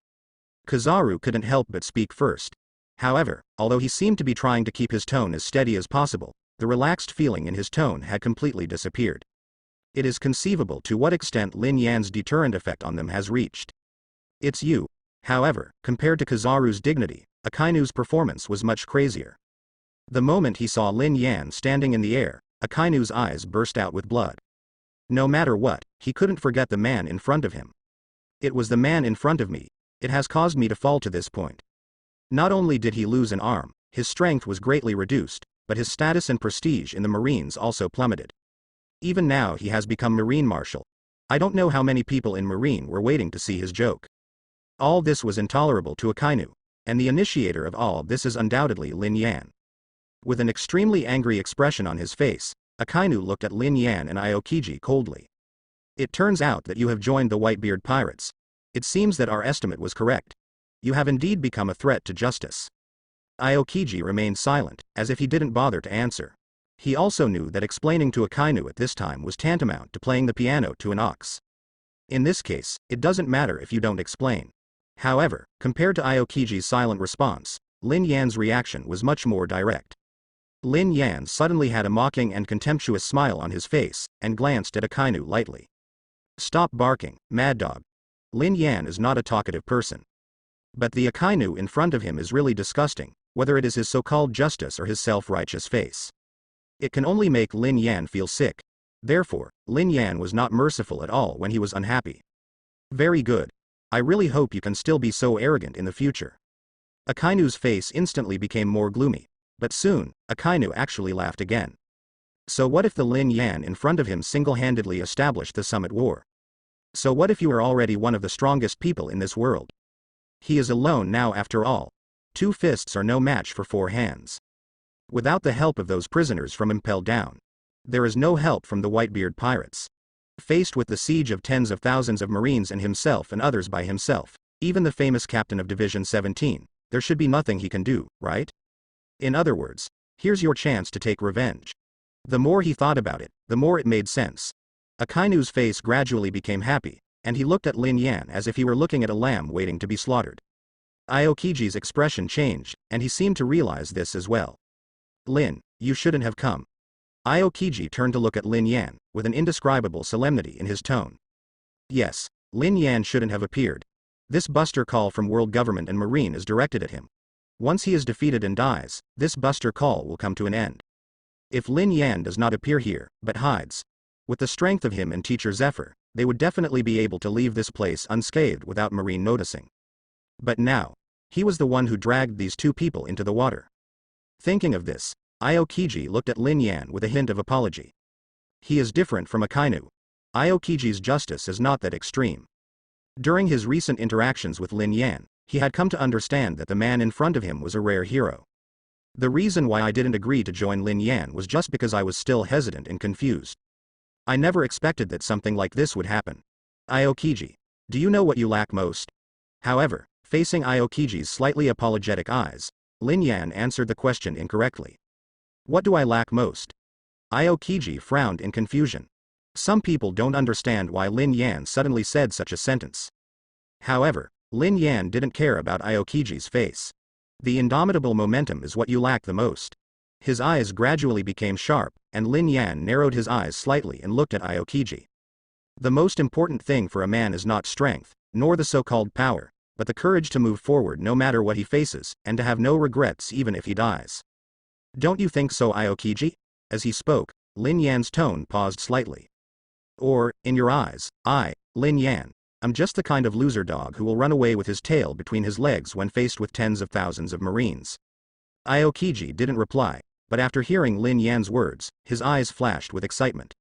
Kizaru couldn't help but speak first. However, although he seemed to be trying to keep his tone as steady as possible, the relaxed feeling in his tone had completely disappeared. It is conceivable to what extent Lin Yan's deterrent effect on them has reached. It's you. However, compared to Kizaru's dignity, Akainu's performance was much crazier. The moment he saw Lin Yan standing in the air, Akainu's eyes burst out with blood. No matter what, he couldn't forget the man in front of him. It was the man in front of me. It has caused me to fall to this point. Not only did he lose an arm, his strength was greatly reduced, but his status and prestige in the Marines also plummeted. Even now he has become Marine Marshal. I don't know how many people in Marine were waiting to see his joke. All this was intolerable to Akainu, and the initiator of all this is undoubtedly Lin Yan. With an extremely angry expression on his face, Akainu looked at Lin Yan and Aokiji coldly. It turns out that you have joined the Whitebeard pirates. It seems that our estimate was correct. You have indeed become a threat to justice. Aokiji remained silent, as if he didn't bother to answer. He also knew that explaining to Akainu at this time was tantamount to playing the piano to an ox. In this case, it doesn't matter if you don't explain. However, compared to Aokiji's silent response, Lin Yan's reaction was much more direct. Lin Yan suddenly had a mocking and contemptuous smile on his face, and glanced at Akainu lightly. Stop barking, mad dog. Lin Yan is not a talkative person. But the Akainu in front of him is really disgusting, whether it is his so-called justice or his self-righteous face. It can only make Lin Yan feel sick. Therefore, Lin Yan was not merciful at all when he was unhappy. Very good. I really hope you can still be so arrogant in the future. Akainu's face instantly became more gloomy. But soon, Akainu actually laughed again. So what if the Lin Yan in front of him single-handedly established the Summit War? So what if you are already one of the strongest people in this world? He is alone now after all. 2 fists are no match for 4 hands. Without the help of those prisoners from Impel Down, there is no help from the Whitebeard pirates. Faced with the siege of tens of thousands of Marines and himself and others by himself, even the famous captain of Division 17, there should be nothing he can do, right? In other words, here's your chance to take revenge. The more he thought about it, the more it made sense. Akainu's face gradually became happy, and he looked at Lin Yan as if he were looking at a lamb waiting to be slaughtered. Aokiji's expression changed, and he seemed to realize this as well. Lin, you shouldn't have come. Aokiji turned to look at Lin Yan, with an indescribable solemnity in his tone. Yes, Lin Yan shouldn't have appeared. This buster call from world government and Marine is directed at him. Once he is defeated and dies, this buster call will come to an end. If Lin Yan does not appear here, but hides, with the strength of him and Teacher Zephyr, they would definitely be able to leave this place unscathed without Marine noticing. But now, he was the one who dragged these 2 people into the water. Thinking of this, Aokiji looked at Lin Yan with a hint of apology. He is different from Akainu. Aokiji's justice is not that extreme. During his recent interactions with Lin Yan, he had come to understand that the man in front of him was a rare hero. The reason why I didn't agree to join Lin Yan was just because I was still hesitant and confused. I never expected that something like this would happen. Aokiji, do you know what you lack most? However, facing Aokiji's slightly apologetic eyes, Lin Yan answered the question incorrectly. What do I lack most? Aokiji frowned in confusion. Some people don't understand why Lin Yan suddenly said such a sentence. However, Lin Yan didn't care about Aokiji's face. The indomitable momentum is what you lack the most. His eyes gradually became sharp, and Lin Yan narrowed his eyes slightly and looked at Aokiji. The most important thing for a man is not strength, nor the so-called power, but the courage to move forward no matter what he faces, and to have no regrets even if he dies. Don't you think so, Aokiji? As he spoke, Lin Yan's tone paused slightly. Or, in your eyes, Lin Yan, I'm just the kind of loser dog who will run away with his tail between his legs when faced with tens of thousands of Marines. Aokiji didn't reply, but after hearing Lin Yan's words, his eyes flashed with excitement.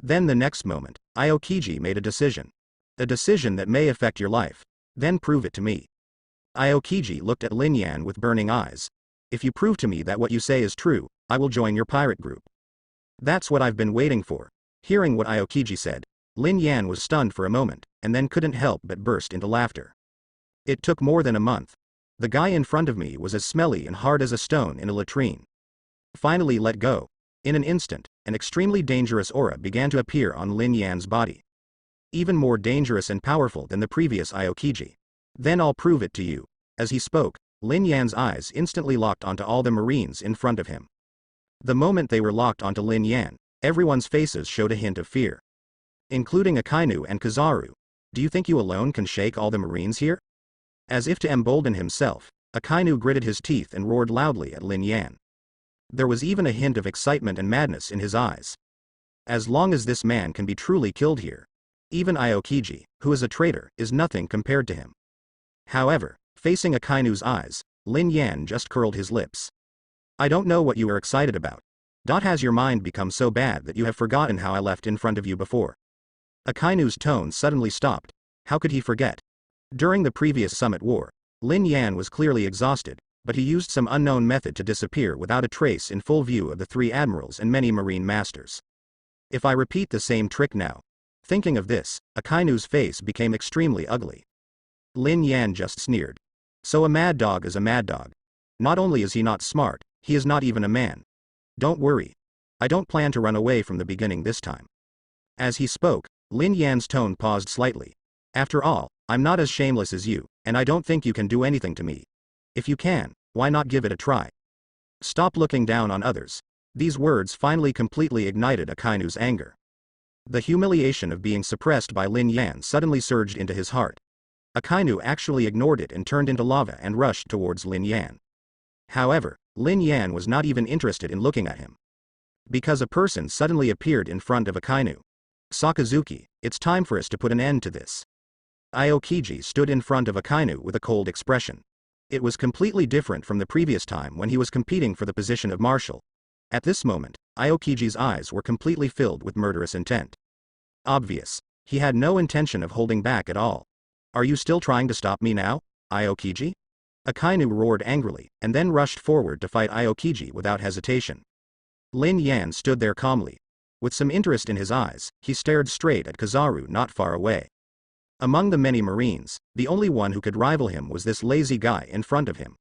Then the next moment, Aokiji made a decision. A decision that may affect your life. Then prove it to me. Aokiji looked at Lin Yan with burning eyes. If you prove to me that what you say is true, I will join your pirate group. That's what I've been waiting for. Hearing what Aokiji said, Lin Yan was stunned for a moment, and then couldn't help but burst into laughter. It took more than a month. The guy in front of me was as smelly and hard as a stone in a latrine. Finally let go. In an instant, an extremely dangerous aura began to appear on Lin Yan's body. Even more dangerous and powerful than the previous Aokiji. Then I'll prove it to you. As he spoke, Lin Yan's eyes instantly locked onto all the Marines in front of him. The moment they were locked onto Lin Yan, everyone's faces showed a hint of fear. Including Akainu and Kizaru. Do you think you alone can shake all the Marines here? As if to embolden himself, Akainu gritted his teeth and roared loudly at Lin Yan. There was even a hint of excitement and madness in his eyes. As long as this man can be truly killed here, even Aokiji, who is a traitor, is nothing compared to him. However, facing Akainu's eyes, Lin Yan just curled his lips. I don't know what you are excited about. Has your mind become so bad that you have forgotten how I left in front of you before? Akainu's tone suddenly stopped. How could he forget? During the previous summit war, Lin Yan was clearly exhausted, but he used some unknown method to disappear without a trace in full view of the 3 admirals and many marine masters. If I repeat the same trick now. Thinking of this, Akainu's face became extremely ugly. Lin Yan just sneered. So a mad dog is a mad dog. Not only is he not smart, he is not even a man. Don't worry. I don't plan to run away from the beginning this time. As he spoke, Lin Yan's tone paused slightly. After all, I'm not as shameless as you, and I don't think you can do anything to me. If you can, why not give it a try? Stop looking down on others. These words finally completely ignited Akainu's anger. The humiliation of being suppressed by Lin Yan suddenly surged into his heart. Akainu actually ignored it and turned into lava and rushed towards Lin Yan. However, Lin Yan was not even interested in looking at him. Because a person suddenly appeared in front of Akainu. Sakazuki, it's time for us to put an end to this. Aokiji stood in front of Akainu with a cold expression. It was completely different from the previous time when he was competing for the position of marshal. At this moment, Aokiji's eyes were completely filled with murderous intent. Obvious. He had no intention of holding back at all. Are you still trying to stop me now, Aokiji? Akainu roared angrily, and then rushed forward to fight Aokiji without hesitation. Lin Yan stood there calmly. With some interest in his eyes, he stared straight at Kizaru not far away. Among the many marines, the only one who could rival him was this lazy guy in front of him.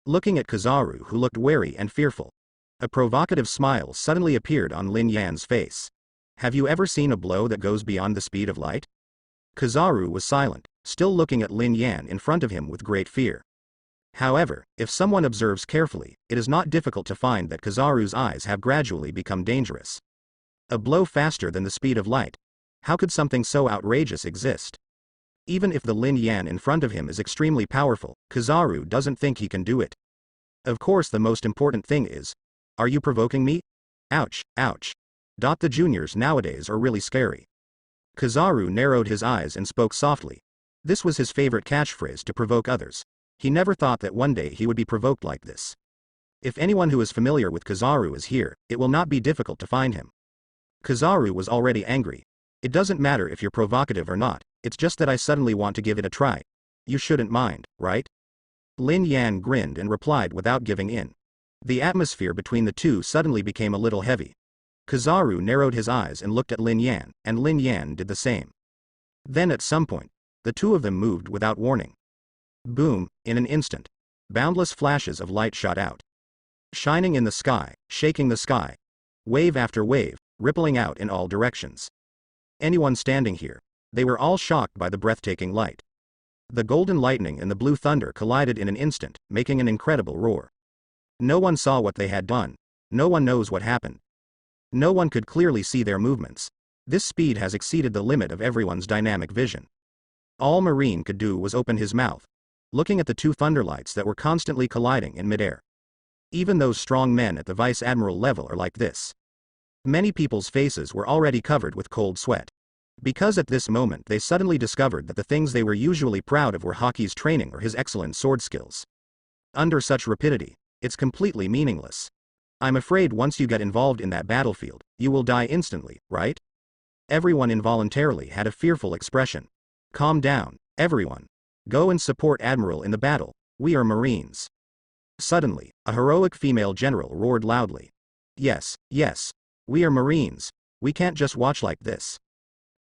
Looking at Kizaru, who looked wary and fearful, a provocative smile suddenly appeared on Lin Yan's face. Have you ever seen a blow that goes beyond the speed of light? Kizaru was silent, still looking at Lin Yan in front of him with great fear. However, if someone observes carefully, it is not difficult to find that Kizaru's eyes have gradually become dangerous. A blow faster than the speed of light. How could something so outrageous exist? Even if the Lin Yan in front of him is extremely powerful, Kizaru doesn't think he can do it. Of course, the most important thing is, are you provoking me? Ouch, ouch. The juniors nowadays are really scary. Kizaru narrowed his eyes and spoke softly. This was his favorite catchphrase to provoke others. He never thought that one day he would be provoked like this. If anyone who is familiar with Kizaru is here, it will not be difficult to find him. Kizaru was already angry. It doesn't matter if you're provocative or not, it's just that I suddenly want to give it a try. You shouldn't mind, right? Lin Yan grinned and replied without giving in. The atmosphere between the two suddenly became a little heavy. Kizaru narrowed his eyes and looked at Lin Yan, and Lin Yan did the same. Then at some point, the two of them moved without warning. Boom, in an instant. Boundless flashes of light shot out. Shining in the sky, shaking the sky. Wave after wave, rippling out in all directions. Anyone standing here, they were all shocked by the breathtaking light. The golden lightning and the blue thunder collided in an instant, making an incredible roar. No one saw what they had done. No one knows what happened. No one could clearly see their movements. This speed has exceeded the limit of everyone's dynamic vision. All Marine could do was open his mouth, looking at the two thunderlights that were constantly colliding in midair. Even those strong men at the vice admiral level are like this. Many people's faces were already covered with cold sweat. Because at this moment they suddenly discovered that the things they were usually proud of were Haki's training or his excellent sword skills. Under such rapidity, it's completely meaningless. I'm afraid once you get involved in that battlefield, you will die instantly, right? Everyone involuntarily had a fearful expression. Calm down, everyone. Go and support Admiral in the battle, we are Marines. Suddenly, a heroic female general roared loudly. Yes, yes. We are Marines, we can't just watch like this.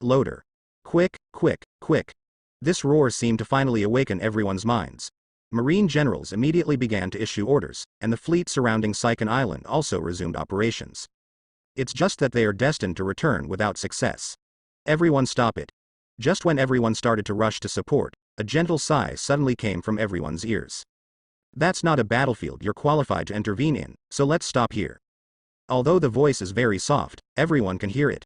Loader. Quick, quick, quick. This roar seemed to finally awaken everyone's minds. Marine generals immediately began to issue orders, and the fleet surrounding Secon Island also resumed operations. It's just that they are destined to return without success. Everyone stop it. Just when everyone started to rush to support, a gentle sigh suddenly came from everyone's ears. That's not a battlefield you're qualified to intervene in, so let's stop here. Although the voice is very soft, everyone can hear it.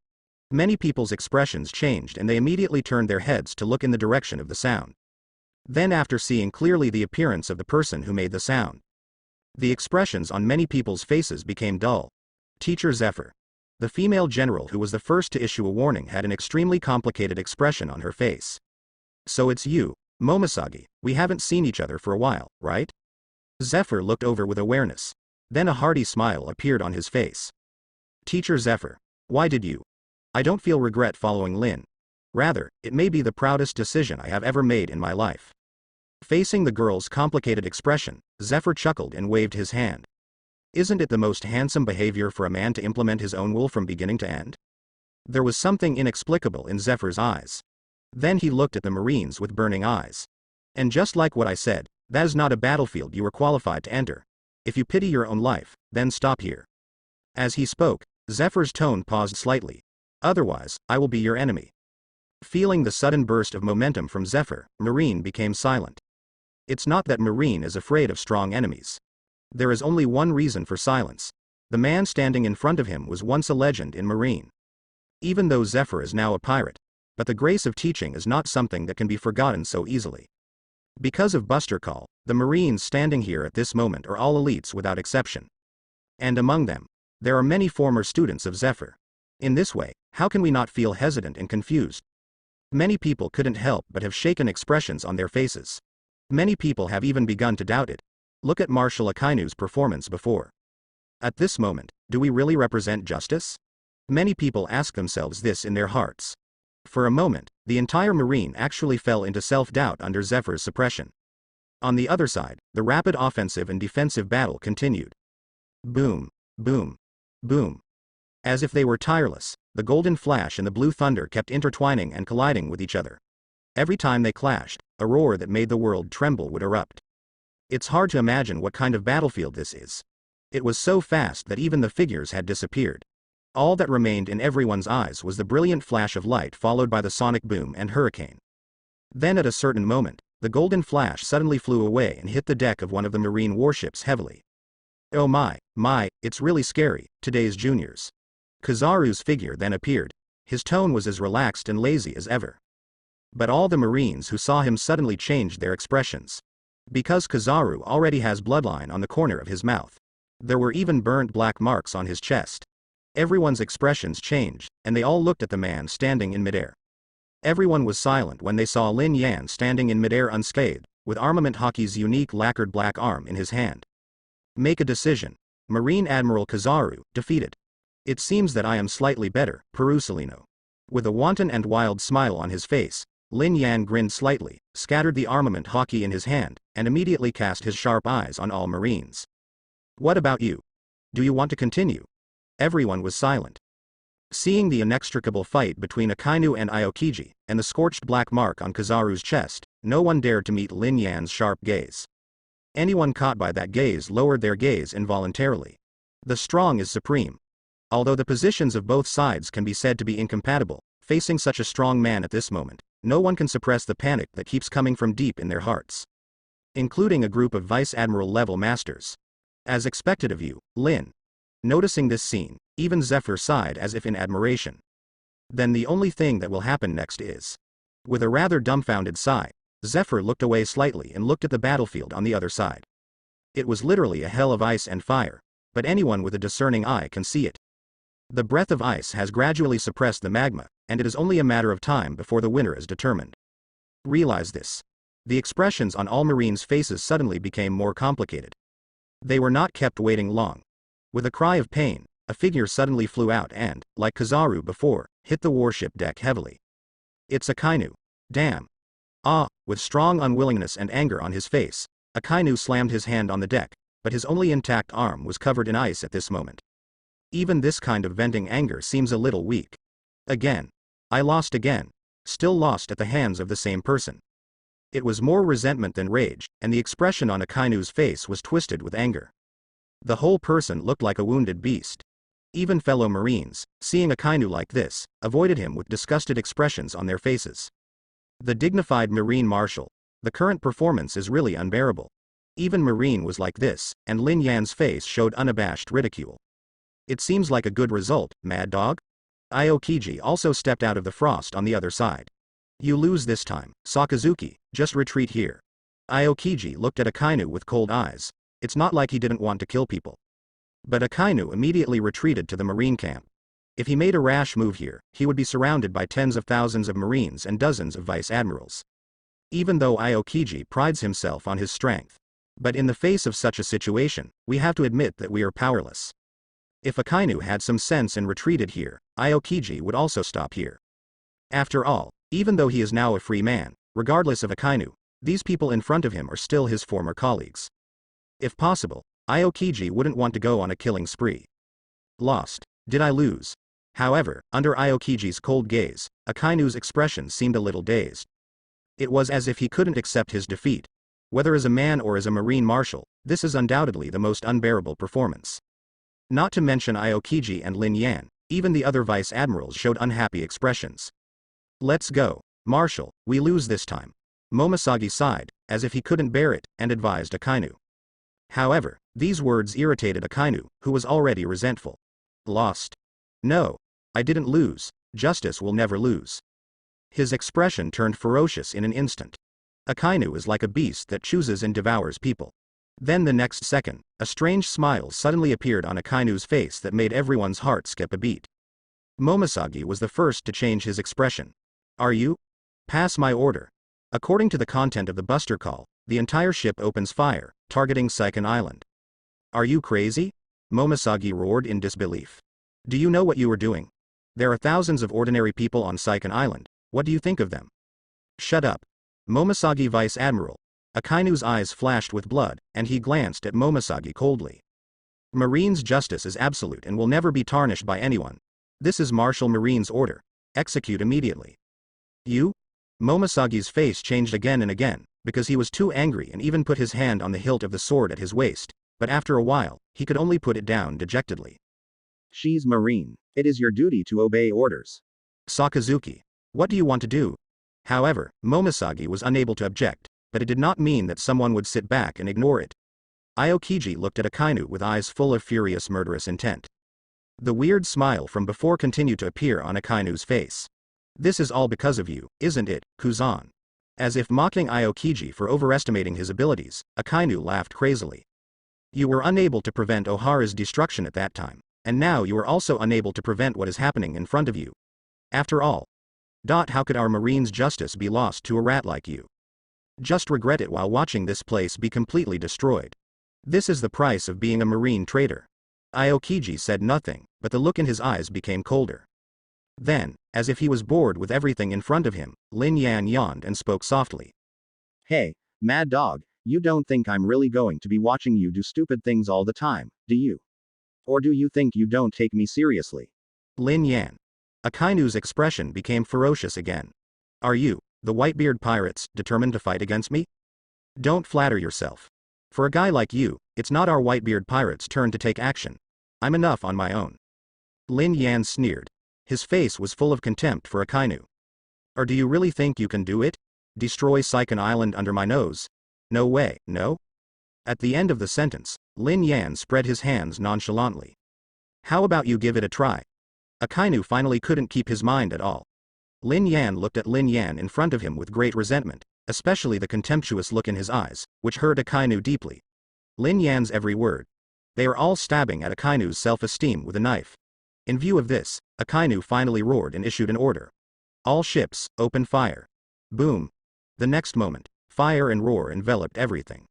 Many people's expressions changed and they immediately turned their heads to look in the direction of the sound. Then after seeing clearly the appearance of the person who made the sound, the expressions on many people's faces became dull. Teacher Zephyr. The female general who was the first to issue a warning had an extremely complicated expression on her face. So it's you, Momosagi, we haven't seen each other for a while, right? Zephyr looked over with awareness. Then a hearty smile appeared on his face. Teacher Zephyr. Why did you? I don't feel regret following Lin. Rather, it may be the proudest decision I have ever made in my life. Facing the girl's complicated expression, Zephyr chuckled and waved his hand. Isn't it the most handsome behavior for a man to implement his own will from beginning to end? There was something inexplicable in Zephyr's eyes. Then he looked at the Marines with burning eyes. And just like what I said, that is not a battlefield you are qualified to enter. If you pity your own life, then stop here. As he spoke, Zephyr's tone paused slightly. Otherwise, I will be your enemy. Feeling the sudden burst of momentum from Zephyr, Marine became silent. It's not that Marine is afraid of strong enemies. There is only one reason for silence. The man standing in front of him was once a legend in Marine. Even though Zephyr is now a pirate, but the grace of teaching is not something that can be forgotten so easily. Because of Buster Call, the Marines standing here at this moment are all elites without exception. And among them, there are many former students of Zephyr. In this way, how can we not feel hesitant and confused? Many people couldn't help but have shaken expressions on their faces. Many people have even begun to doubt it. Look at Marshal Akainu's performance before. At this moment, do we really represent justice? Many people ask themselves this in their hearts. For a moment, the entire Marine actually fell into self-doubt under Zephyr's suppression. On the other side, the rapid offensive and defensive battle continued. Boom, boom, boom. As if they were tireless, the golden flash and the blue thunder kept intertwining and colliding with each other. Every time they clashed, a roar that made the world tremble would erupt. It's hard to imagine what kind of battlefield this is. It was so fast that even the figures had disappeared. All that remained in everyone's eyes was the brilliant flash of light followed by the sonic boom and hurricane. Then at a certain moment, the golden flash suddenly flew away and hit the deck of one of the marine warships heavily. Oh my, it's really scary, today's juniors. Kizaru's figure then appeared. His tone was as relaxed and lazy as ever. But all the Marines who saw him suddenly changed their expressions. Because Kizaru already has bloodline on the corner of his mouth. There were even burnt black marks on his chest. Everyone's expressions changed, and they all looked at the man standing in midair. Everyone was silent when they saw Lin Yan standing in midair unscathed, with Armament Hockey's unique lacquered black arm in his hand. Make a decision. Marine Admiral Kizaru, defeated. It seems that I am slightly better, Perusalino. With a wanton and wild smile on his face, Lin Yan grinned slightly, scattered the armament hockey in his hand, and immediately cast his sharp eyes on all Marines. What about you? Do you want to continue? Everyone was silent. Seeing the inextricable fight between Akainu and Aokiji, and the scorched black mark on Kizaru's chest, no one dared to meet Lin Yan's sharp gaze. Anyone caught by that gaze lowered their gaze involuntarily. The strong is supreme. Although the positions of both sides can be said to be incompatible, facing such a strong man at this moment, no one can suppress the panic that keeps coming from deep in their hearts. Including a group of Vice Admiral level masters. As expected of you, Lin. Noticing this scene, even Zephyr sighed as if in admiration. Then the only thing that will happen next is. With a rather dumbfounded sigh, Zephyr looked away slightly and looked at the battlefield on the other side. It was literally a hell of ice and fire, but anyone with a discerning eye can see it. The breath of ice has gradually suppressed the magma, and it is only a matter of time before the winner is determined. Realize this. The expressions on all Marines' faces suddenly became more complicated. They were not kept waiting long. With a cry of pain, a figure suddenly flew out and, like Kizaru before, hit the warship deck heavily. It's Akainu. Damn. With strong unwillingness and anger on his face, Akainu slammed his hand on the deck, but his only intact arm was covered in ice at this moment. Even this kind of venting anger seems a little weak. Again. I lost again. Still lost at the hands of the same person. It was more resentment than rage, and the expression on Akainu's face was twisted with anger. The whole person looked like a wounded beast. Even fellow Marines, seeing Akainu like this, avoided him with disgusted expressions on their faces. The dignified Marine Marshal. The current performance is really unbearable. Even Marine was like this, and Lin Yan's face showed unabashed ridicule. It seems like a good result, Mad Dog? Aokiji also stepped out of the frost on the other side. You lose this time, Sakazuki, just retreat here. Aokiji looked at Akainu with cold eyes. It's not like he didn't want to kill people. But Akainu immediately retreated to the marine camp. If he made a rash move here, he would be surrounded by tens of thousands of marines and dozens of vice admirals. Even though Aokiji prides himself on his strength. But in the face of such a situation, we have to admit that we are powerless. If Akainu had some sense and retreated here, Aokiji would also stop here. After all, even though he is now a free man, regardless of Akainu, these people in front of him are still his former colleagues. If possible, Aokiji wouldn't want to go on a killing spree. Lost. Did I lose? However, under Aokiji's cold gaze, Akainu's expression seemed a little dazed. It was as if he couldn't accept his defeat. Whether as a man or as a marine marshal, this is undoubtedly the most unbearable performance. Not to mention Aokiji and Lin Yan, even the other vice admirals showed unhappy expressions. Let's go, Marshal, we lose this time. Momoshage sighed, as if he couldn't bear it, and advised Akainu. However, these words irritated Akainu, who was already resentful. Lost? No. I didn't lose. Justice will never lose. His expression turned ferocious in an instant. Akainu is like a beast that chooses and devours people. Then the next second, a strange smile suddenly appeared on Akainu's face that made everyone's heart skip a beat. Momoshage was the first to change his expression. Are you? Pass my order. According to the content of the buster call, the entire ship opens fire, targeting Secon Island. Are you crazy? Momoshage roared in disbelief. Do you know what you are doing? There are thousands of ordinary people on Secon Island. What do you think of them? Shut up. Momoshage Vice Admiral. Akainu's eyes flashed with blood, and he glanced at Momoshage coldly. Marine's justice is absolute and will never be tarnished by anyone. This is Marshal Marine's order. Execute immediately. You? Momoshage's face changed again and again, because he was too angry and even put his hand on the hilt of the sword at his waist, but after a while, he could only put it down dejectedly. She's Marine. It is your duty to obey orders. Sakazuki. What do you want to do? However, Momoshage was unable to object, but it did not mean that someone would sit back and ignore it. Aokiji looked at Akainu with eyes full of furious murderous intent. The weird smile from before continued to appear on Akainu's face. This is all because of you, isn't it, Kuzan? As if mocking Aokiji for overestimating his abilities, Akainu laughed crazily. You were unable to prevent Ohara's destruction at that time, and now you are also unable to prevent what is happening in front of you. After all, how could our Marine's justice be lost to a rat like you? Just regret it while watching this place be completely destroyed. This is the price of being a Marine traitor. Aokiji said nothing, but the look in his eyes became colder. Then, as if he was bored with everything in front of him, Lin Yan yawned and spoke softly. Hey, mad dog, you don't think I'm really going to be watching you do stupid things all the time, do you? Or do you think you don't take me seriously? Lin Yan. Akainu's expression became ferocious again. Are you, the Whitebeard pirates, determined to fight against me? Don't flatter yourself. For a guy like you, it's not our Whitebeard pirates' turn to take action. I'm enough on my own. Lin Yan sneered. His face was full of contempt for Akainu. Or do you really think you can do it? Destroy Secon Island under my nose? No way, no? At the end of the sentence, Lin Yan spread his hands nonchalantly. How about you give it a try? Akainu finally couldn't keep his mind at all. Lin Yan looked at Lin Yan in front of him with great resentment, especially the contemptuous look in his eyes, which hurt Akainu deeply. Lin Yan's every word. They are all stabbing at Akainu's self-esteem with a knife. In view of this, Akainu finally roared and issued an order. All ships, open fire. Boom. The next moment, fire and roar enveloped everything.